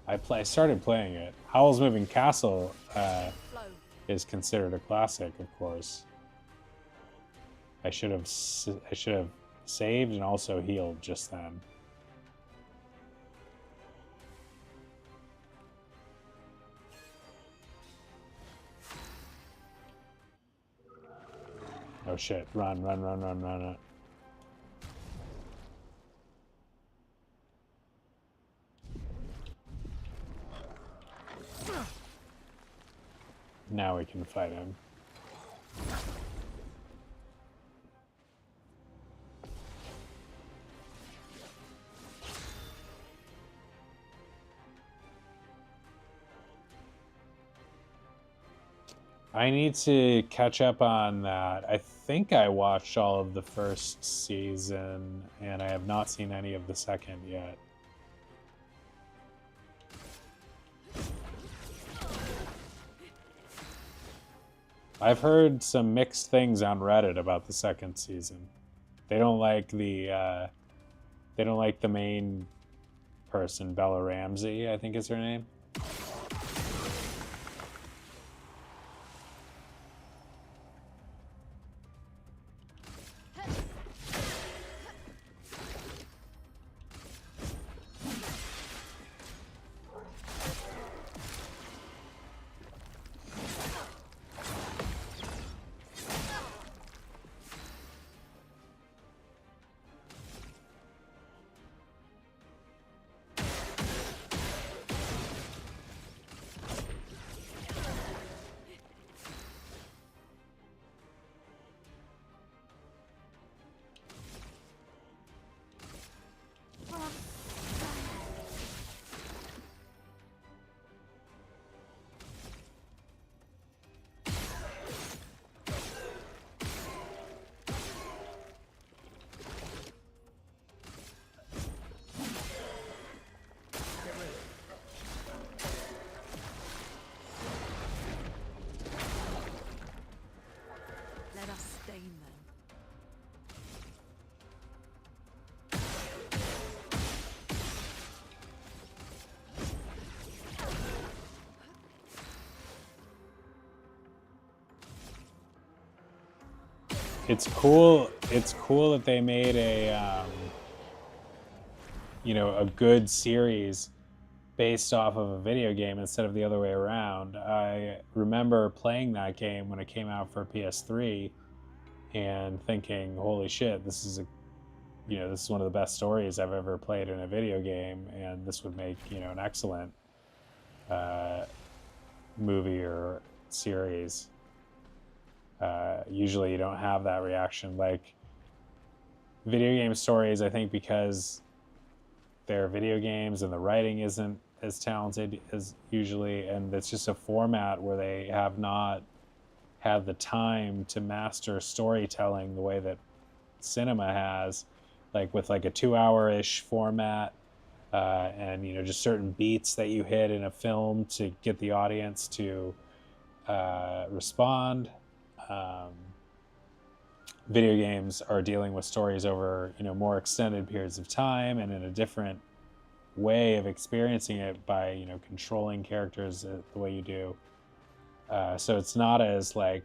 I started playing it. Howl's Moving Castle is considered a classic, of course. I should have saved and also healed just then. Oh shit, run, run, run, run, run, run. Now we can fight him. I need to catch up on that. I think I watched all of the first season, and I have not seen any of the second yet. I've heard some mixed things on Reddit about the second season. They don't like the main person, Bella Ramsey, I think is her name. it's cool. It's cool that they made a you know, a good series based off of a video game instead of the other way around. I remember playing that game when it came out for PS3 and thinking, "Holy shit, this is a you know, this is one of the best stories I've ever played in a video game, and this would make, you know, an excellent movie or series." Usually you don't have that reaction. Like, video game stories, I think because they're video games and the writing isn't as talented as usually, and it's just a format where they have not had the time to master storytelling the way that cinema has, like with like a 2 hour-ish format, and you know, just certain beats that you hit in a film to get the audience to respond. Video games are dealing with stories over, you know, more extended periods of time and in a different way of experiencing it by, you know, controlling characters the way you do. So it's not as like,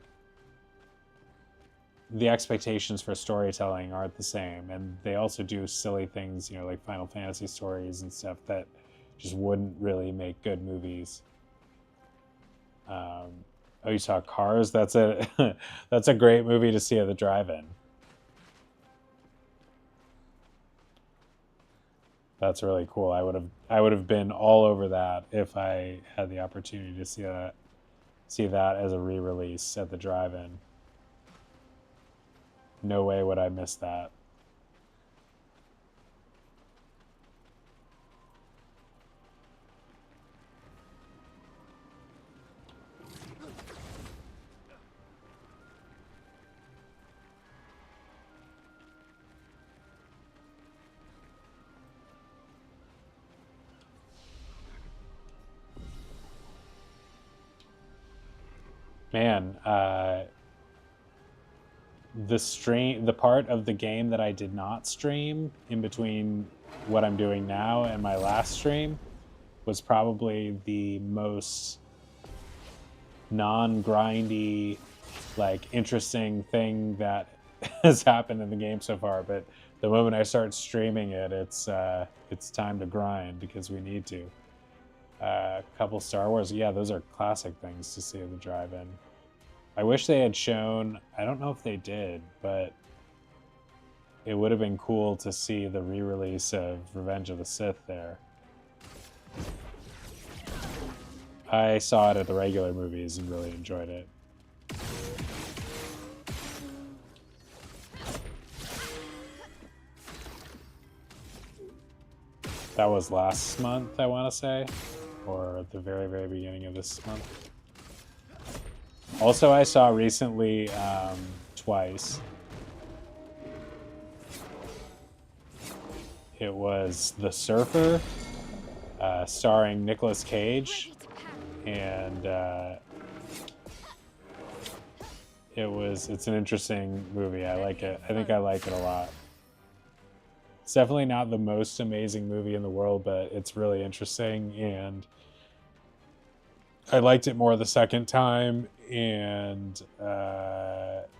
the expectations for storytelling aren't the same, and they also do silly things, you know, like Final Fantasy stories and stuff that just wouldn't really make good movies. Oh, you saw Cars? That's a that's a great movie to see at the drive-in. That's really cool. I would have been all over that if I had the opportunity to see that as a re-release at the drive-in. No way would I miss that. Man, the part of the game that I did not stream in between what I'm doing now and my last stream was probably the most non-grindy, like, interesting thing that has happened in the game so far. But the moment I start streaming it, it's time to grind because we need to. A couple Star Wars, yeah, those are classic things to see at the drive-in. I wish they had shown, I don't know if they did, but it would have been cool to see the re-release of Revenge of the Sith there. I saw it at the regular movies and really enjoyed it. That was last month, I want to say, or at the very, very beginning of this month. Also, I saw recently, twice. It was The Surfer, starring Nicolas Cage, and it's an interesting movie. I like it. I think I like it a lot. It's definitely not the most amazing movie in the world, but it's really interesting, and I liked it more the second time, and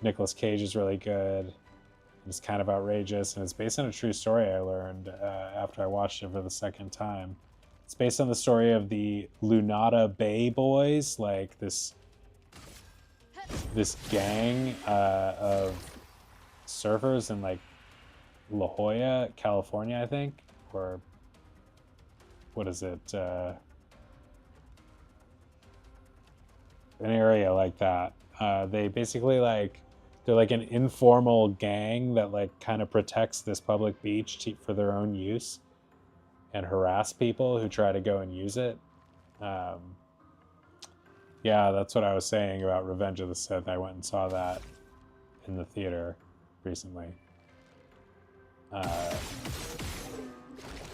Nicolas Cage is really good. It's kind of outrageous, and it's based on a true story I learned after I watched it for the second time. It's based on the story of the Lunada Bay Boys, like this gang of surfers in like La Jolla, California, I think, or what is it? An area like that. They basically they're like an informal gang that like kind of protects this public beach for their own use and harass people who try to go and use it. Yeah, that's what I was saying about Revenge of the Sith. I went and saw that in the theater recently.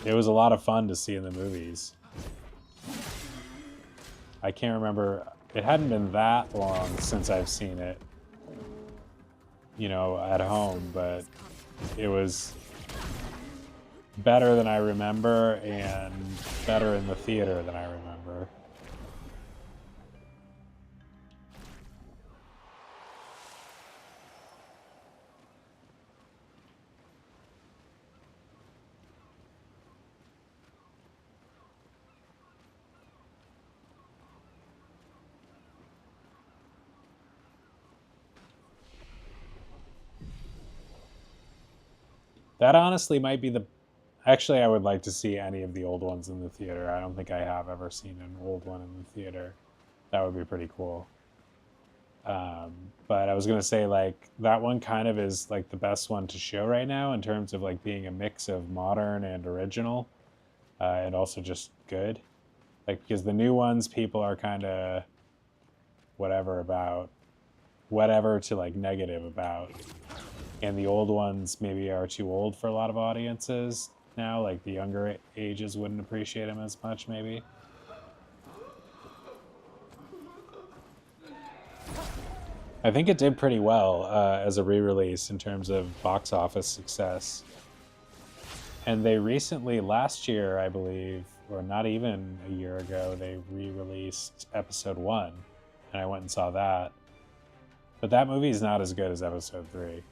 It was a lot of fun to see in the movies. I can't remember. It hadn't been that long since I've seen it, you know, at home, but it was better than I remember and better in the theater than I remember. That honestly might be the... Actually, I would like to see any of the old ones in the theater. I don't think I have ever seen an old one in the theater. That would be pretty cool. But I was gonna say, like, that one kind of is like the best one to show right now in terms of like being a mix of modern and original, and also just good. Like, because the new ones people are kind of whatever to like negative about, and the old ones maybe are too old for a lot of audiences now. Like the younger ages wouldn't appreciate them as much, maybe. I think it did pretty well as a re-release in terms of box office success. And they recently, last year, I believe, or not even a year ago, they re-released episode 1, and I went and saw that. But that movie is not as good as episode 3.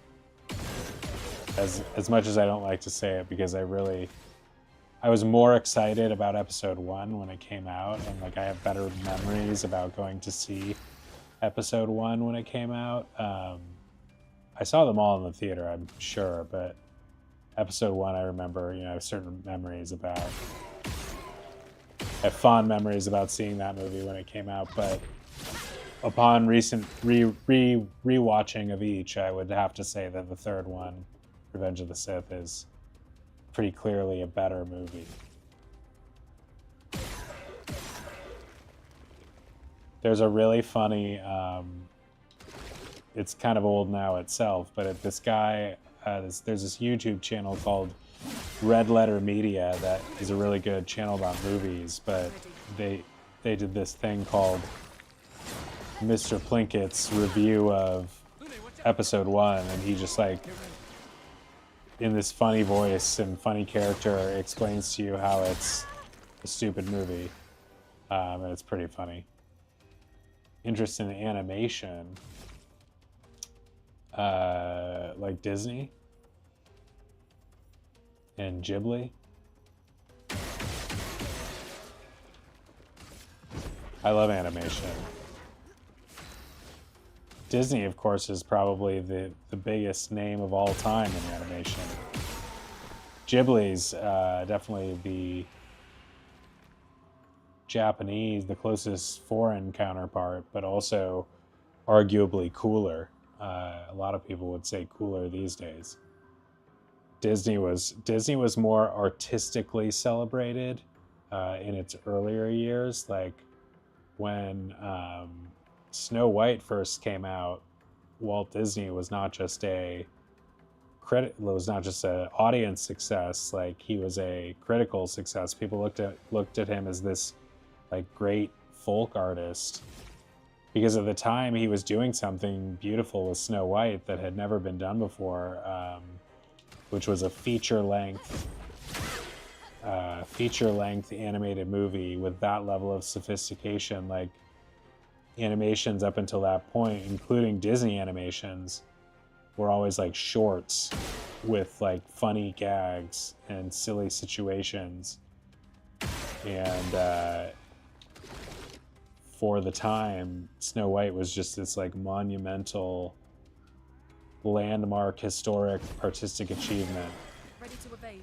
As much as I don't like to say it, because I was more excited about episode 1 when it came out, and like I have better memories about going to see episode 1 when it came out. I saw them all in the theater, I'm sure, but episode 1 I remember, you know, certain memories about. I have fond memories about seeing that movie when it came out, but upon recent rewatching of each, I would have to say that the third one, Revenge of the Sith, is pretty clearly a better movie. There's a really funny, it's kind of old now itself, but this guy, there's this YouTube channel called Red Letter Media that is a really good channel about movies, but they did this thing called Mr. Plinkett's review of episode 1, and he just like, in this funny voice and funny character, explains to you how it's a stupid movie, and it's pretty funny. Interest in animation, like Disney and Ghibli. I love animation. Disney, of course, is probably the biggest name of all time in animation. Ghibli's definitely the Japanese, the closest foreign counterpart, but also arguably cooler. A lot of people would say cooler these days. Disney was more artistically celebrated in its earlier years. Like when Snow White first came out, Walt Disney was not just an audience success. Like, he was a critical success. People looked at him as this like great folk artist, because at the time he was doing something beautiful with Snow White that had never been done before, which was a feature-length animated movie with that level of sophistication. Like, animations up until that point, including Disney animations, were always like shorts with like funny gags and silly situations. And for the time, Snow White was just this like monumental, landmark, historic, artistic achievement. Ready to evade.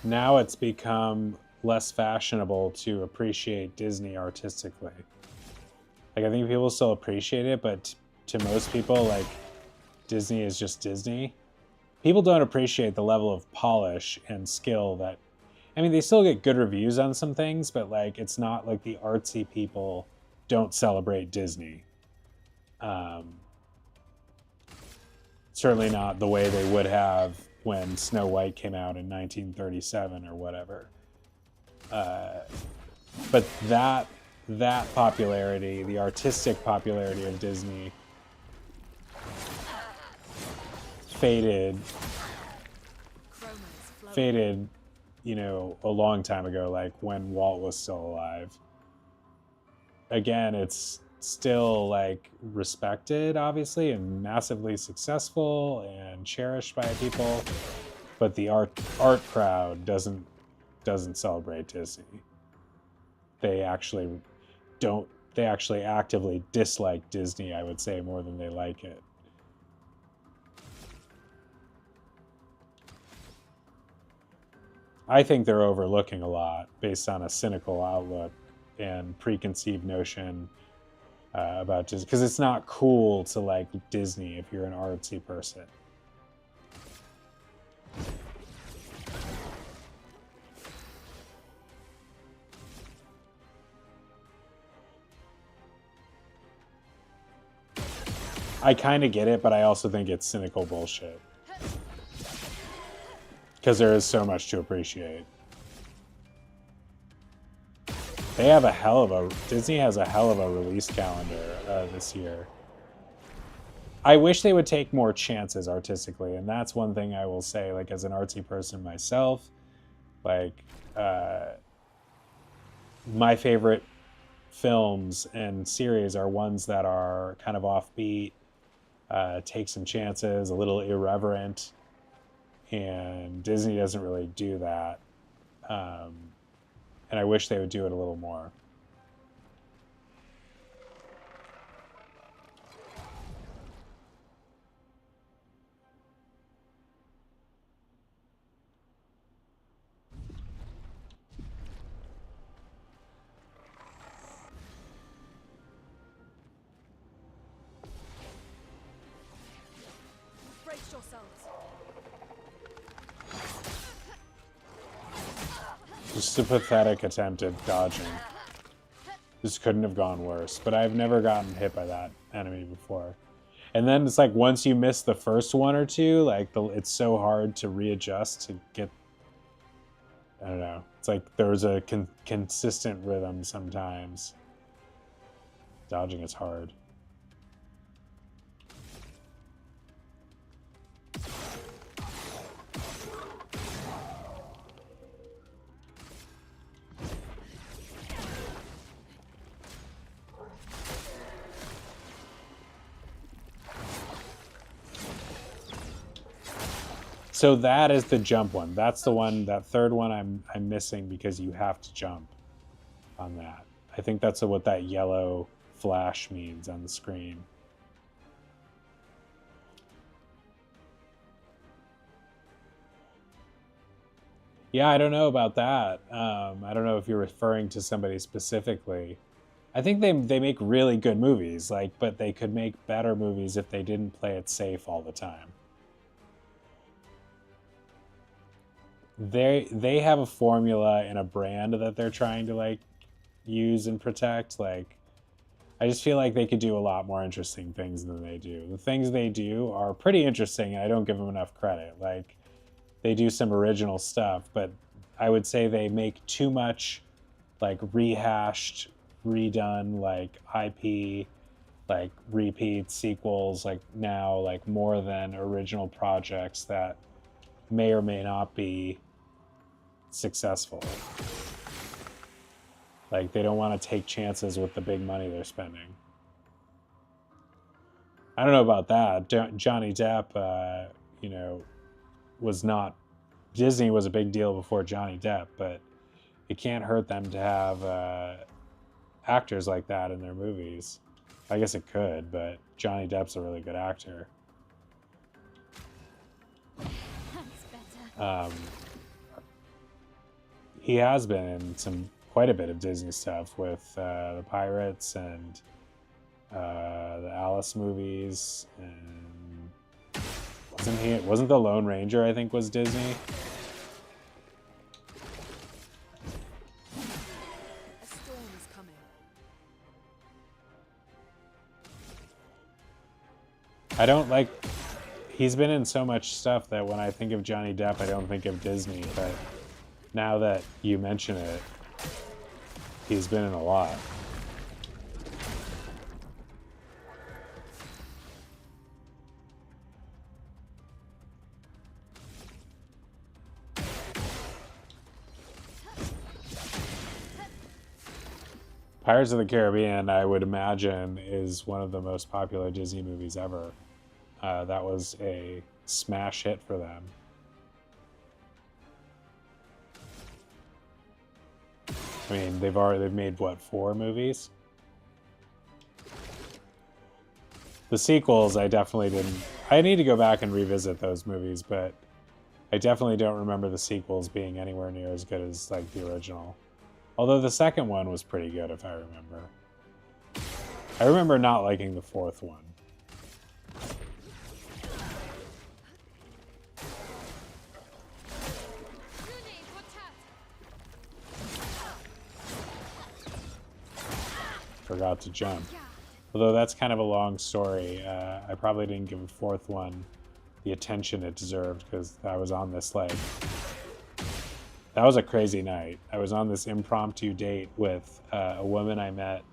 Now it's become less fashionable to appreciate Disney artistically. Like, I think people still appreciate it, but to most people, like, Disney is just Disney. People don't appreciate the level of polish and skill that... I mean, they still get good reviews on some things, but, like, it's not like the artsy people don't celebrate Disney. Certainly not the way they would have when Snow White came out in 1937 or whatever. But that popularity, the artistic popularity of Disney, faded, you know, a long time ago, like when Walt was still alive. Again, it's still like respected, obviously, and massively successful and cherished by people, but the art crowd doesn't celebrate Disney. They actually don't. They actually actively dislike Disney, I would say, more than they like it. I think they're overlooking a lot based on a cynical outlook and preconceived notion about Disney, because it's not cool to like Disney if you're an artsy person. I kind of get it, but I also think it's cynical bullshit. Because there is so much to appreciate. They have a hell of a... Disney has a hell of a release calendar this year. I wish they would take more chances artistically, and that's one thing I will say, like, as an artsy person myself, like, my favorite films and series are ones that are kind of offbeat, take some chances, a little irreverent, and Disney doesn't really do that. And I wish they would do it a little more. Brace yourselves. Just a pathetic attempt at dodging. This couldn't have gone worse, but I've never gotten hit by that enemy before. And then it's like once you miss the first one or two, like it's so hard to readjust to get. I don't know. It's like there's a consistent rhythm sometimes. Dodging is hard. So that is the jump one. That's the one, that third one I'm missing because you have to jump on that. I think that's what that yellow flash means on the screen. Yeah, I don't know about that. I don't know if you're referring to somebody specifically. I think they make really good movies, like, but they could make better movies if they didn't play it safe all the time. They have a formula and a brand that they're trying to like use and protect. Like, I just feel like they could do a lot more interesting things than they do. The things they do are pretty interesting, and I don't give them enough credit. Like, they do some original stuff, but I would say they make too much like rehashed, redone, like IP, like repeat sequels, like now, like more than original projects that may or may not be successful. Like, they don't want to take chances with the big money they're spending. I don't know about that. Johnny Depp, you know, was not... Disney was a big deal before Johnny Depp, but it can't hurt them to have actors like that in their movies. I guess it could, but Johnny Depp's a really good actor. That's better. He has been in quite a bit of Disney stuff with the Pirates and the Alice movies, and wasn't the Lone Ranger, I think, was Disney? A storm is coming. I don't like... He's been in so much stuff that when I think of Johnny Depp, I don't think of Disney, but now that you mention it, he's been in a lot. Pirates of the Caribbean, I would imagine, is one of the most popular Disney movies ever. That was a smash hit for them. I mean, they've made what, 4 movies? The sequels, I definitely didn't. I need to go back and revisit those movies, but I definitely don't remember the sequels being anywhere near as good as like the original. Although the second one was pretty good, if I remember. I remember not liking the 4th one. Forgot to jump. Although that's kind of a long story. I probably didn't give the 4th one the attention it deserved because I was on this like... That was a crazy night. I was on this impromptu date with a woman I met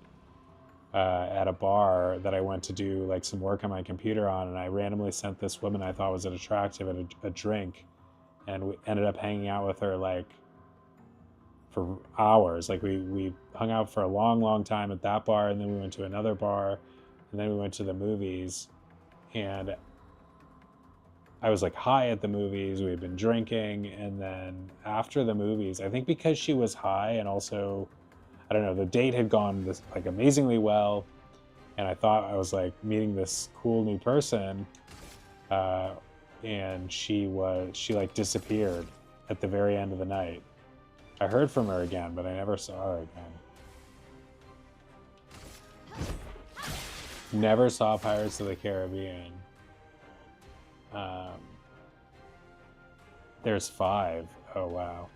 at a bar that I went to do like some work on my computer on, and I randomly sent this woman I thought was attractive a drink, and we ended up hanging out with her like for hours. Like we hung out for a long time at that bar, and then we went to another bar, and then we went to the movies, and I was like high at the movies. We had been drinking, and then after the movies, I think because she was high, and also, I don't know, the date had gone this like amazingly well, and I thought I was like meeting this cool new person, and she like disappeared at the very end of the night. I heard from her again, but I never saw her again. Never saw Pirates of the Caribbean. There's 5. Oh, wow.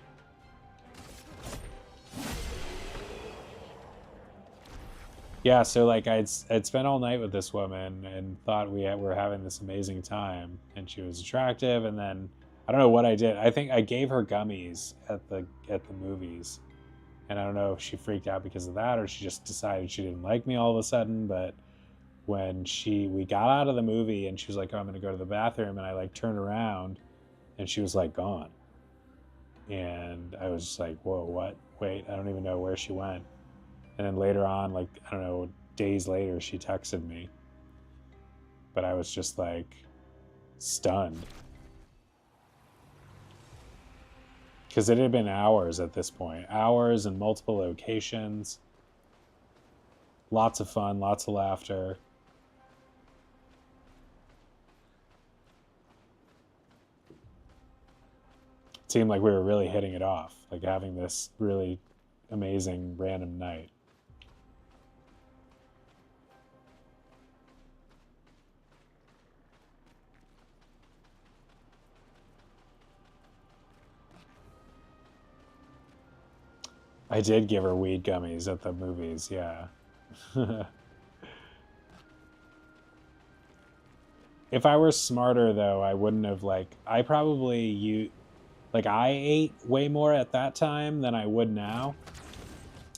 Yeah, so like I'd spent all night with this woman and thought we were having this amazing time, and she was attractive, and then I don't know what I did. I think I gave her gummies at the movies, and I don't know if she freaked out because of that or she just decided she didn't like me all of a sudden. But when we got out of the movie and she was like, "Oh, I'm gonna go to the bathroom," and I like turned around, and she was like gone, and I was just like, "Whoa, what? Wait, I don't even know where she went." And then later on, like, I don't know, days later, she texted me. But I was just like stunned. Because it had been hours at this point. Hours in multiple locations. Lots of fun, lots of laughter. It seemed like we were really hitting it off. Like having this really amazing random night. I did give her weed gummies at the movies, yeah. If I were smarter, though, I wouldn't have, like... I ate way more at that time than I would now.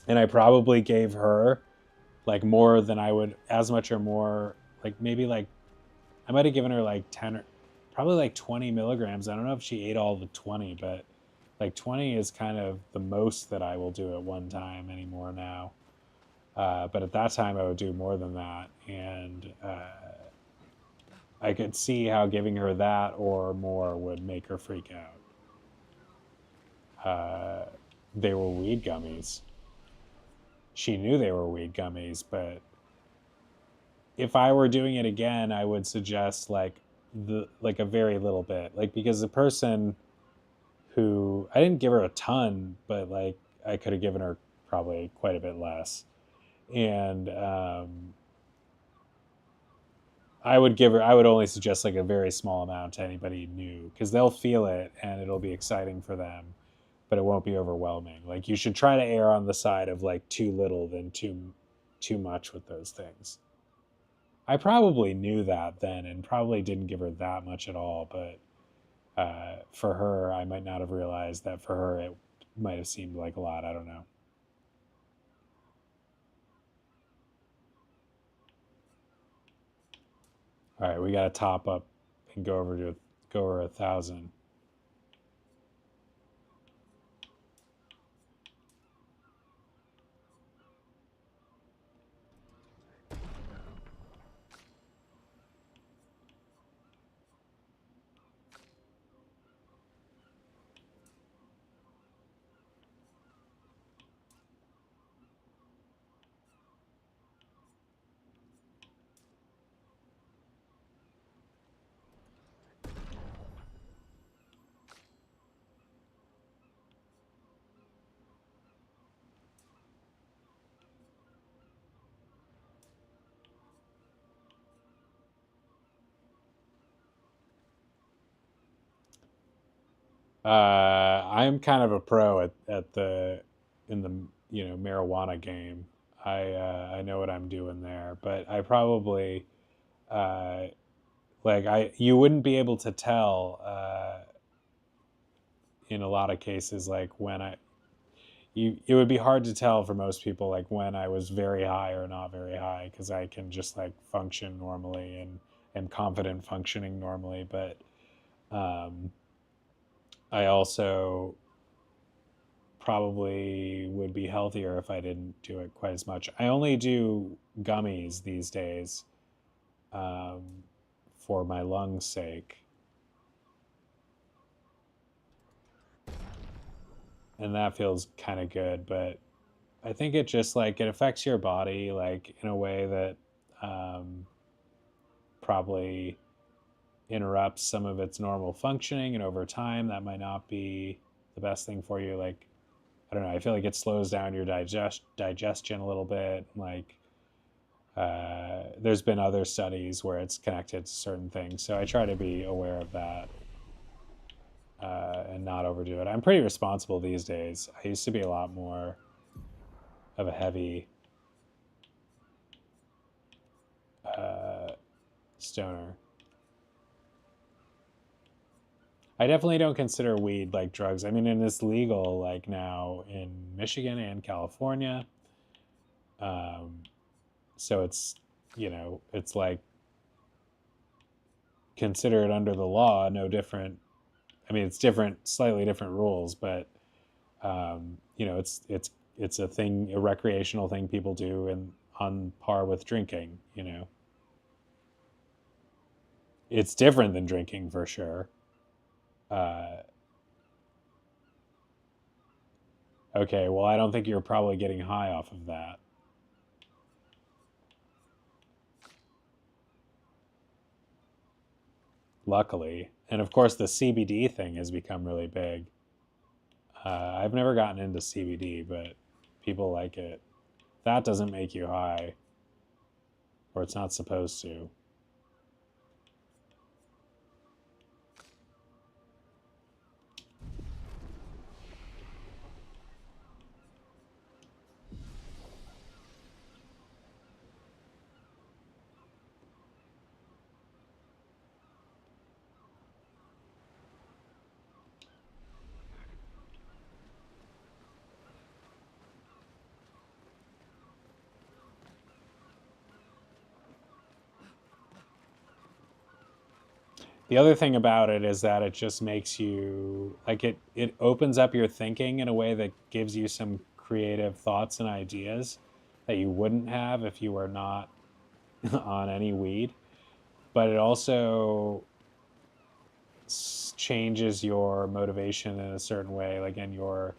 And I probably gave her, like, more than I would... As much or more... Like, maybe, like... I might have given her, like, 10 or... Probably, like, 20 milligrams. I don't know if she ate all the 20, but... Like 20 is kind of the most that I will do at one time anymore now. But at that time I would do more than that. And I could see how giving her that or more would make her freak out. They were weed gummies. She knew they were weed gummies, but if I were doing it again, I would suggest like a very little bit. Like, because the person who I didn't give her a ton, but like I could have given her probably quite a bit less. And I would only suggest like a very small amount to anybody new, because they'll feel it and it'll be exciting for them, but it won't be overwhelming. Like, you should try to err on the side of like too little than too much with those things. I probably knew that then and probably didn't give her that much at all, but for her, I might not have realized that for her it might have seemed like a lot. I don't know. All right, we got to top up and go over 1,000. I'm kind of a pro at the in the marijuana game. I know what I'm doing there, but I probably uh, you wouldn't be able to tell in a lot of cases like when it would be hard to tell for most people like when I was very high or not very high, because I can just like function normally and am confident functioning normally, but I also probably would be healthier if I didn't do it quite as much. I only do gummies these days um, for my lungs' sake. And that feels kind of good, but I think it just like it affects your body like in a way that probably interrupts some of its normal functioning, and over time that might not be the best thing for you. Like I don't know, I feel like it slows down your digestion a little bit. Like there's been other studies where it's connected to certain things, so I try to be aware of that and not overdo it. I'm pretty responsible these days. I used to be a lot more of a heavy stoner. I definitely don't consider weed like drugs. I mean, and it's legal like now in Michigan and California. So it's, it's like considered under the law, no different. I mean, it's different, slightly different rules, but it's a thing, a recreational thing people do, and on par with drinking. It's different than drinking for sure. Okay, well, I don't think you're probably getting high off of that. Luckily. And of course, the CBD thing has become really big. I've never gotten into CBD, but people like it. That doesn't make you high, or it's not supposed to. The other thing about it is that it just makes you like it opens up your thinking in a way that gives you some creative thoughts and ideas that you wouldn't have if you were not on any weed. But it also changes your motivation in a certain way, like, and your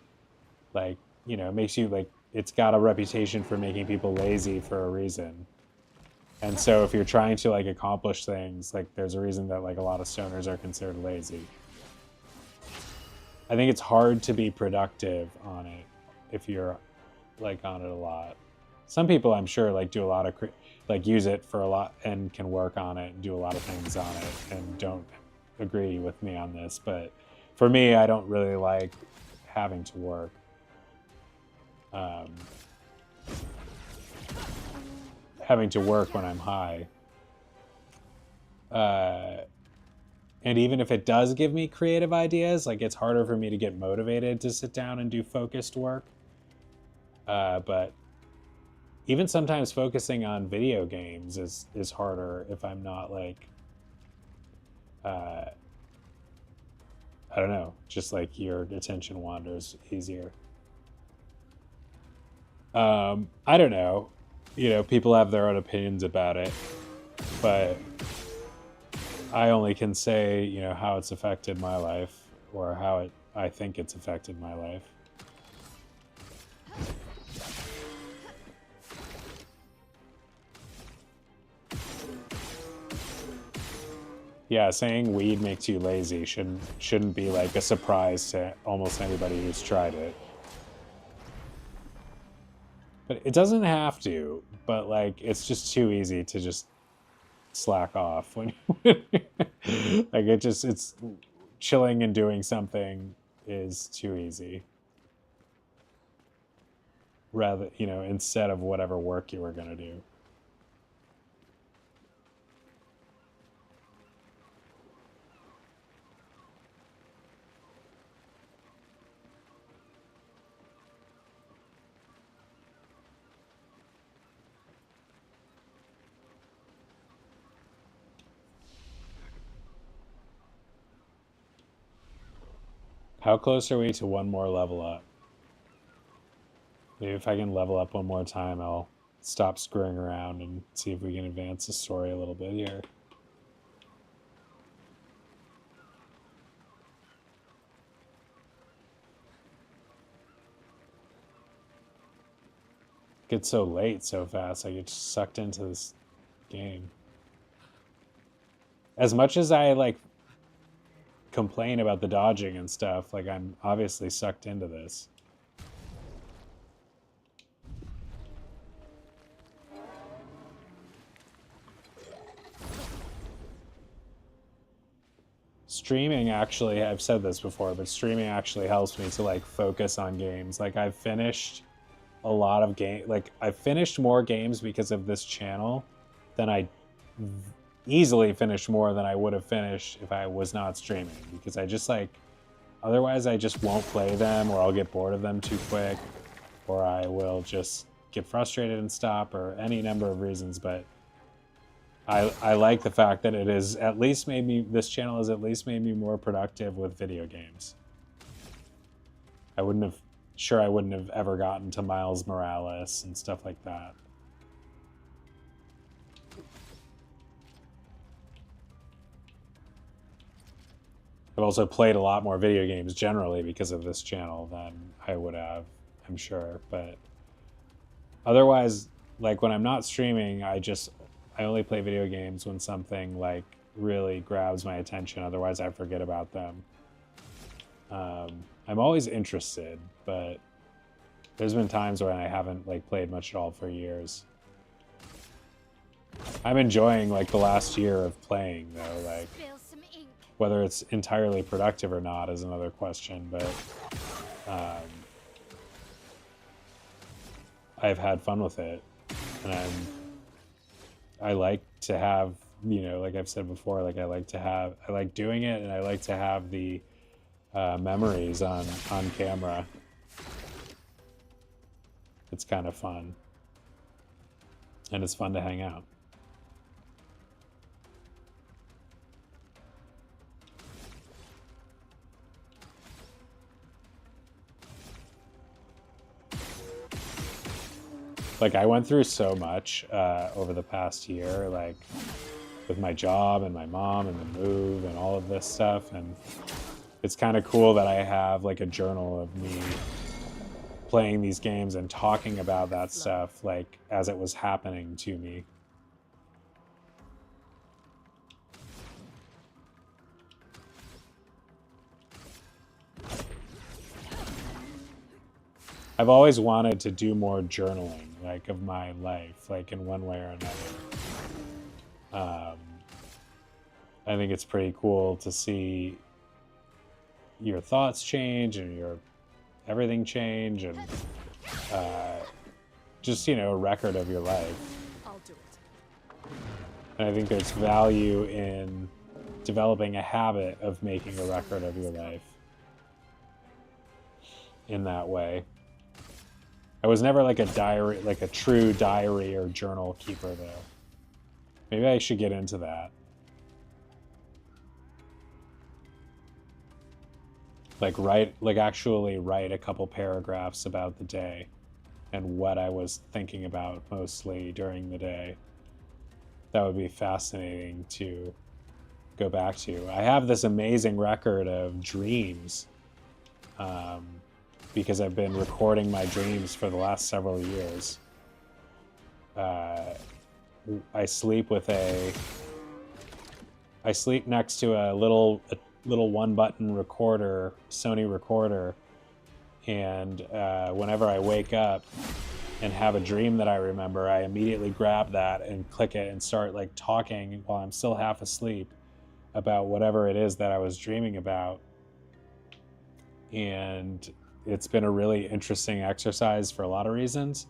like, it makes you like, it's got a reputation for making people lazy for a reason. And so if you're trying to like accomplish things, like there's a reason that like a lot of stoners are considered lazy. I think it's hard to be productive on it if you're like on it a lot. Some people I'm sure like do a lot of like use it for a lot and can work on it and do a lot of things on it and don't agree with me on this, but for me, I don't really like having to work. Having to work when I'm high. And even if it does give me creative ideas, like it's harder for me to get motivated to sit down and do focused work. But even sometimes focusing on video games is harder if I'm not like, I don't know, just like your attention wanders easier. I don't know. People have their own opinions about it, but I only can say, how it's affected my life, or how I think it's affected my life. Yeah, saying weed makes you lazy shouldn't be like a surprise to almost anybody who's tried it. But it doesn't have to, but like it's just too easy to just slack off when like it's chilling and doing something is too easy. Rather, you know, instead of whatever work you were going to do. How close are we to one more level up? Maybe if I can level up one more time, I'll stop screwing around and see if we can advance the story a little bit here. It gets so late so fast, I get sucked into this game. As much as I like complain about the dodging and stuff, like I'm obviously sucked into this. Streaming actually, I've said this before, but streaming actually helps me to like focus on games. Like I've finished a lot of I've finished more games because of this channel than I easily finished more than I would have finished if I was not streaming, because I just like, otherwise I just won't play them, or I'll get bored of them too quick, or I will just get frustrated and stop, or any number of reasons. But I like the fact that it is at least made me, this channel has at least made me more productive with video games. I wouldn't have ever gotten to Miles Morales and stuff like that. I've also played a lot more video games generally because of this channel than I would have, I'm sure. But otherwise, like when I'm not streaming, I only play video games when something like really grabs my attention. Otherwise, I forget about them. I'm always interested, but there's been times when I haven't like played much at all for years. I'm enjoying like the last year of playing though, like whether it's entirely productive or not is another question, but I've had fun with it, and I like to have, you know, like I've said before, like I like doing it, and I like to have the memories on camera. It's kind of fun, and it's fun to hang out. Like I went through so much over the past year, like with my job and my mom and the move and all of this stuff, and it's kind of cool that I have like a journal of me playing these games and talking about that stuff like as it was happening to me. I've always wanted to do more journaling, like of my life, like in one way or another. I think it's pretty cool to see your thoughts change and your everything change, and just, you know, a record of your life. I'll do it. And I think there's value in developing a habit of making a record of your life in that way. I was never like a diary, like a true diary or journal keeper though. Maybe I should get into that. Like actually write a couple paragraphs about the day and what I was thinking about mostly during the day. That would be fascinating to go back to. I have this amazing record of dreams, because I've been recording my dreams for the last several years. I sleep next to a little one-button recorder, Sony recorder, and whenever I wake up and have a dream that I remember, I immediately grab that and click it and start like talking while I'm still half asleep about whatever it is that I was dreaming about. And it's been a really interesting exercise for a lot of reasons,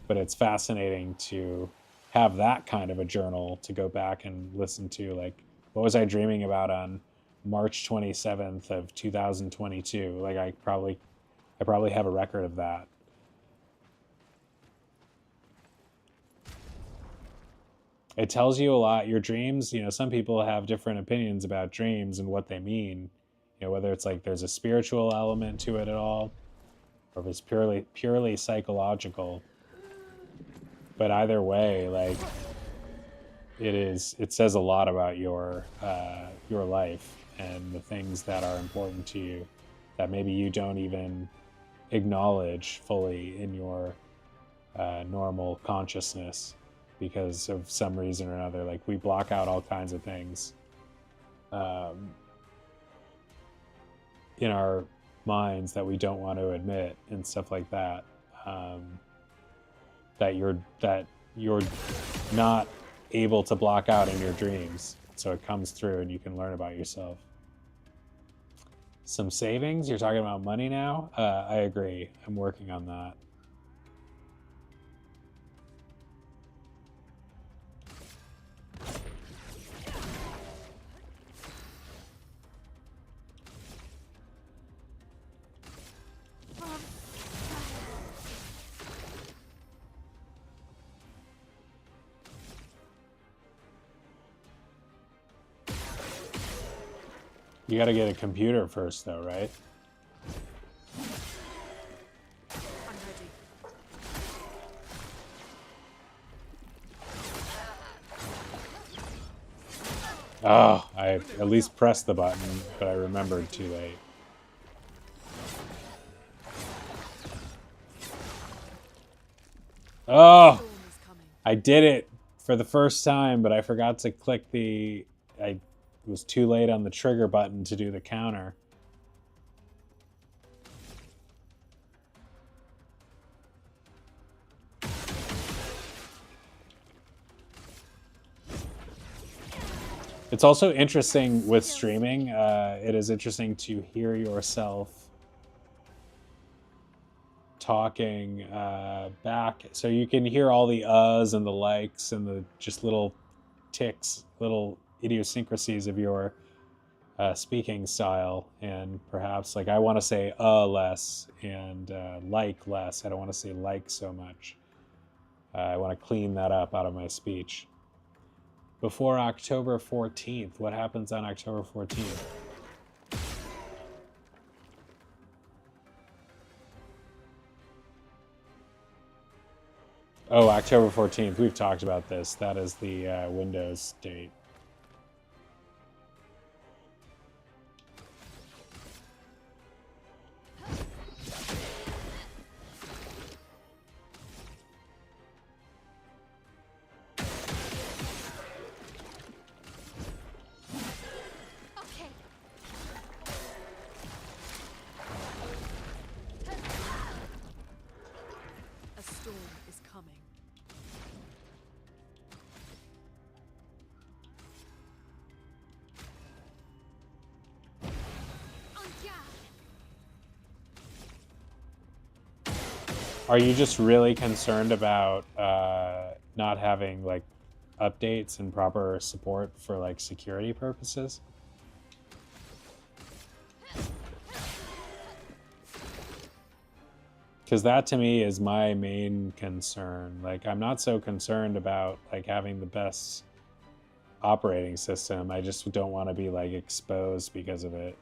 but it's fascinating to have that kind of a journal to go back and listen to. Like, what was I dreaming about on March 27th of 2022? Like, I probably have a record of that. It tells you a lot. Your dreams, some people have different opinions about dreams and what they mean. Whether it's like there's a spiritual element to it at all, or if it's purely psychological. But either way, like, it says a lot about your life and the things that are important to you that maybe you don't even acknowledge fully in your normal consciousness because of some reason or another. Like, we block out all kinds of things in our minds that we don't want to admit and stuff like that. That you're not able to block out in your dreams. So it comes through and you can learn about yourself. Some savings? You're talking about money now? I agree. I'm working on that. You got to get a computer first, though, right? I'm ready. Oh, I at least pressed the button, but I remembered too late. Oh, I did it for the first time, but I forgot to click I was too late on the trigger button to do the counter. It's also interesting with streaming. It is interesting to hear yourself talking back. So you can hear all the uhs and the likes and the just little ticks, little idiosyncrasies of your speaking style. And perhaps, like, I want to say less and like less. I don't want to say like so much. I want to clean that up out of my speech. Before October 14th, what happens on October 14th? Oh, October 14th. We've talked about this. That is the Windows date. A storm is coming. Are you just really concerned about not having, like, updates and proper support for, like, security purposes? Because that, to me, is my main concern. Like, I'm not so concerned about, like, having the best operating system. I just don't want to be, like, exposed because of it.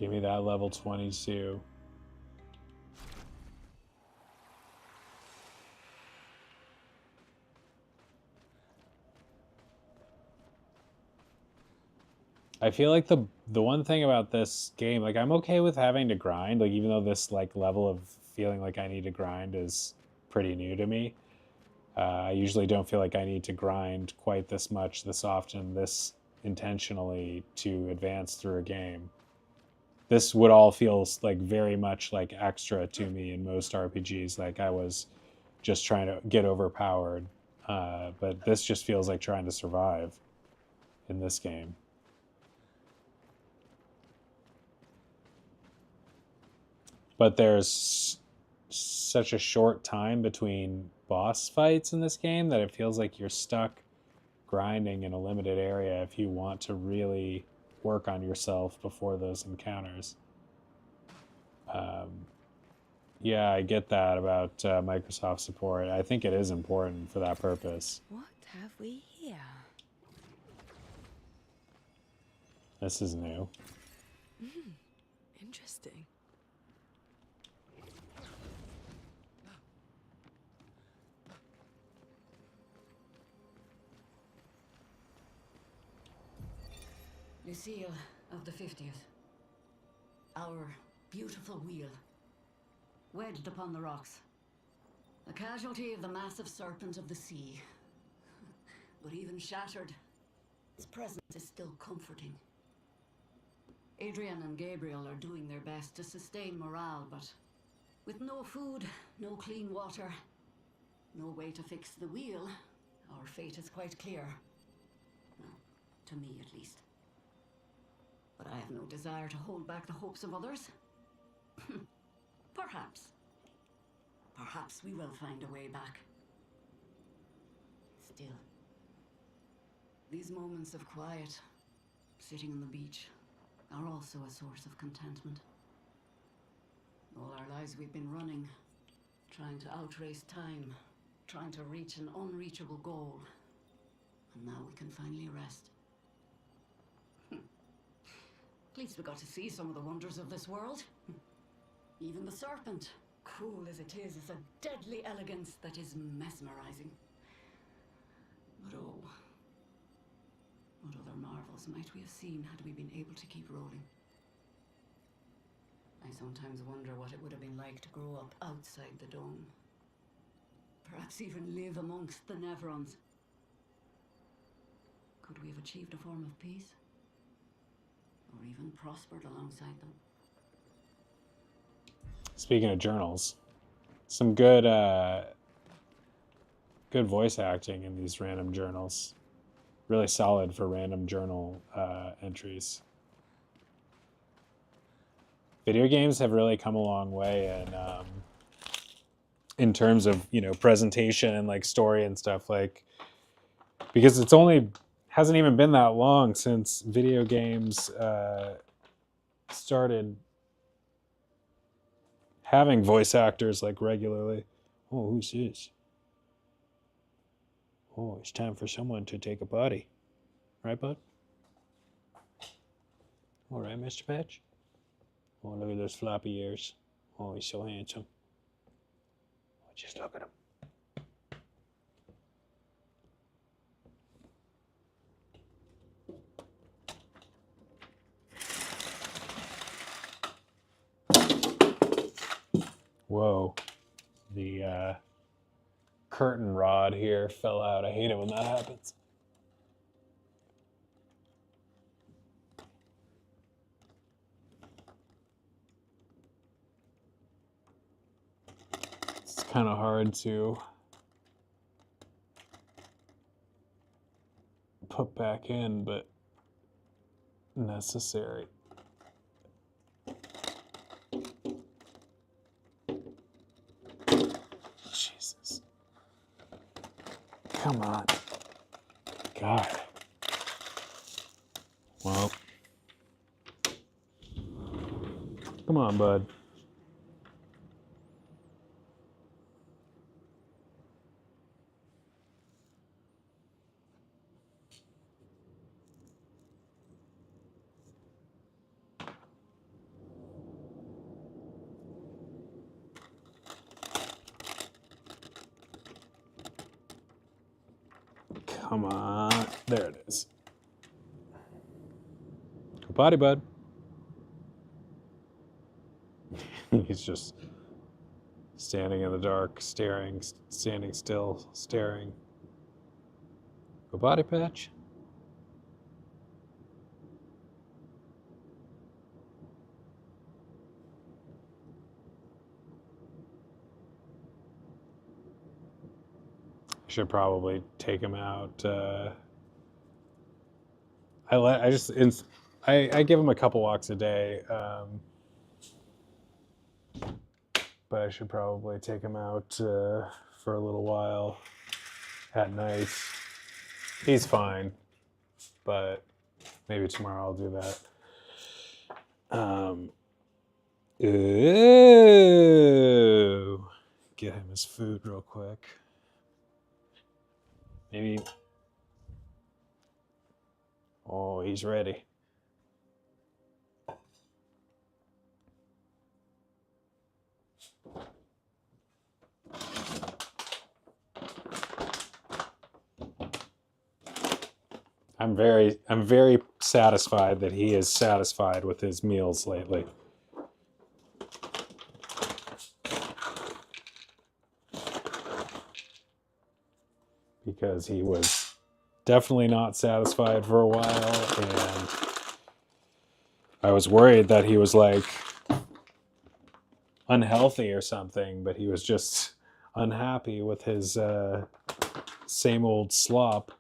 Give me that level 22. I feel like the one thing about this game, like I'm okay with having to grind, like even though this like level of feeling like I need to grind is pretty new to me. I usually don't feel like I need to grind quite this much, this often, this intentionally to advance through a game. This would all feel like very much like extra to me in most RPGs. Like I was just trying to get overpowered, but this just feels like trying to survive in this game. But there's such a short time between boss fights in this game that it feels like you're stuck grinding in a limited area if you want to really work on yourself before those encounters. Yeah, I get that about Microsoft support. I think it is important for that purpose. What have we here? This is new. Interesting. Lucille of the 50th. Our beautiful wheel. Wedged upon the rocks. A casualty of the massive serpent of the sea. But even shattered, its presence is still comforting. Adrian and Gabriel are doing their best to sustain morale, but with no food, no clean water, no way to fix the wheel, our fate is quite clear. Well, to me at least. But I have no desire to hold back the hopes of others. Perhaps. Perhaps we will find a way back. Still, these moments of quiet, sitting on the beach, are also a source of contentment. All our lives we've been running, trying to outrace time, trying to reach an unreachable goal. And now we can finally rest. At least we got to see some of the wonders of this world. Even the serpent, cruel as it is a deadly elegance that is mesmerizing. But oh, what other marvels might we have seen had we been able to keep rolling? I sometimes wonder what it would have been like to grow up outside the dome. Perhaps even live amongst the Nevrons. Could we have achieved a form of peace? Or even prospered alongside them? Speaking of journals, some good good voice acting in these random journals. Really solid for random journal entries. Video games have really come a long way in terms of, you know, presentation and like story and stuff, like, because it's only hasn't even been that long since video games started having voice actors like regularly. Oh, who's this? Oh, it's time for someone to take a potty. Right, bud? All right, Mr. Patch? Oh, look at those floppy ears. Oh, he's so handsome. Oh, just look at him. Whoa. The curtain rod here fell out. I hate it when that happens. It's kind of hard to put back in, but necessary. Jesus. Come on. God. Well. Come on, bud. Come on. There it is. Go potty, bud. He's just standing in the dark, staring, standing still, staring. Go potty, Patch. Should probably take him out. I give him a couple walks a day, but I should probably take him out for a little while at night. He's fine, but maybe tomorrow I'll do that. Ooh. Get him his food real quick. Maybe. Oh, he's ready. I'm very satisfied that he is satisfied with his meals lately. Because he was definitely not satisfied for a while, and I was worried that he was like unhealthy or something, but he was just unhappy with his same old slop.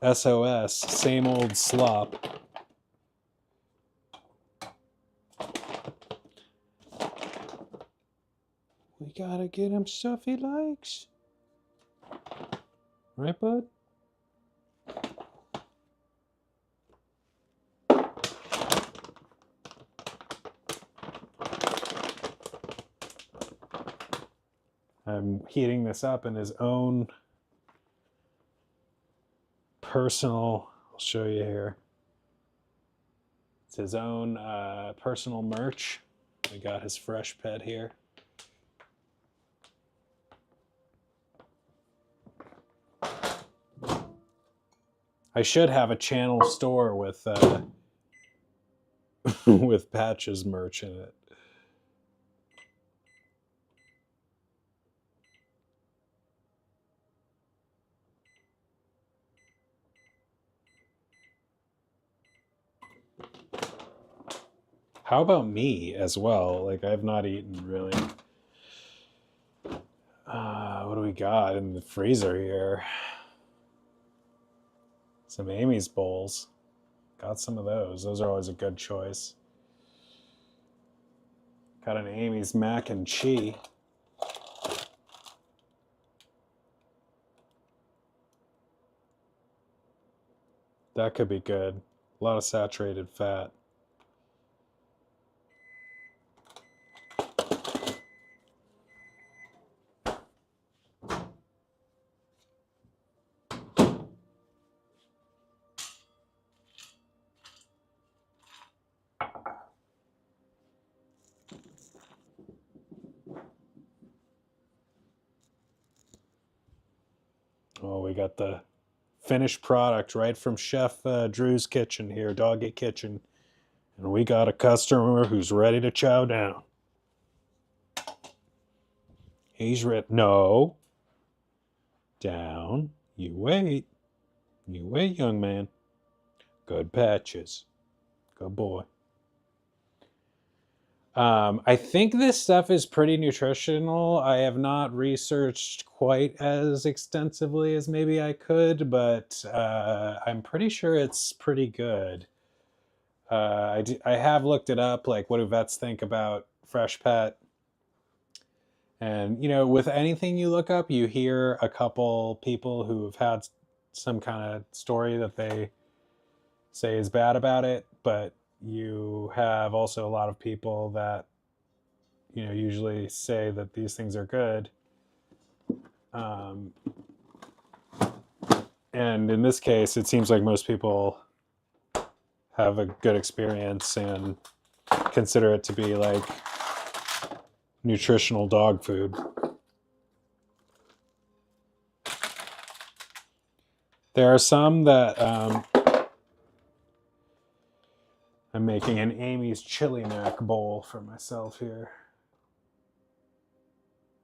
SOS, same old slop. We gotta get him stuff he likes. Right, bud? I'm heating this up in his own personal, I'll show you here. It's his own personal merch. We got his fresh pet here. I should have a channel store with with Patch's merch in it. How about me as well? Like, I've not eaten really. What do we got in the freezer here? Some Amy's bowls. Got some of those. Those are always a good choice. Got an Amy's mac and cheese. That could be good. A lot of saturated fat. Oh, we got the finished product right from Chef Drew's kitchen here, Doggy Kitchen. And we got a customer who's ready to chow down. He's ready. No. Down. You wait. You wait, young man. Good Patches. Good boy. I think this stuff is pretty nutritional. I have not researched quite as extensively as maybe I could, but I'm pretty sure it's pretty good. I have looked it up, like what do vets think about Fresh Pet? And, you know, with anything you look up, you hear a couple people who have had some kind of story that they say is bad about it, but you have also a lot of people that, you know, usually say that these things are good. And in this case, it seems like most people have a good experience and consider it to be like nutritional dog food. There are some that I'm making an Amy's chili mac bowl for myself here.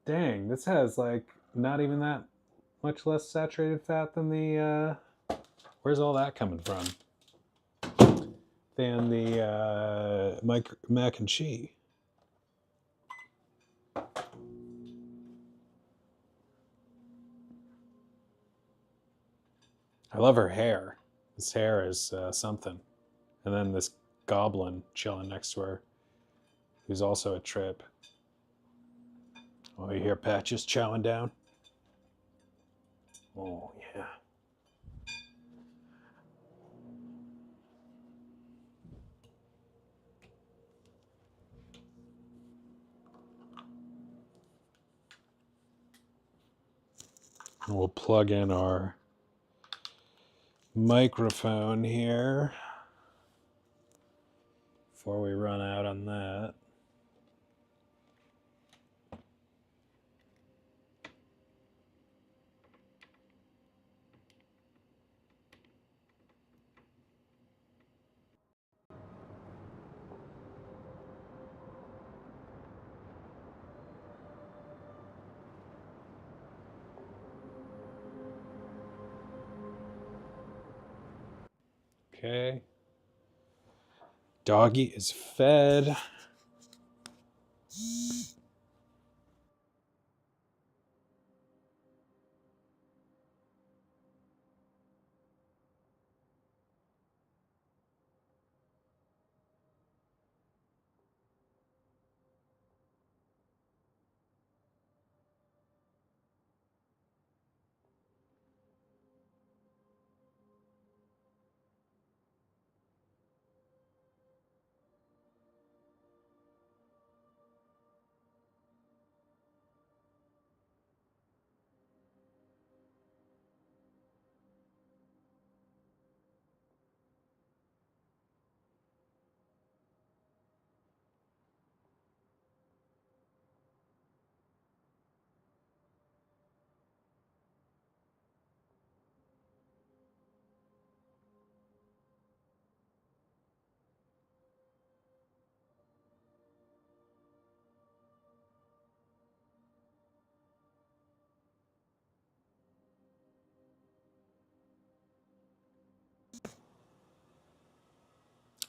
Dang, this has like not even that much less saturated fat than the where's all that coming from? Than the mac and cheese. I love her hair. This hair is something. And then this goblin chilling next to her, who's also a trip. Oh, you hear Patches chowing down? Oh, yeah. And we'll plug in our microphone here before we run out on that. Okay. Doggy is fed.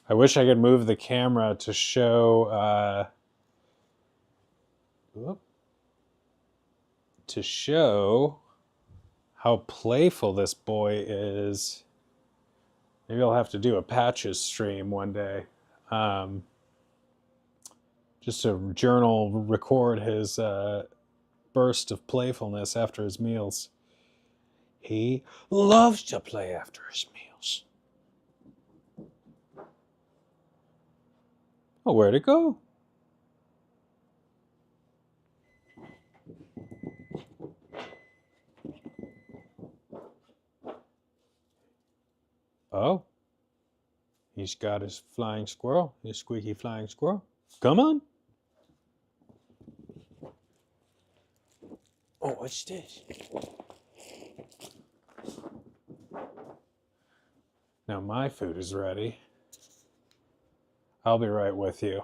I wish I could move the camera to show how playful this boy is. Maybe I'll have to do a Patches stream one day. Just to journal, record his burst of playfulness after his meals. He loves to play after his meals. Oh, where'd it go? Oh, he's got his flying squirrel, his squeaky flying squirrel. Come on. Oh, what's this? Now my food is ready. I'll be right with you.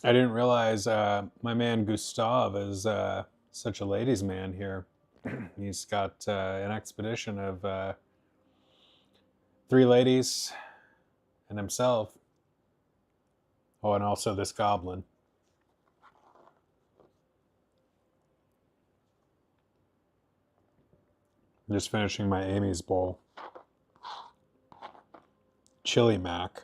I didn't realize my man Gustav is such a ladies' man here. He's got an expedition of 3 ladies and himself. Oh, and also this goblin. I'm just finishing my Amy's bowl. Chili mac.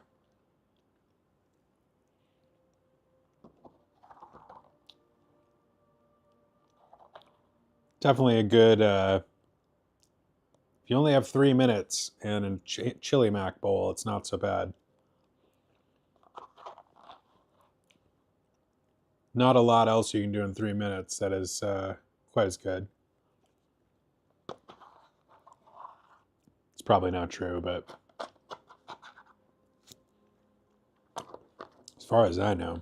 Definitely a good, if you only have 3 minutes and a chili mac bowl, it's not so bad. Not a lot else you can do in 3 minutes that is quite as good. It's probably not true, but as far as I know.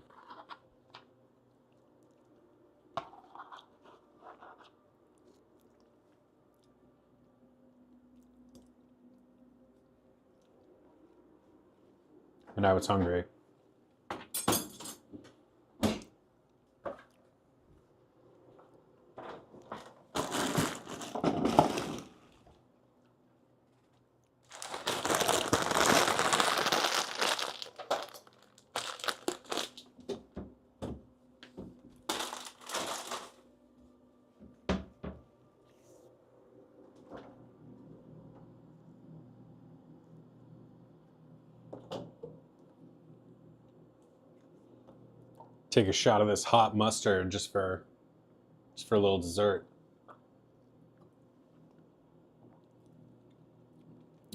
And I was hungry. Take a shot of this hot mustard just for a little dessert.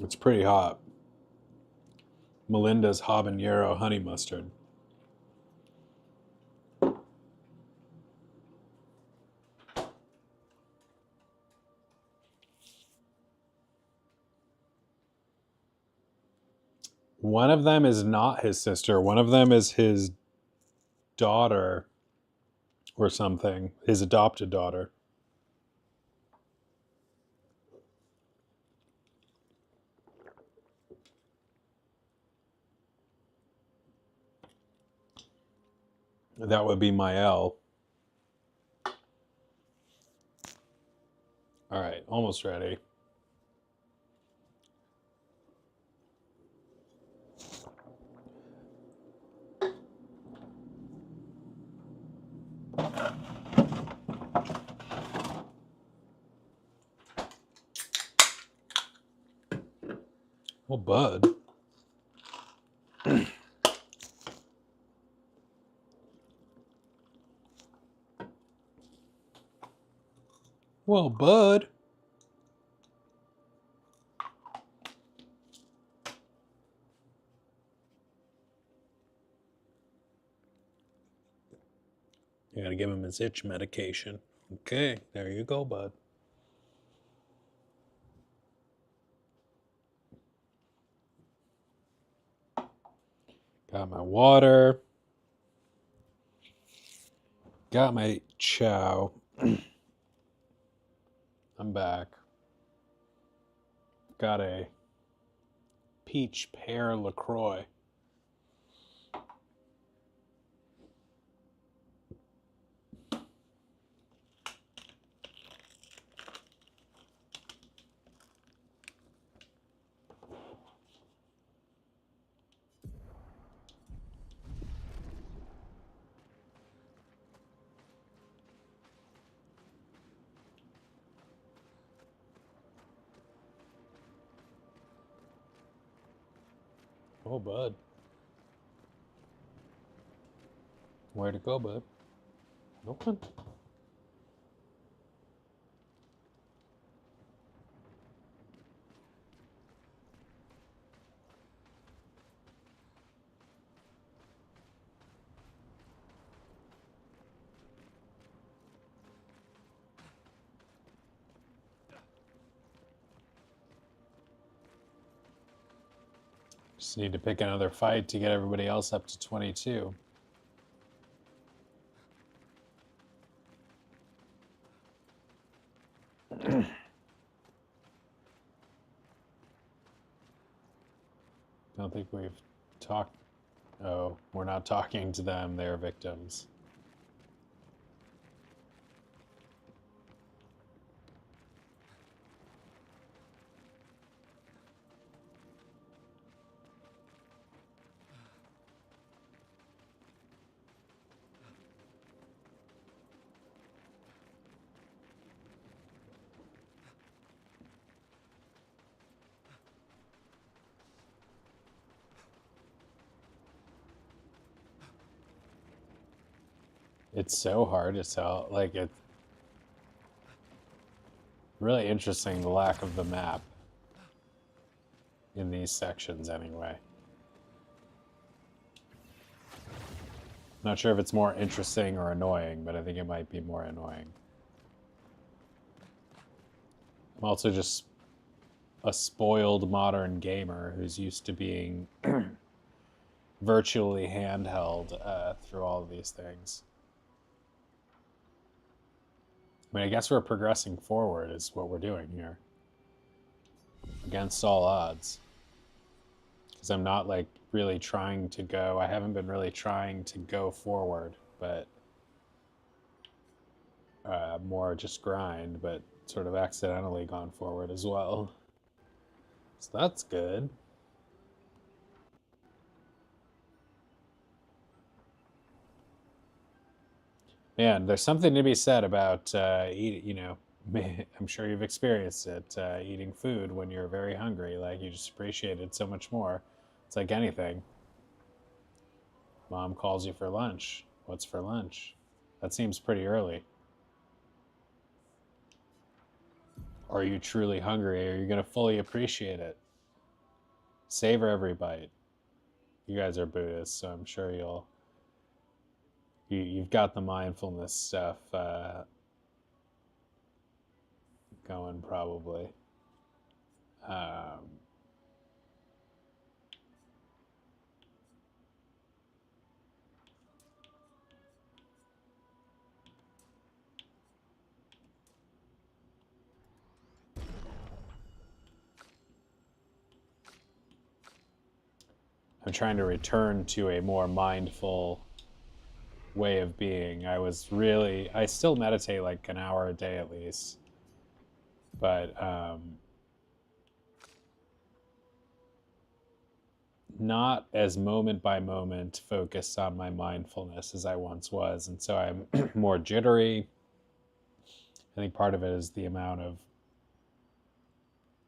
It's pretty hot. Melinda's habanero honey mustard. One of them is not his sister. One of them is his daughter or something. His adopted daughter. That would be Mael. All right, almost ready. Well, bud. Well, bud. You gotta give him his itch medication. Okay, there you go, bud. Got my water. Got my chow. I'm back. Got a peach pear LaCroix. Oh, bud. Where to go, bud? Nothing. Just need to pick another fight to get everybody else up to 22. Don't think we've talked Oh, we're not talking to them. They're victims. It's so hard to tell. Like, it's really interesting, the lack of the map in these sections anyway. Not sure if it's more interesting or annoying, but I think it might be more annoying. I'm also just a spoiled modern gamer who's used to being virtually handheld through all of these things. I mean, I guess we're progressing forward is what we're doing here. Against all odds. Because I'm not, like, really trying to go... I haven't been really trying to go forward, but... more just grind, but sort of accidentally gone forward as well. So that's good. Man, there's something to be said about you know, I'm sure you've experienced it, eating food when you're very hungry. Like, you just appreciate it so much more. It's like anything. Mom calls you for lunch. What's for lunch? That seems pretty early. Are you truly hungry? Are you going to fully appreciate it? Savor every bite. You guys are Buddhists, so I'm sure you've got the mindfulness stuff going probably. I'm trying to return to a more mindful way of being. I still meditate like an hour a day at least, but not as moment by moment focused on my mindfulness as I once was. And so I'm more jittery. I think part of it is the amount of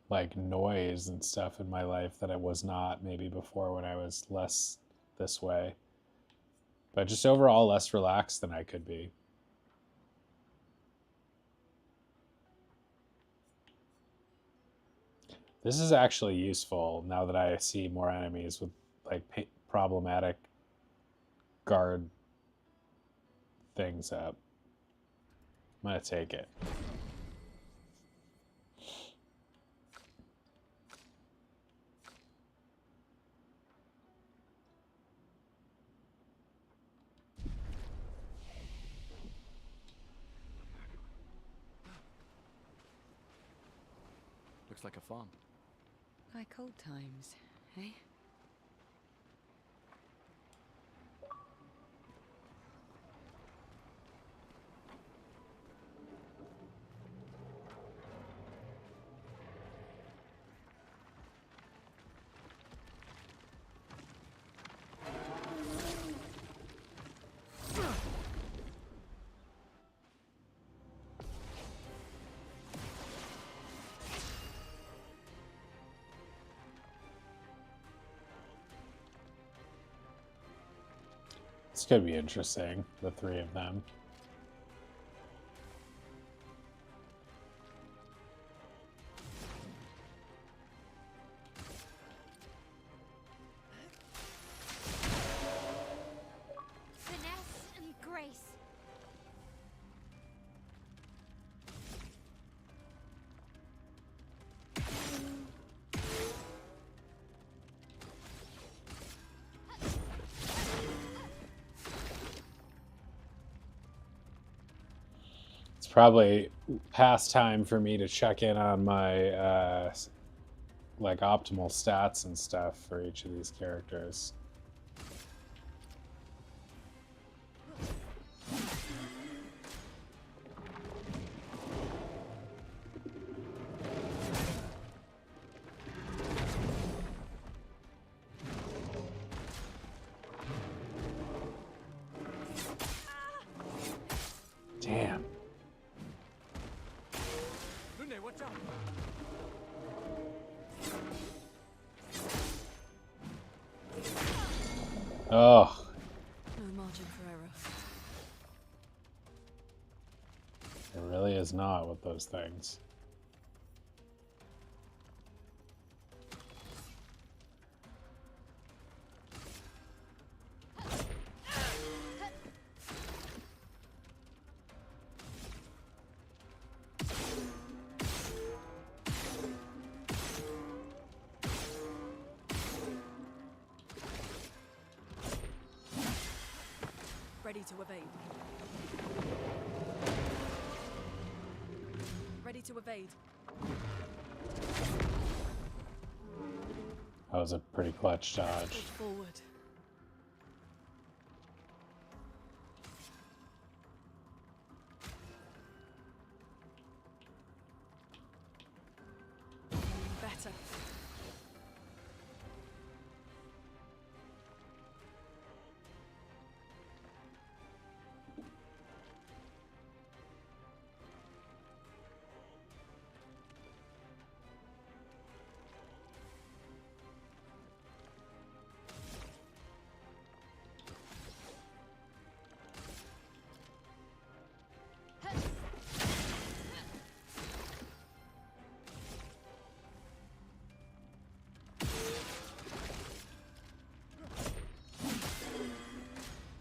like noise and stuff in my life that I was not maybe before when I was less this way. But just overall less relaxed than I could be. This is actually useful now that I see more enemies with like problematic guard things up. I'm gonna take it. Looks like a farm. Like old times, eh? This could be interesting, the three of them. Finesse and grace. Probably past time for me to check in on my like optimal stats and stuff for each of these characters. Oh, No margin for error. it really is not with those things. Ready to evade. Ready to evade. That was a pretty clutch Push dodge. forward. Better.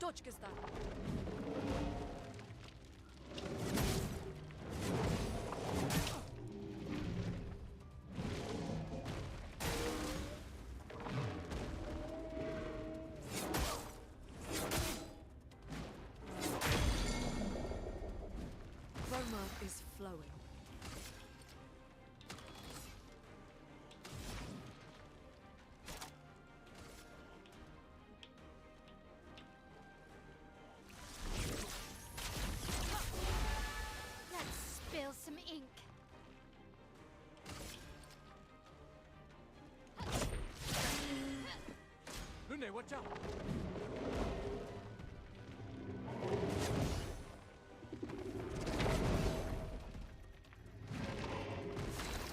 Dodge that. Roma is flowing. Let's spill some ink. Lunde, watch out!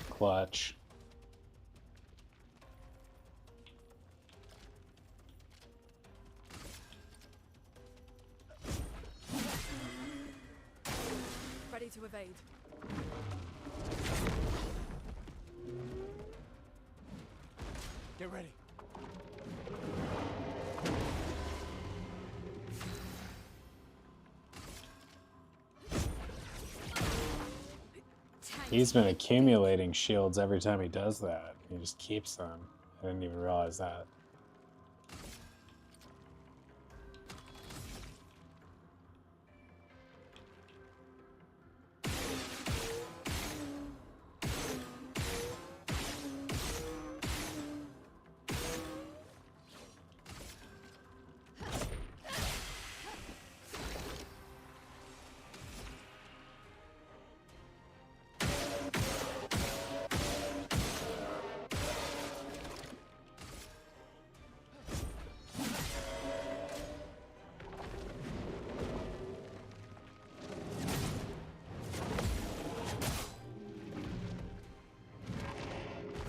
Clutch. Ready to evade. Get ready. He's been accumulating shields every time he does that. He just keeps them. I didn't even realize that.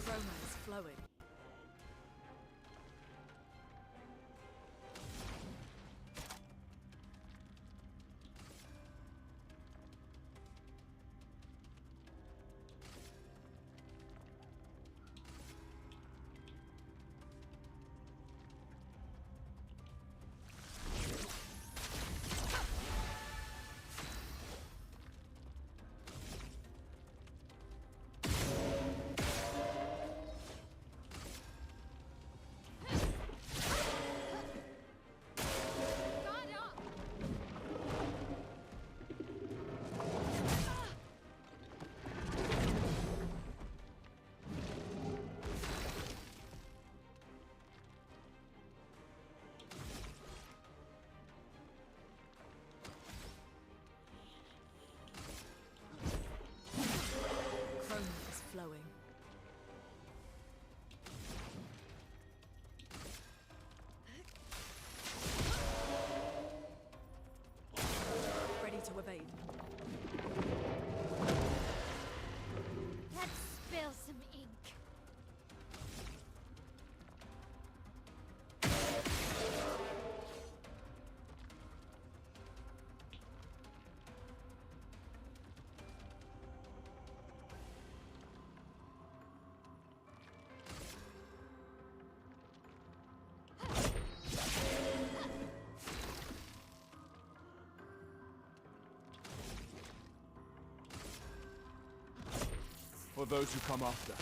Roma is flowing. Roma is flowing. Ready to evade. Let's spill some ink. or those who come after.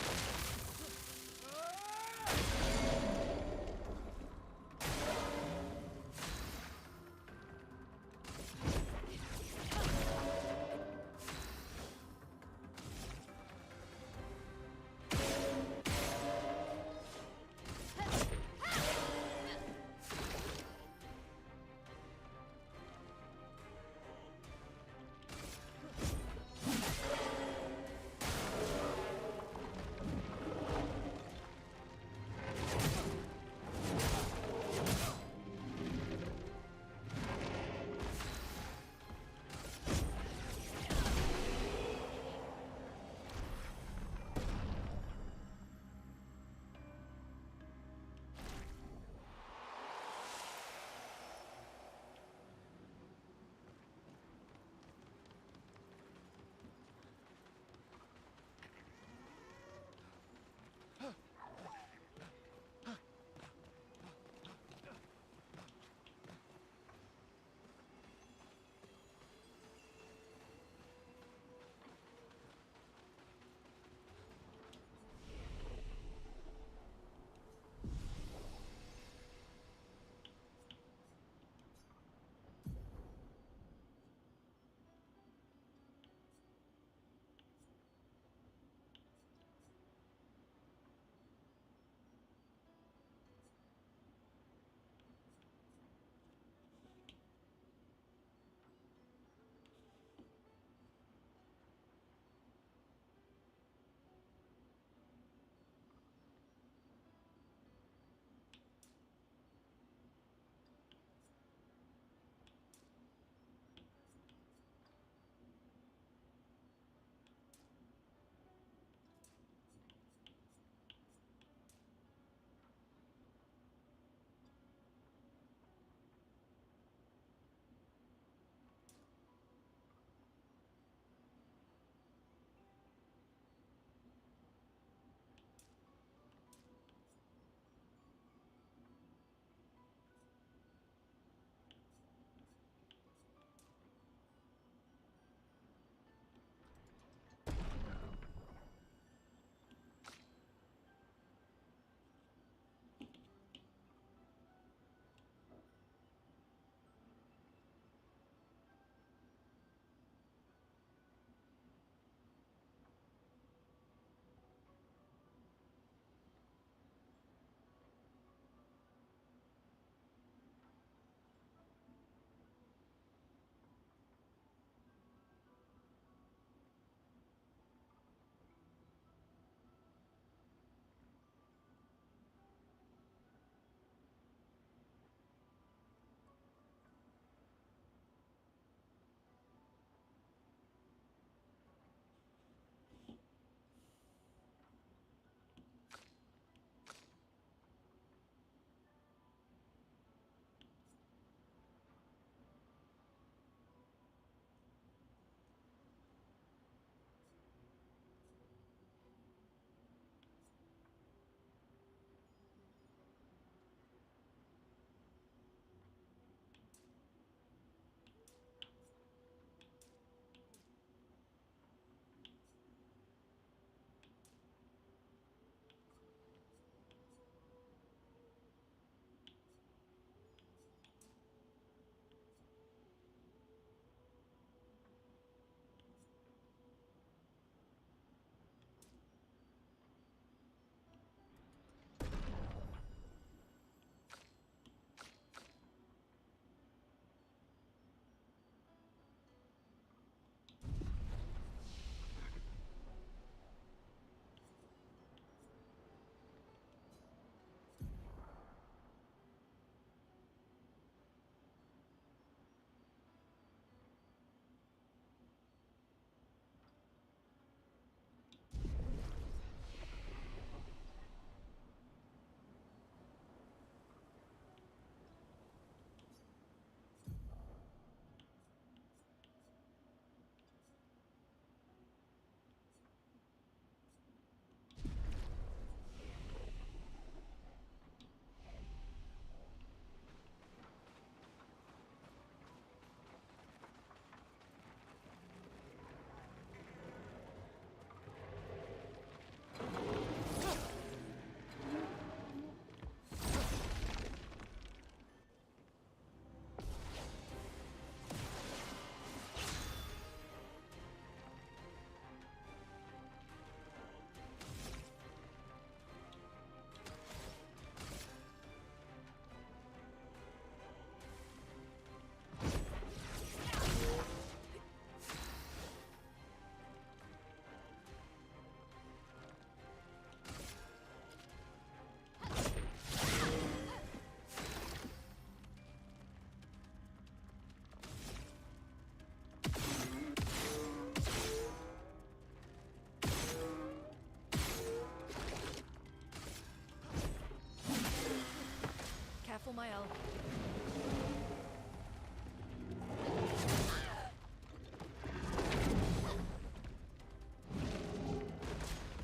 my L.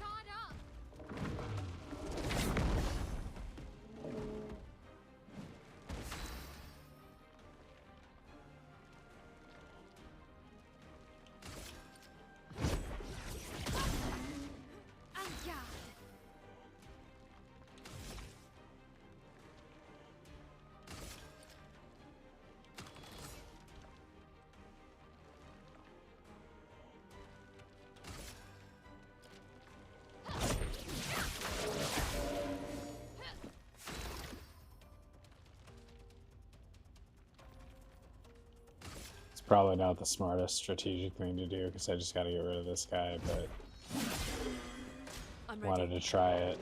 Guard up! And guard! It's probably not the smartest strategic thing to do because I just got to get rid of this guy, but I'm ready. wanted to try it.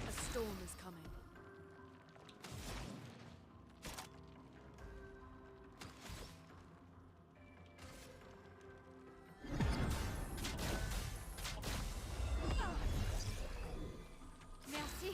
A storm is coming. Merci.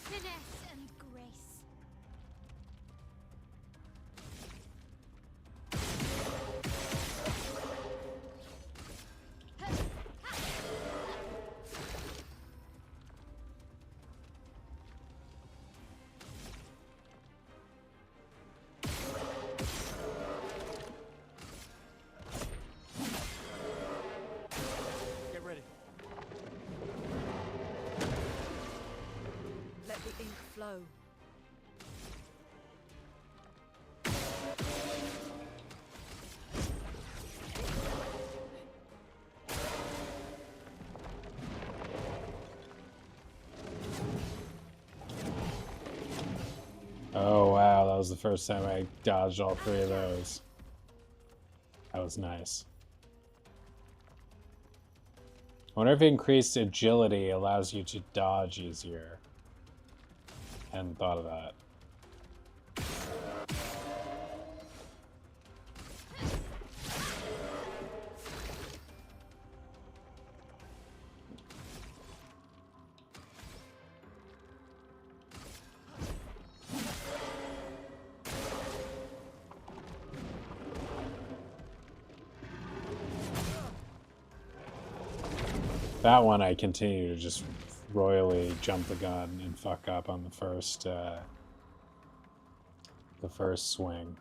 Finesse and grace. Get ready. Let the ink flow. Oh wow, that was the first time I dodged all three of those. That was nice. I wonder if increased agility allows you to dodge easier. Hadn't thought of that. That one I continue to just royally jump the gun and fuck up on the first swing.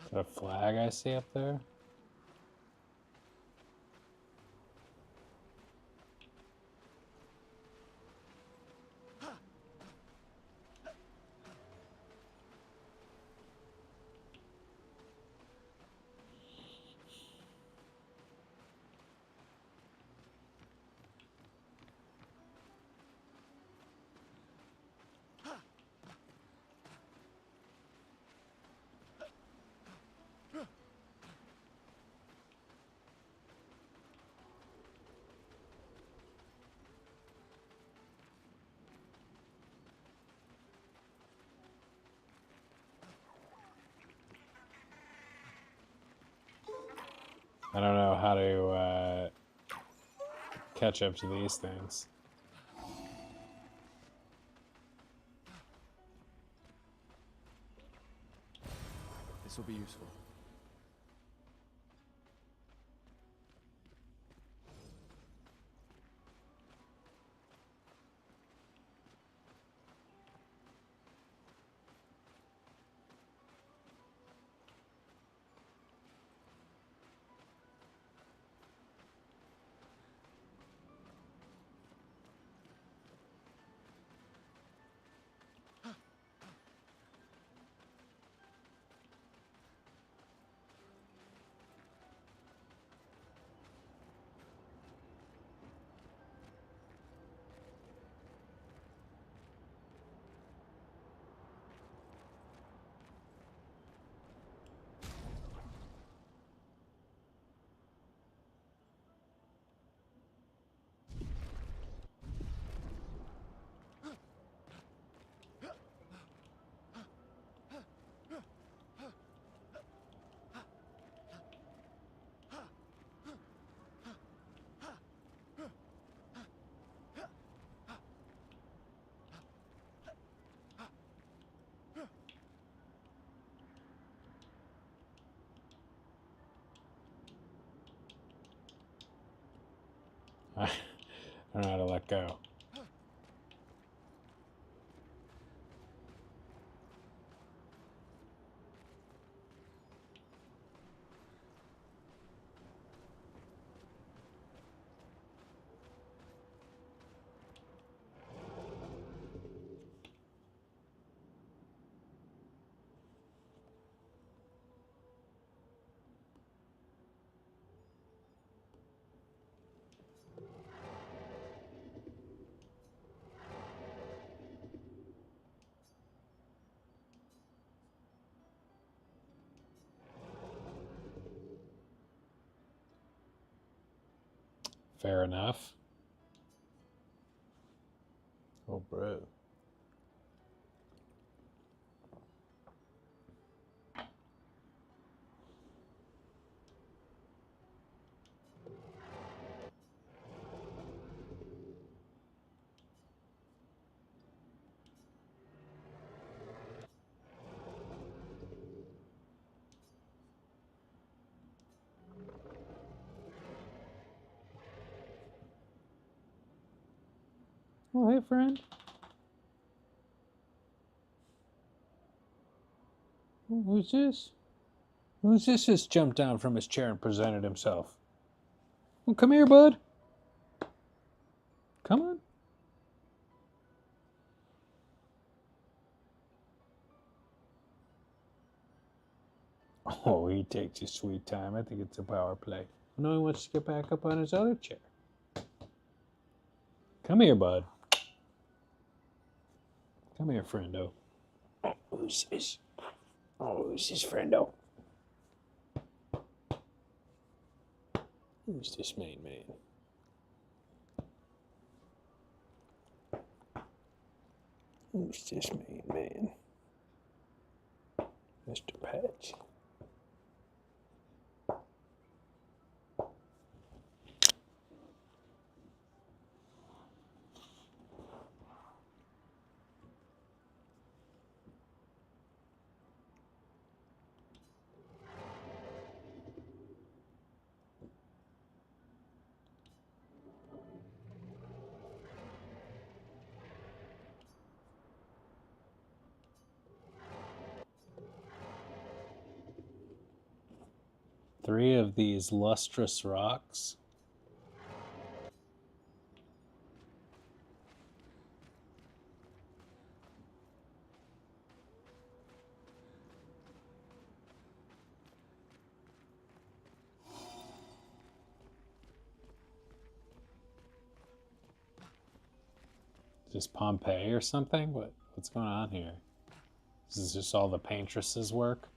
Is that a flag I see up there? I don't know how to catch up to these things. This will be useful. I don't know how to let go. Fair enough. Oh, bro. Oh, hey, friend. Oh, who's this? Who's this just jumped down from his chair and presented himself? Well, come here, bud. Come on. Oh, he takes his sweet time. I think it's a power play. No, he wants to get back up on his other chair. Come here, bud. Come here, friendo. Oh, who's this? Oh, who's this friendo? Who's this main man? Who's this main man? Mr. Patch. 3 of these lustrous rocks. Is this Pompeii or something? What's going on here? This is just all the paintress's work?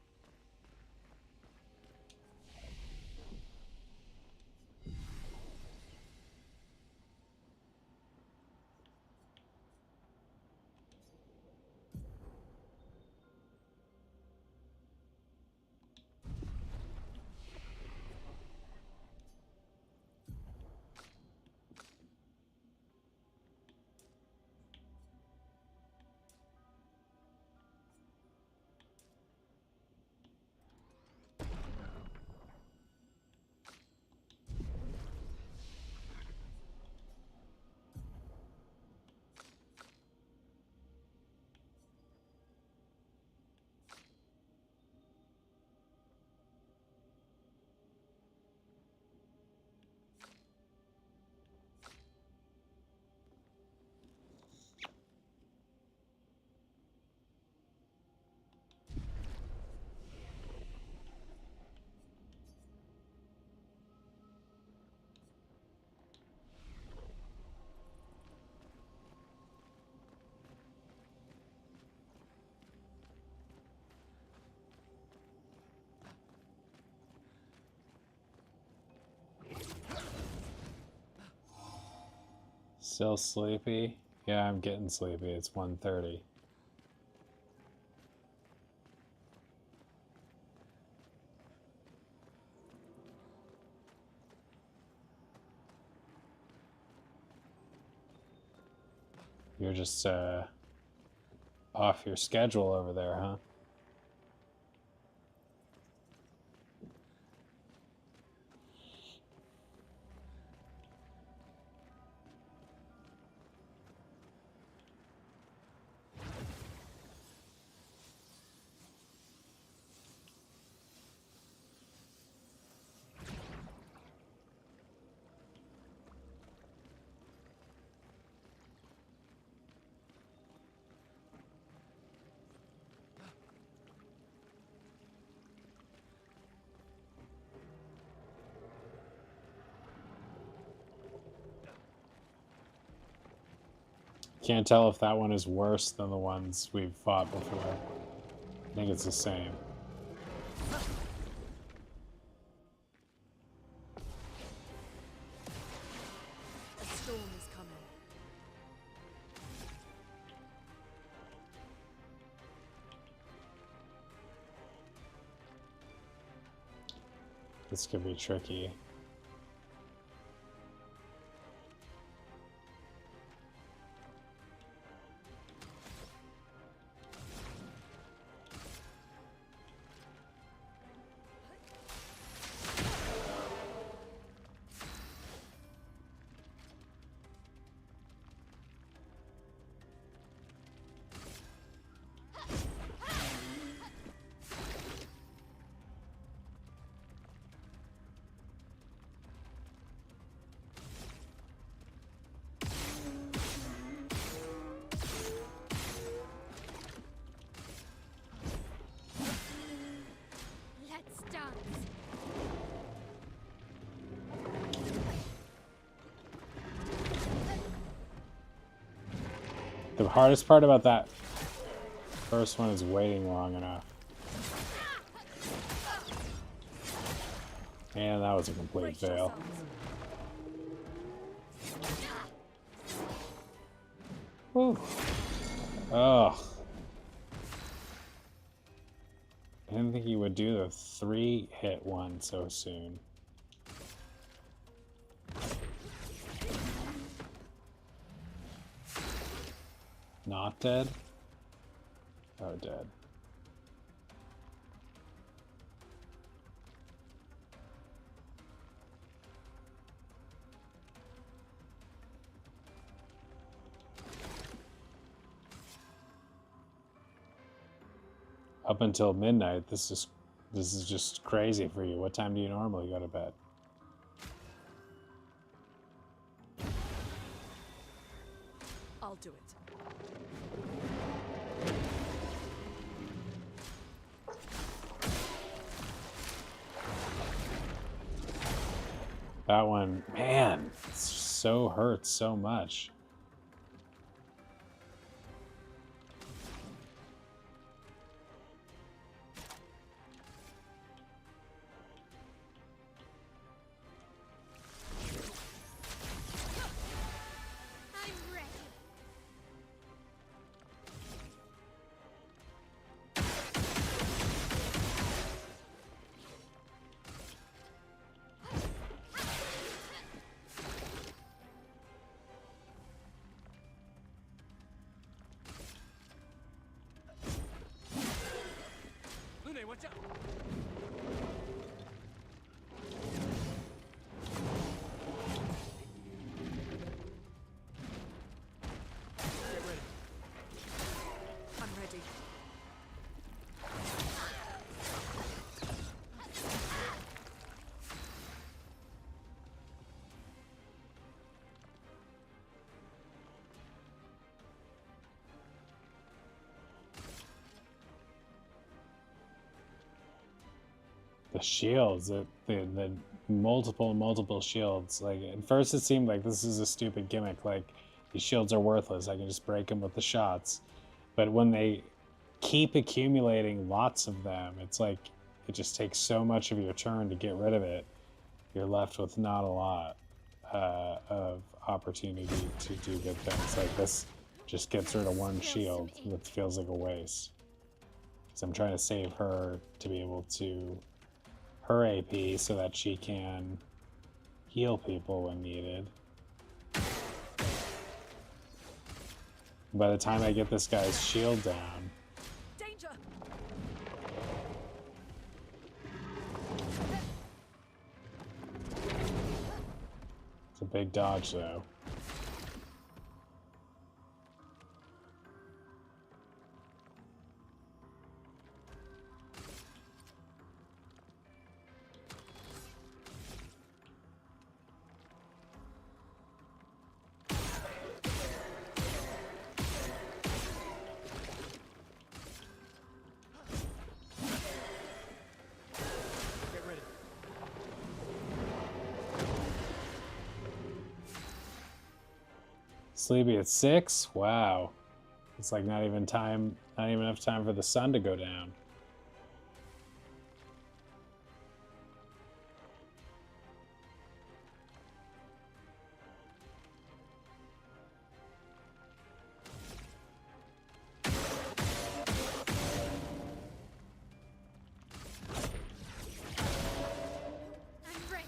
Still sleepy? Yeah, I'm getting sleepy. It's 1:30. You're just off your schedule over there, huh? Can't tell if that one is worse than the ones we've fought before. I think it's the same. A storm is coming. This could be tricky. Let's dance. The hardest part about that first one is waiting long enough. And that was a complete Brace fail. yourselves. Whew. Ugh. I didn't think he would do the 3-hit one so soon. Not dead? Oh, dead. Up until midnight, this is This is just crazy for you. What time do you normally go to bed? I'll do it. That one, man, it so hurts so much. I'm ready. Lune, watch out! Get ready. I'm ready. The shields, the multiple shields. Like, at first it seemed like this is a stupid gimmick. Like, these shields are worthless. I can just break them with the shots. But when they keep accumulating lots of them, it's like it just takes so much of your turn to get rid of it. You're left with not a lot of opportunity to do good things. Like, this just gets rid of one shield, which feels like a waste. So I'm trying to save her to be able to her AP so that she can heal people when needed. By the time I get this guy's shield down, Danger! it's a big dodge though. Get ready. Sleepy at 6? Wow. It's like not even enough time for the sun to go down. I'm ready.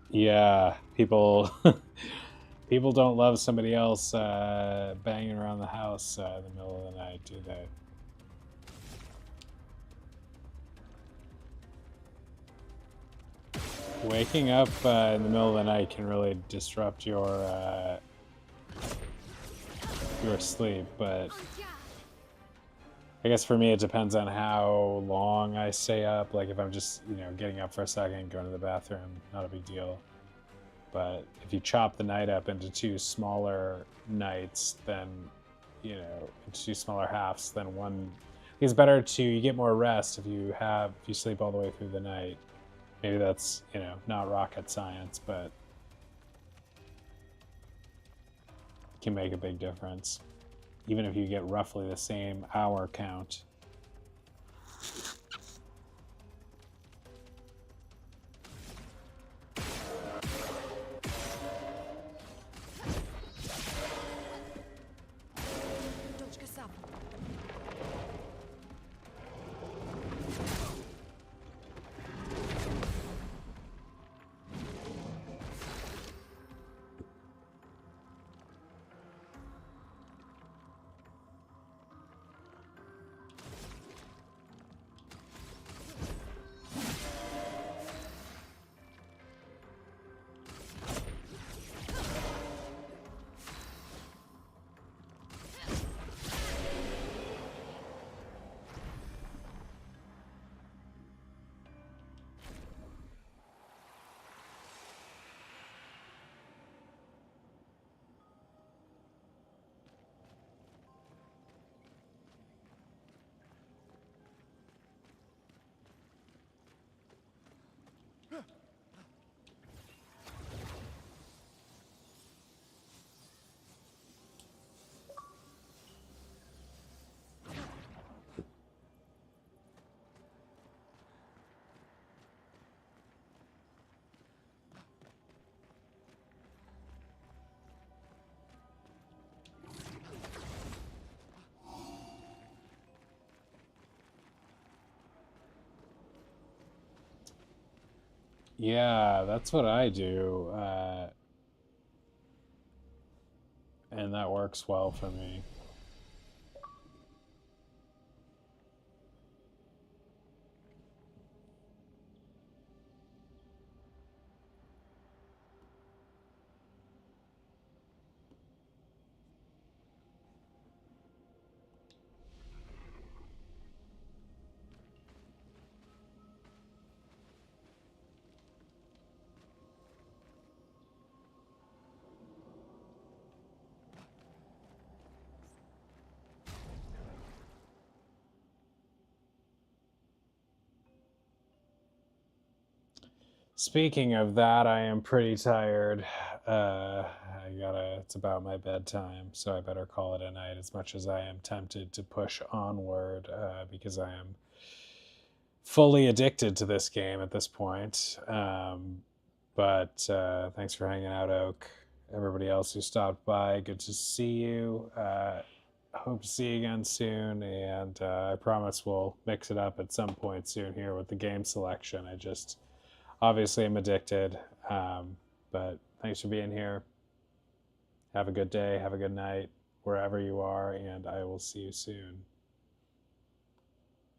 Yeah, people people don't love somebody else banging around the house in the middle of the night, do they? Waking up in the middle of the night can really disrupt your sleep, but I guess for me it depends on how long I stay up. Like if I'm just, getting up for a second, going to the bathroom, not a big deal. But if you chop the night up into two smaller nights, then, into two smaller halves, then one, it's better to, you get more rest if you sleep all the way through the night. Maybe that's, not rocket science, but can make a big difference. Even if you get roughly the same hour count. Yeah, that's what I do. And that works well for me. Speaking of that, I am pretty tired. It's about my bedtime, so I better call it a night, as much as I am tempted to push onward, because I am fully addicted to this game at this point. But thanks for hanging out, Oak. Everybody else who stopped by, good to see you. Hope to see you again soon, and I promise we'll mix it up at some point soon here with the game selection. I just obviously I'm addicted, but thanks for being here. Have a good day, have a good night, wherever you are, and I will see you soon.